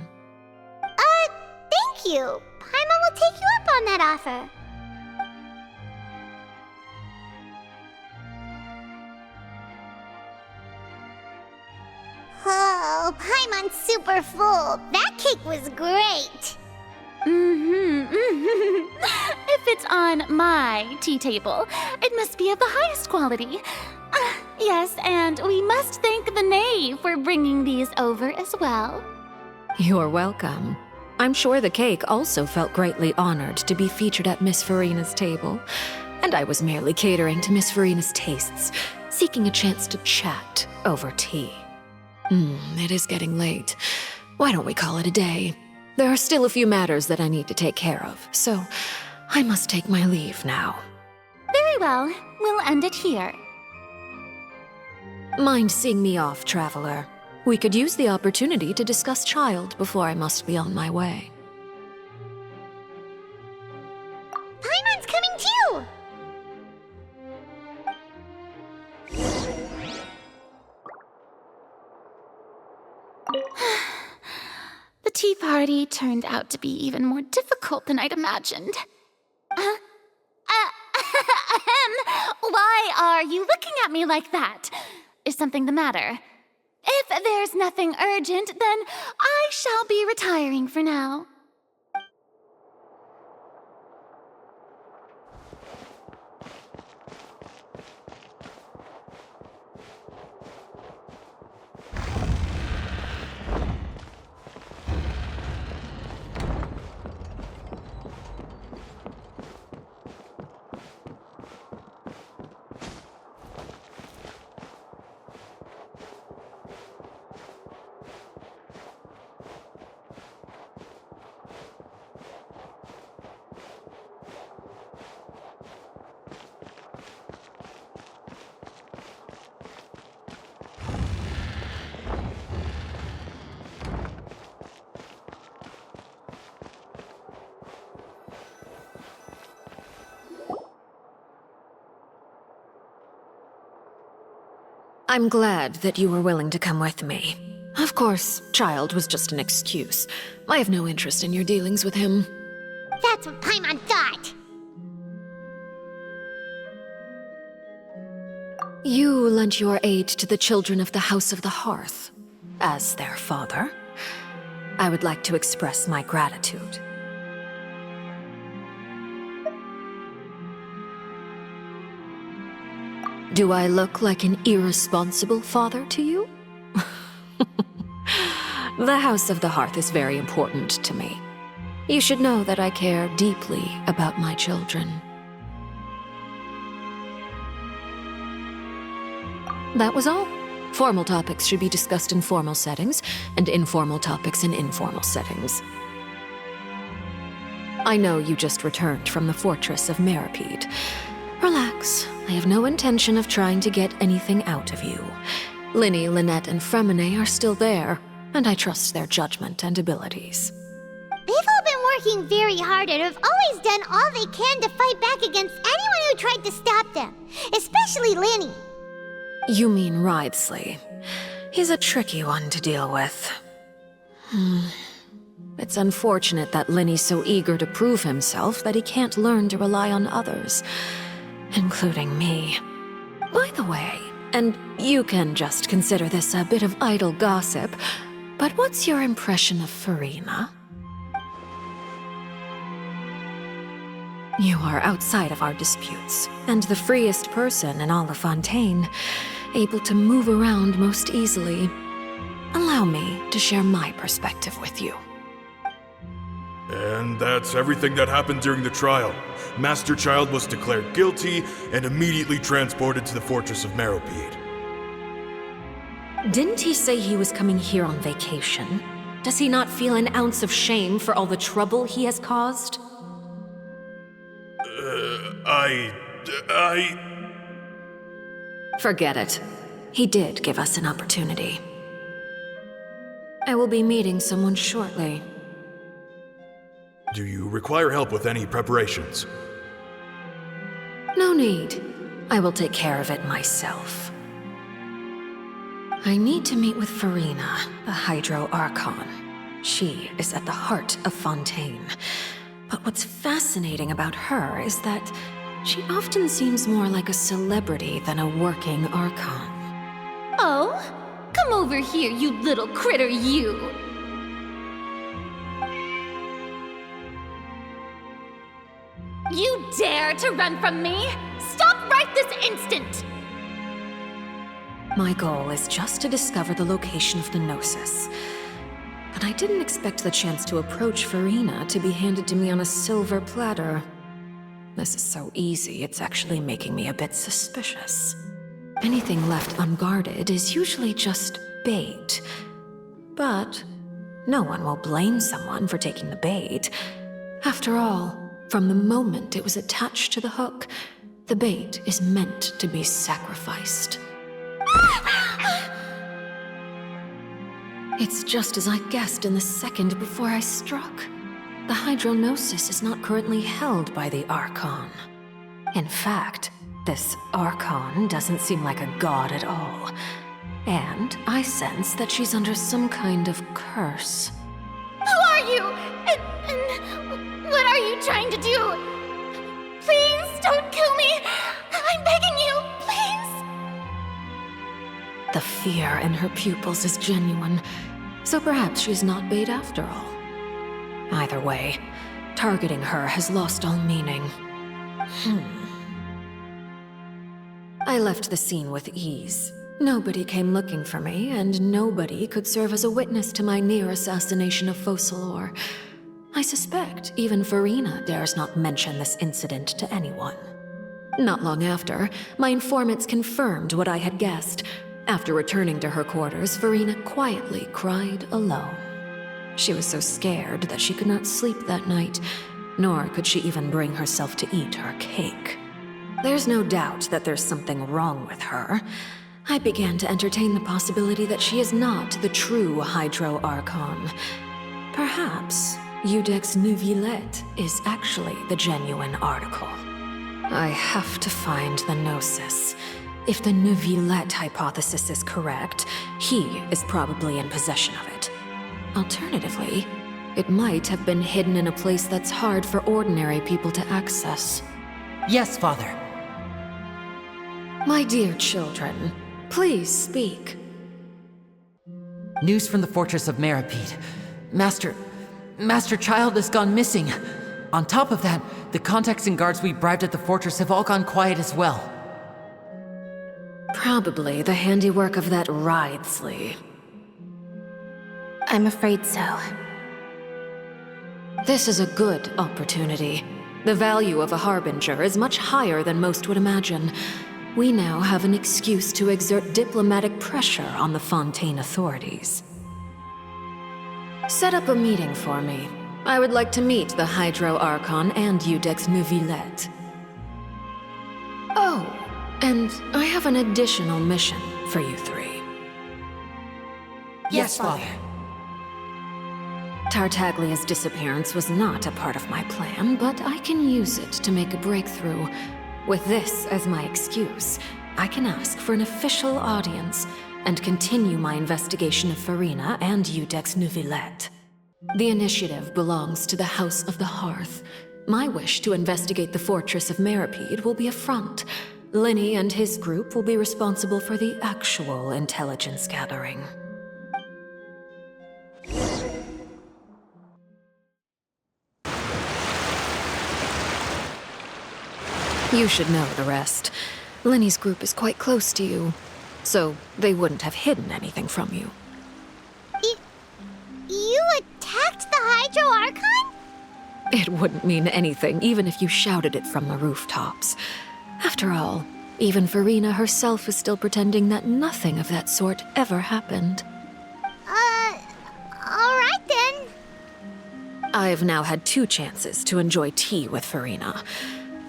Thank you. Paimon will take you up on that offer. Oh, Paimon's super full. That cake was great. If it's on my tea table, it must be of the highest quality. Yes, and we must thank the knave for bringing these over as well. You're welcome. I'm sure the cake also felt greatly honored to be featured at Miss Farina's table. And I was merely catering to Miss Farina's tastes, seeking a chance to chat over tea. It is getting late. Why don't we call it a day? There are still a few matters that I need to take care of, so I must take my leave now. Very well. We'll end it here. Mind seeing me off, Traveler? We could use the opportunity to discuss Child before I must be on my way. Paimon's coming too! The tea party turned out to be even more difficult than I'd imagined. Why are you looking at me like that? Is something the matter? If If there's nothing urgent, then I shall be retiring for now. I'm glad that you were willing to come with me. Of course, Child was just an excuse. I have no interest in your dealings with him. That's what Paimon thought. You lent your aid to the children of the House of the Hearth. As their father, I would like to express my gratitude. Do I look like an irresponsible father to you? The House of the Hearth is very important to me. You should know that I care deeply about my children. That was all. Formal topics should be discussed in formal settings, and informal topics in informal settings. I know you just returned from the fortress of Meripede. Relax. I have no intention of trying to get anything out of you. Linny, Lynette, and Fremine are still there, and I trust their judgment and abilities. They've all been working very hard and have always done all they can to fight back against anyone who tried to stop them, especially Linny. You mean Wriothesley. He's a tricky one to deal with. It's unfortunate that Linny's so eager to prove himself that he can't learn to rely on others, including me. By the way, and you can just consider this a bit of idle gossip, but what's your impression of Furina? You are outside of our disputes, and the freest person in all of Fontaine, able to move around most easily. Allow me to share my perspective with you. And that's everything that happened during the trial. Master Child was declared guilty and immediately transported to the Fortress of Meripede. Didn't he say he was coming here on vacation? Does he not feel an ounce of shame for all the trouble he has caused? Forget it. He did give us an opportunity. I will be meeting someone shortly. Do you require help with any preparations? No need. I will take care of it myself. I need to meet with Furina, the Hydro Archon. She is at the heart of Fontaine. But what's fascinating about her is that she often seems more like a celebrity than a working Archon. Oh? Come over here, you little critter, you! You dare to run from me? Stop right this instant! My goal is just to discover the location of the Gnosis. But I didn't expect the chance to approach Furina to be handed to me on a silver platter. This is so easy, it's actually making me a bit suspicious. Anything left unguarded is usually just bait. But no one will blame someone for taking the bait. After all, from the moment it was attached to the hook, the bait is meant to be sacrificed. It's just as I guessed in the second before I struck. The Hydronosis is not currently held by the Archon. In fact, this Archon doesn't seem like a god at all. And I sense that she's under some kind of curse. Who are you? And what are you trying to do? Please don't kill me! I'm begging you, please! The fear in her pupils is genuine, so perhaps she's not bait after all. Either way, targeting her has lost all meaning. I left the scene with ease. Nobody came looking for me, and nobody could serve as a witness to my near assassination of Focalor. I suspect even Farina dares not mention this incident to anyone. Not long after, my informants confirmed what I had guessed. After returning to her quarters, Farina quietly cried alone. She was so scared that she could not sleep that night, nor could she even bring herself to eat her cake. There's no doubt that there's something wrong with her. I began to entertain the possibility that she is not the true Hydro Archon. Perhaps Iudex Neuvillette is actually the genuine article. I have to find the Gnosis. If the Neuvillette hypothesis is correct, he is probably in possession of it. Alternatively, it might have been hidden in a place that's hard for ordinary people to access. Yes, Father. My dear children, please speak. News from the fortress of Meripede. Master Child has gone missing. On top of that, the contacts and guards we bribed at the fortress have all gone quiet as well. Probably the handiwork of that Wriothesley. I'm afraid so. This is a good opportunity. The value of a Harbinger is much higher than most would imagine. We now have an excuse to exert diplomatic pressure on the Fontaine authorities. Set up a meeting for me. I would like to meet the Hydro Archon and Iudex Neuvillette. Oh, and I have an additional mission for you three. Yes, Father. Tartaglia's disappearance was not a part of my plan, but I can use it to make a breakthrough. With this as my excuse, I can ask for an official audience and continue my investigation of Farina and Iudex Neuvillette. The initiative belongs to the House of the Hearth. My wish to investigate the fortress of Meripede will be a front. Linny and his group will be responsible for the actual intelligence gathering. You should know the rest. Linny's group is quite close to you, so they wouldn't have hidden anything from you. You attacked the Hydro Archon? It wouldn't mean anything, even if you shouted it from the rooftops. After all, even Farina herself is still pretending that nothing of that sort ever happened. Alright then. I've now had 2 chances to enjoy tea with Farina.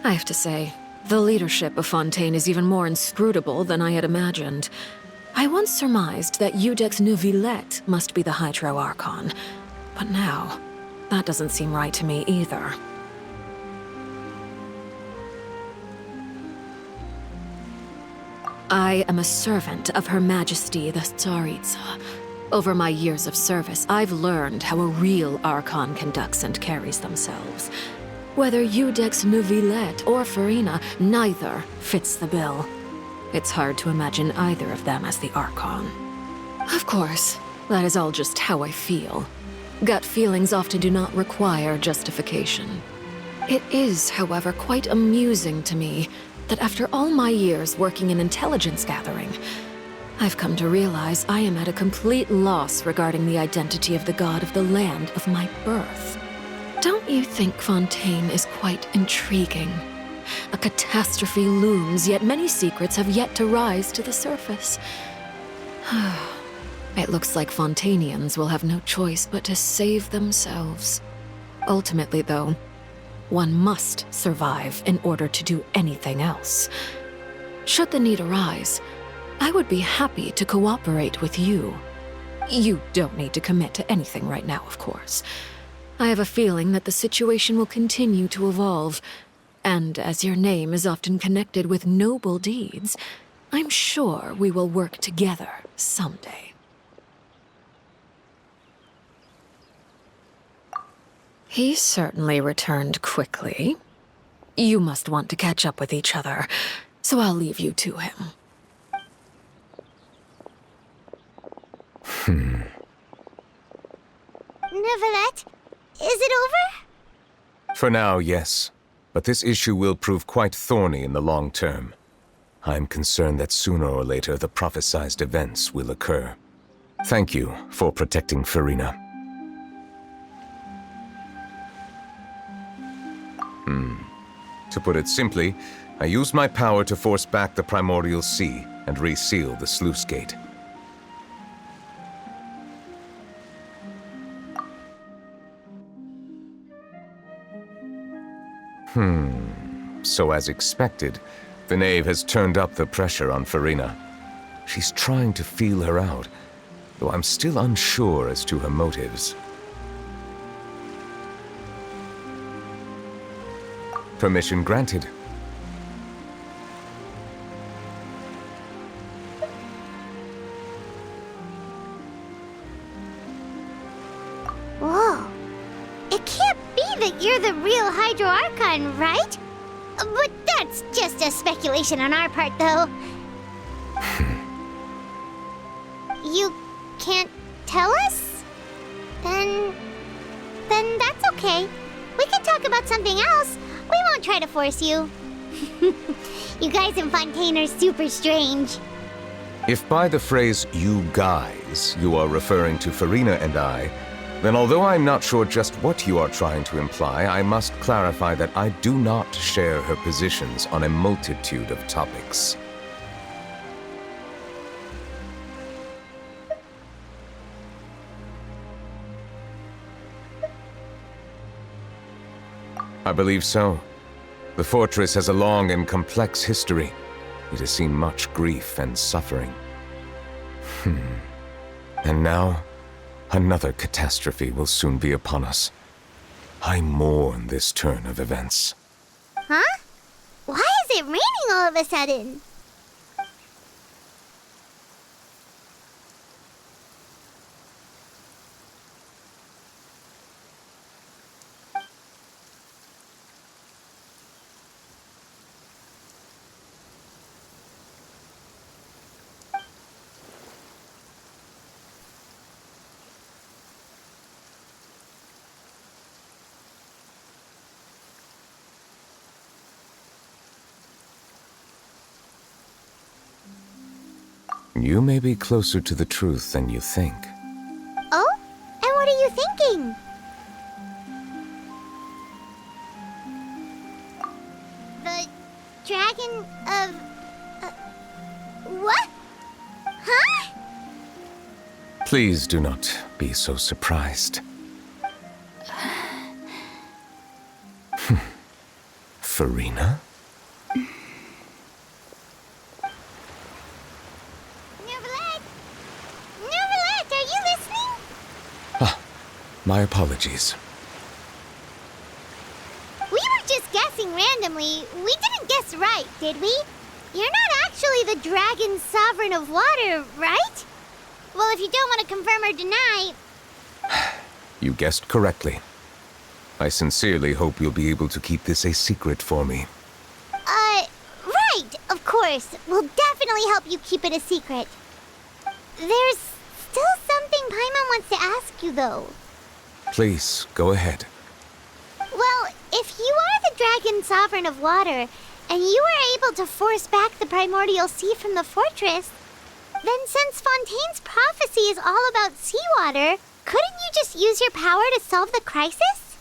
I have to say, the leadership of Fontaine is even more inscrutable than I had imagined. I once surmised that Iudex Neuvillette must be the Hydro Archon, but now, that doesn't seem right to me either. I am a servant of Her Majesty the Tsaritsa. Over my years of service, I've learned how a real Archon conducts and carries themselves. Whether Iudex Neuvillette or Farina, neither fits the bill. It's hard to imagine either of them as the Archon. Of course, that is all just how I feel. Gut feelings often do not require justification. It is, however, quite amusing to me that after all my years working in intelligence gathering, I've come to realize I am at a complete loss regarding the identity of the god of the land of my birth. Don't you think Fontaine is quite intriguing? A catastrophe looms, yet many secrets have yet to rise to the surface. It looks like Fontainians will have no choice but to save themselves. Ultimately, though, one must survive in order to do anything else. Should the need arise, I would be happy to cooperate with you. You don't need to commit to anything right now, of course. I have a feeling that the situation will continue to evolve, and as your name is often connected with noble deeds, I'm sure we will work together someday. He certainly returned quickly. You must want to catch up with each other, so I'll leave you to him. Neuvillette? Is it over? For now, yes. But this issue will prove quite thorny in the long term. I'm concerned that sooner or later the prophesized events will occur. Thank you for protecting Furina. To put it simply, I used my power to force back the primordial sea and reseal the sluice gate. So as expected, the knave has turned up the pressure on Furina. She's trying to feel her out, though I'm still unsure as to her motives. Permission granted. Whoa. It can't be that you're the real Hydro Archon, right? But that's just a speculation on our part, though. You can't tell us? Then that's okay. We can talk about something else. We won't try to force you. You guys in Fontaine are super strange. If by the phrase, you guys, you are referring to Furina and I, then although I'm not sure just what you are trying to imply, I must clarify that I do not share her positions on a multitude of topics. I believe so. The fortress has a long and complex history. It has seen much grief and suffering. And now, another catastrophe will soon be upon us. I mourn this turn of events. Huh? Why is it raining all of a sudden? You may be closer to the truth than you think. Oh? And what are you thinking? The dragon of... what? Huh? Please do not be so surprised. Furina? My apologies. We were just guessing randomly. We didn't guess right, did we? You're not actually the dragon sovereign of water, right? Well, if you don't want to confirm or deny... You guessed correctly. I sincerely hope you'll be able to keep this a secret for me. Right, of course. We'll definitely help you keep it a secret. There's still something Paimon wants to ask you, though. Please, go ahead. Well, if you are the dragon sovereign of water, and you were able to force back the primordial sea from the fortress, then since Fontaine's prophecy is all about seawater, couldn't you just use your power to solve the crisis?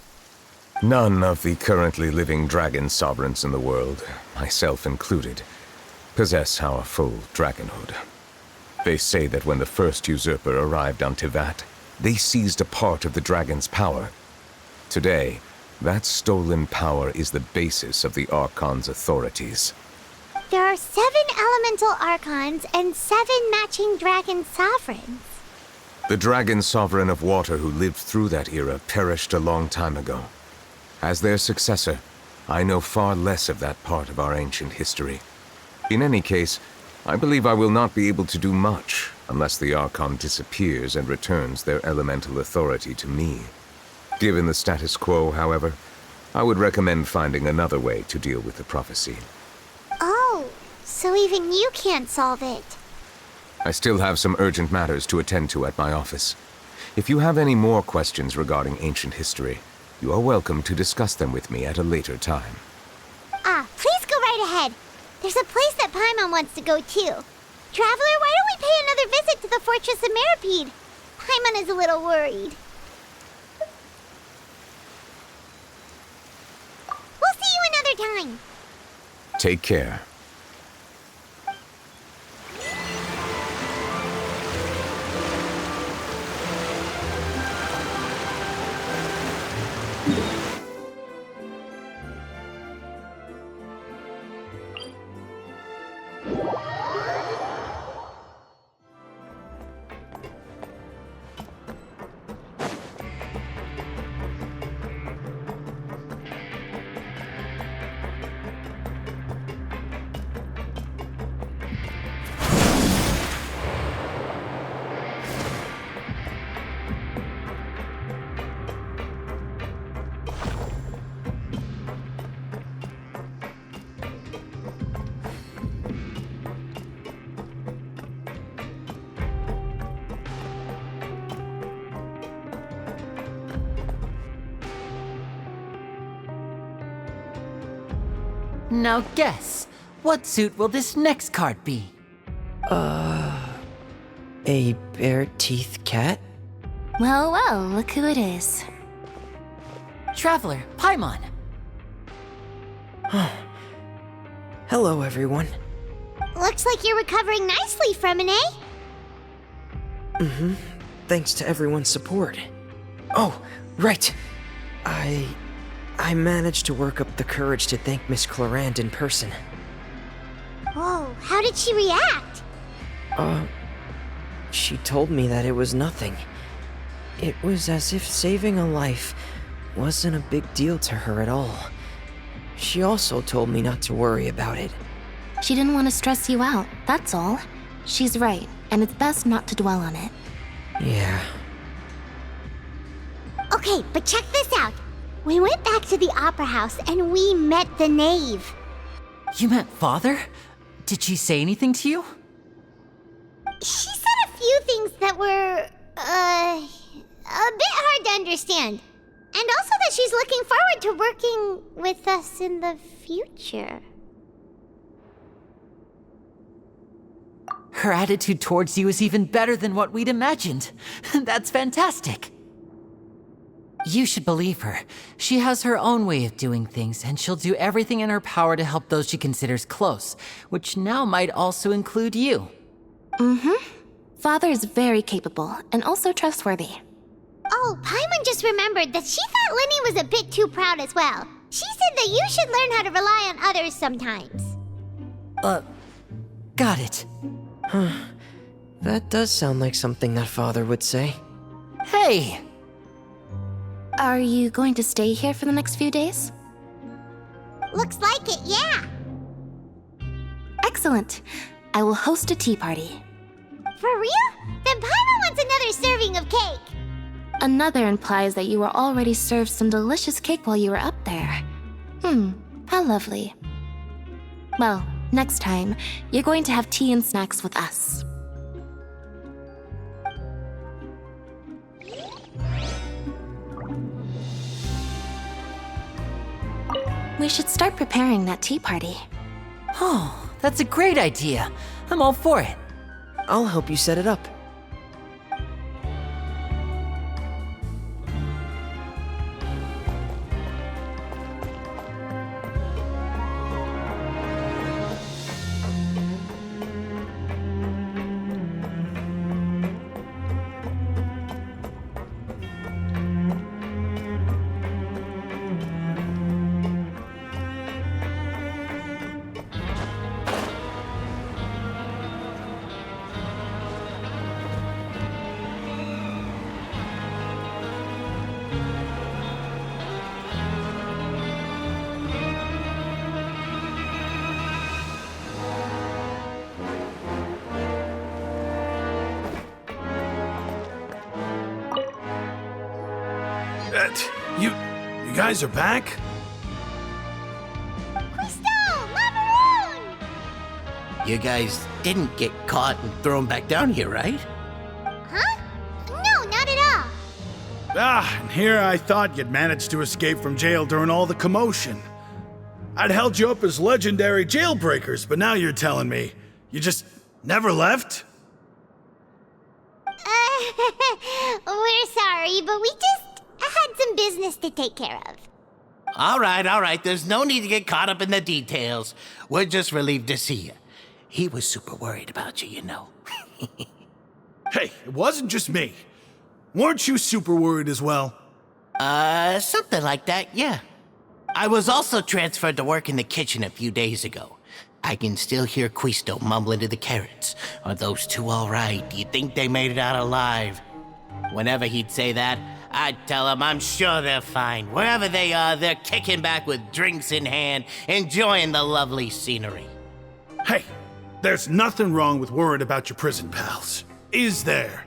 None of the currently living dragon sovereigns in the world, myself included, possess our full dragonhood. They say that when the first usurper arrived on Tivat, they seized a part of the dragon's power. Today, that stolen power is the basis of the Archon's authorities. There are 7 elemental Archons and 7 matching dragon sovereigns. The dragon sovereign of water who lived through that era perished a long time ago. As their successor, I know far less of that part of our ancient history. In any case, I believe I will not be able to do much unless the Archon disappears and returns their elemental authority to me. Given the status quo, however, I would recommend finding another way to deal with the prophecy. Oh, so even you can't solve it. I still have some urgent matters to attend to at my office. If you have any more questions regarding ancient history, you are welcome to discuss them with me at a later time. Please go right ahead. There's a place that Paimon wants to go too. Traveler, why don't we pay another visit to the Fortress of Meropide? Paimon is a little worried. We'll see you another time. Take care. Now guess, what suit will this next card be? A bare-teeth cat? Well, well, look who it is. Traveler, Paimon. Hello, everyone. Looks like you're recovering nicely from it, eh? Thanks to everyone's support. Oh, right. I managed to work up the courage to thank Miss Clarant in person. Whoa, how did she react? She told me that it was nothing. It was as if saving a life wasn't a big deal to her at all. She also told me not to worry about it. She didn't want to stress you out, that's all. She's right, and it's best not to dwell on it. Yeah. Okay, but check this out. We went back to the Opera House and we met the knave. You met Father? Did she say anything to you? She said a few things that were, a bit hard to understand. And also that she's looking forward to working with us in the future. Her attitude towards you is even better than what we'd imagined. That's fantastic. You should believe her. She has her own way of doing things, and she'll do everything in her power to help those she considers close, which now might also include you. Father is very capable, and also trustworthy. Oh, Paimon just remembered that she thought Linny was a bit too proud as well. She said that you should learn how to rely on others sometimes. Got it. That does sound like something that Father would say. Hey! Are you going to stay here for the next few days? Looks like it, yeah. Excellent. I will host a tea party. For real? Then Paimon wants another serving of cake. Another implies that you were already served some delicious cake while you were up there. How lovely. Well, next time, you're going to have tea and snacks with us. We should start preparing that tea party. Oh, that's a great idea. I'm all for it. I'll help you set it up. You guys are back? You guys didn't get caught and thrown back down here, right? Huh? No, not at And here I thought you'd managed to escape from jail during all the commotion. I'd held you up as legendary jailbreakers, but now you're telling me you just never left? We're sorry, but we just had some business to take care of. All right. There's no need to get caught up in the details. We're just relieved to see you. He was super worried about you, you know. Hey, it wasn't just me. Weren't you super worried as well? Something like that, yeah. I was also transferred to work in the kitchen a few days ago. I can still hear Quisto mumbling to the carrots. Are those two all right? Do you think they made it out alive? Whenever he'd say that, I'd tell him I'm sure they're fine. Wherever they are, they're kicking back with drinks in hand, enjoying the lovely scenery. Hey, there's nothing wrong with worrying about your prison pals. Is there?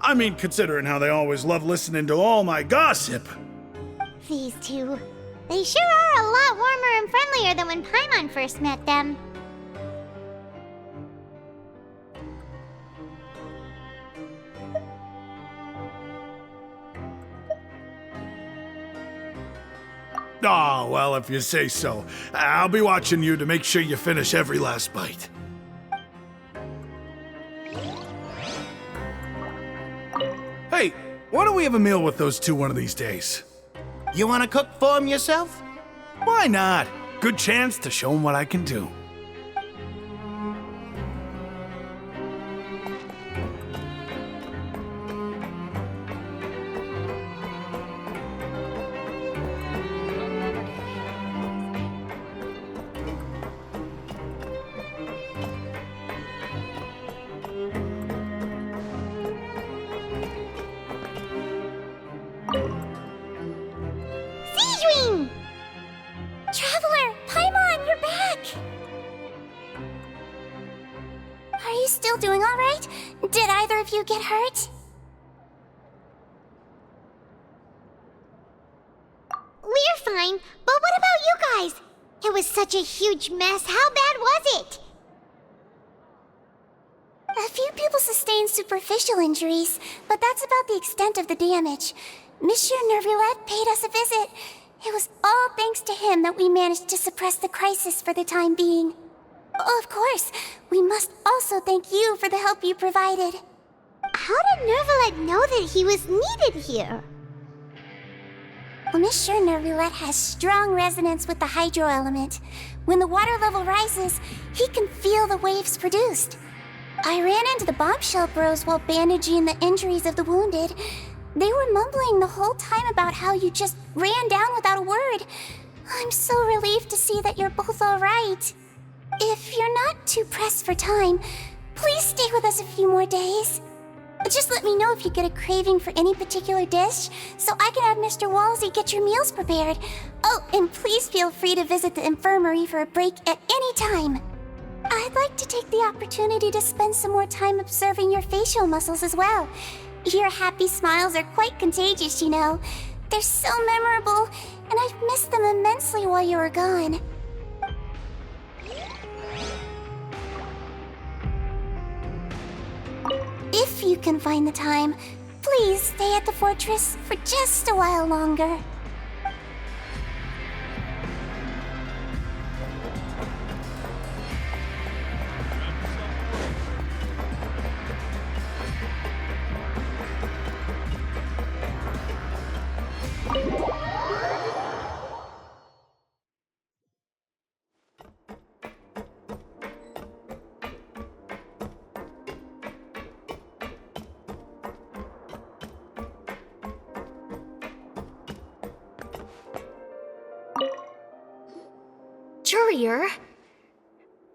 I mean, considering how they always love listening to all my gossip. These two. They sure are a lot warmer and friendlier than when Paimon first met them. Oh, well, if you say so. I'll be watching you to make sure you finish every last bite. Hey, why don't we have a meal with those two one of these days? You want to cook for them yourself? Why not? Good chance to show them what I can do. Traveler, Paimon, you're back! Are you still doing all right? Did either of you get hurt? We're fine, but what about you guys? It was such a huge mess. How bad was it? A few people sustained superficial injuries, but that's about the extent of the damage. Monsieur Nervulette paid us a visit. It was all thanks to him that we managed to suppress the crisis for the time being. Of course, we must also thank you for the help you provided. How did Nervulette know that he was needed here? Well, Monsieur Nervulette has strong resonance with the hydro element. When the water level rises, he can feel the waves produced. I ran into the bombshell bros while bandaging the injuries of the wounded. They were mumbling the whole time about how you just ran down without a word. I'm so relieved to see that you're both all right. If you're not too pressed for time, please stay with us a few more days. Just let me know if you get a craving for any particular dish, so I can have Mr. Walsey get your meals prepared. Oh, and please feel free to visit the infirmary for a break at any time. I'd like to take the opportunity to spend some more time observing your facial muscles as well. Your happy smiles are quite contagious, you know. They're so memorable, and I've missed them immensely while you were gone. If you can find the time, please stay at the fortress for just a while longer. Courier?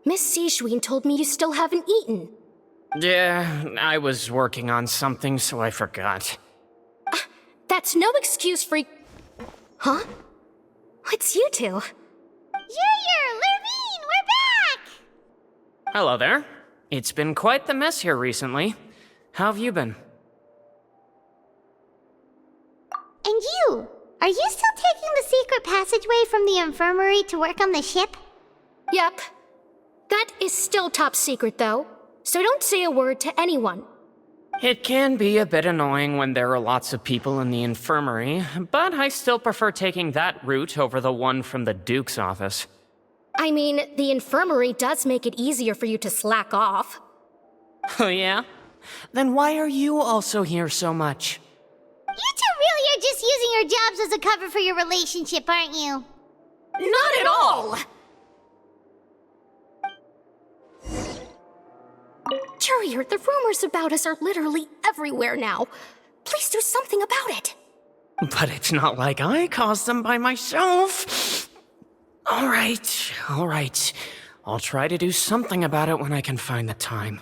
Miss Sijouin told me you still haven't eaten. Yeah, I was working on something, so I forgot. That's no excuse for... Huh? It's you two. Courier, Lurvine, we're back! Hello there. It's been quite the mess here recently. How have you been? And you? Are you still taking the secret passageway from the infirmary to work on the ship? It can be a bit annoying when there are lots of people in the infirmary, but I still prefer taking that route over the one from the Duke's office. I mean, the infirmary does make it easier for you to slack off. Oh yeah? Then why are you also here so much? You two really are just using your jobs as a cover for your relationship, aren't you? Not at all! Courier, the rumors about us are literally everywhere now. Please do something about it. But it's not like I caused them by myself. All right. I'll try to do something about it when I can find the time.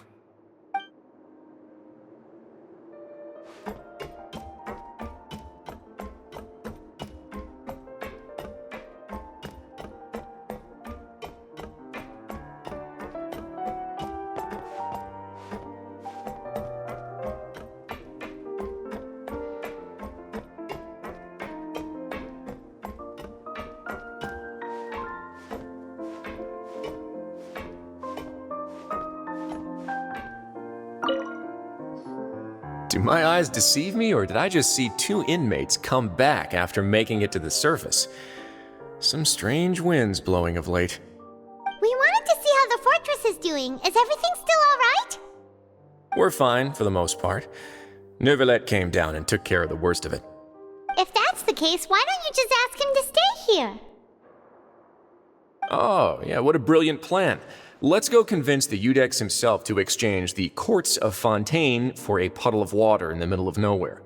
Do my eyes deceive me, or did I just see two inmates come back after making it to the surface? Some strange winds blowing of late. We wanted to see how the fortress is doing. Is everything still alright? We're fine, for the most part. Neuvillette came down and took care of the worst of it. If that's the case, why don't you just ask him to stay here? Oh, yeah, what a brilliant plan. Let's go convince the Udex himself to exchange the Courts of Fontaine for a puddle of water in the middle of nowhere.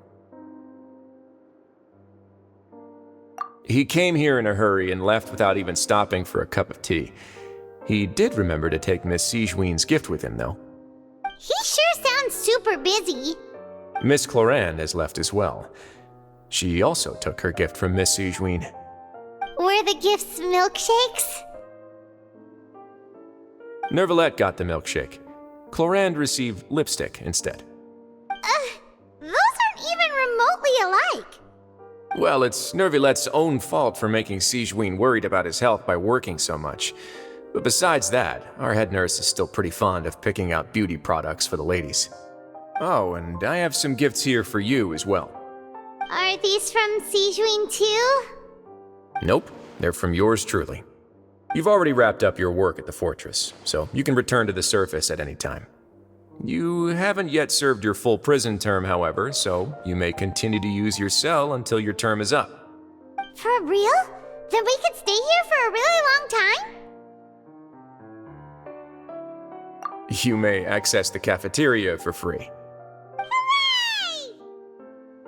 He came here in a hurry and left without even stopping for a cup of tea. He did remember to take Miss Sigewinne's gift with him, though. He sure sounds super busy. Miss Clorinde has left as well. She also took her gift from Miss Sigewinne. Were the gifts milkshakes? Neuvillette got the milkshake. Clorinde received lipstick instead. Those aren't even remotely alike. Well, it's Neuvillette's own fault for making Sigewinne worried about his health by working so much. But besides that, our head nurse is still pretty fond of picking out beauty products for the ladies. Oh, and I have some gifts here for you as well. Are these from Sigewinne too? Nope, they're from yours truly. You've already wrapped up your work at the fortress, so you can return to the surface at any time. You haven't yet served your full prison term, however, so you may continue to use your cell until your term is up. For real? Then we could stay here for a really long time? You may access the cafeteria for free. Hooray!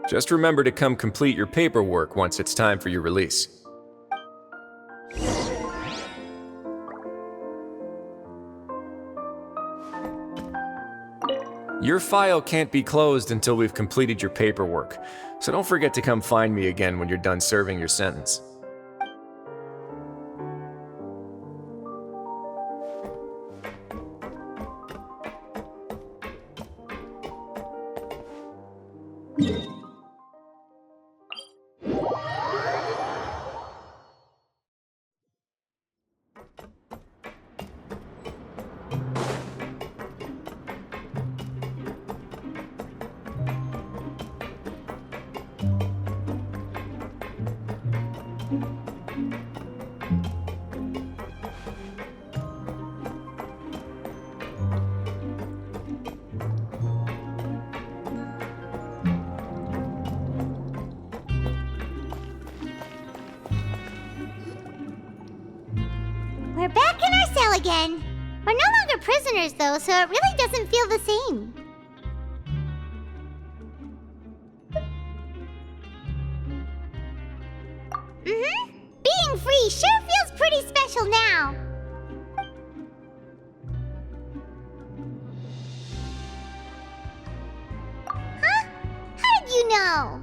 Just remember to come complete your paperwork once it's time for your release. Your file can't be closed until we've completed your paperwork, so don't forget to come find me again when you're done serving your sentence. We're back in our cell again. We're no longer prisoners, though, so it really doesn't feel the same. Being free sure feels pretty special now. Huh? How did you know?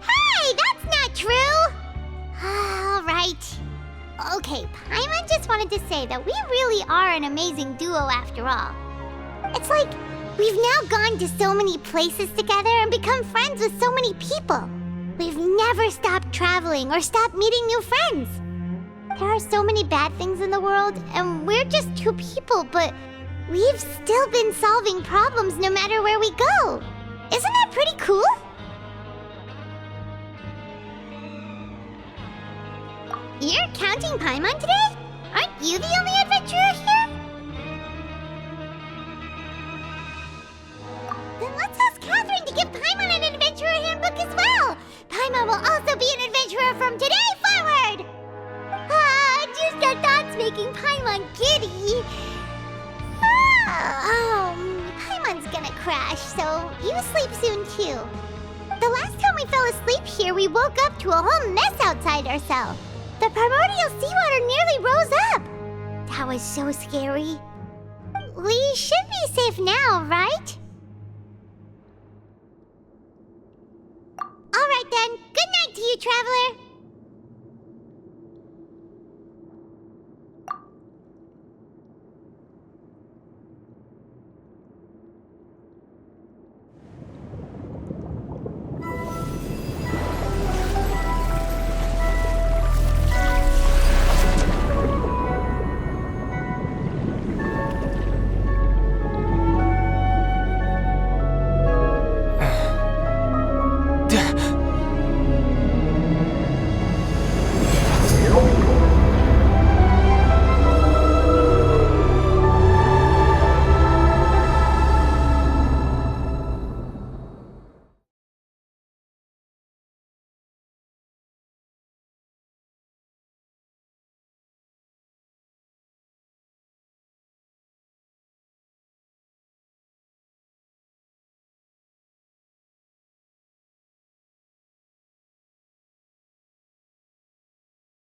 Hey, that's not true! All right. Okay, Paimon just wanted to say that we really are an amazing duo after all. It's like we've now gone to so many places together and become friends with so many people. We've never stopped traveling or stopped meeting new friends. There are so many bad things in the world, and we're just two people, but we've still been solving problems no matter where we go. Isn't that pretty cool? You're counting Paimon today? Aren't you the only adventurer here? Then let's ask Catherine to give Paimon an adventurer handbook as well. Paimon will also be an adventurer from today forward. Just the thoughts making Paimon giddy. Paimon's gonna crash, so you sleep soon too. The last time we fell asleep here, we woke up to a whole mess outside our cell. The primordial seawater nearly rose up. That was so scary. We should be safe now, right? Alright then, good night to you, Traveler.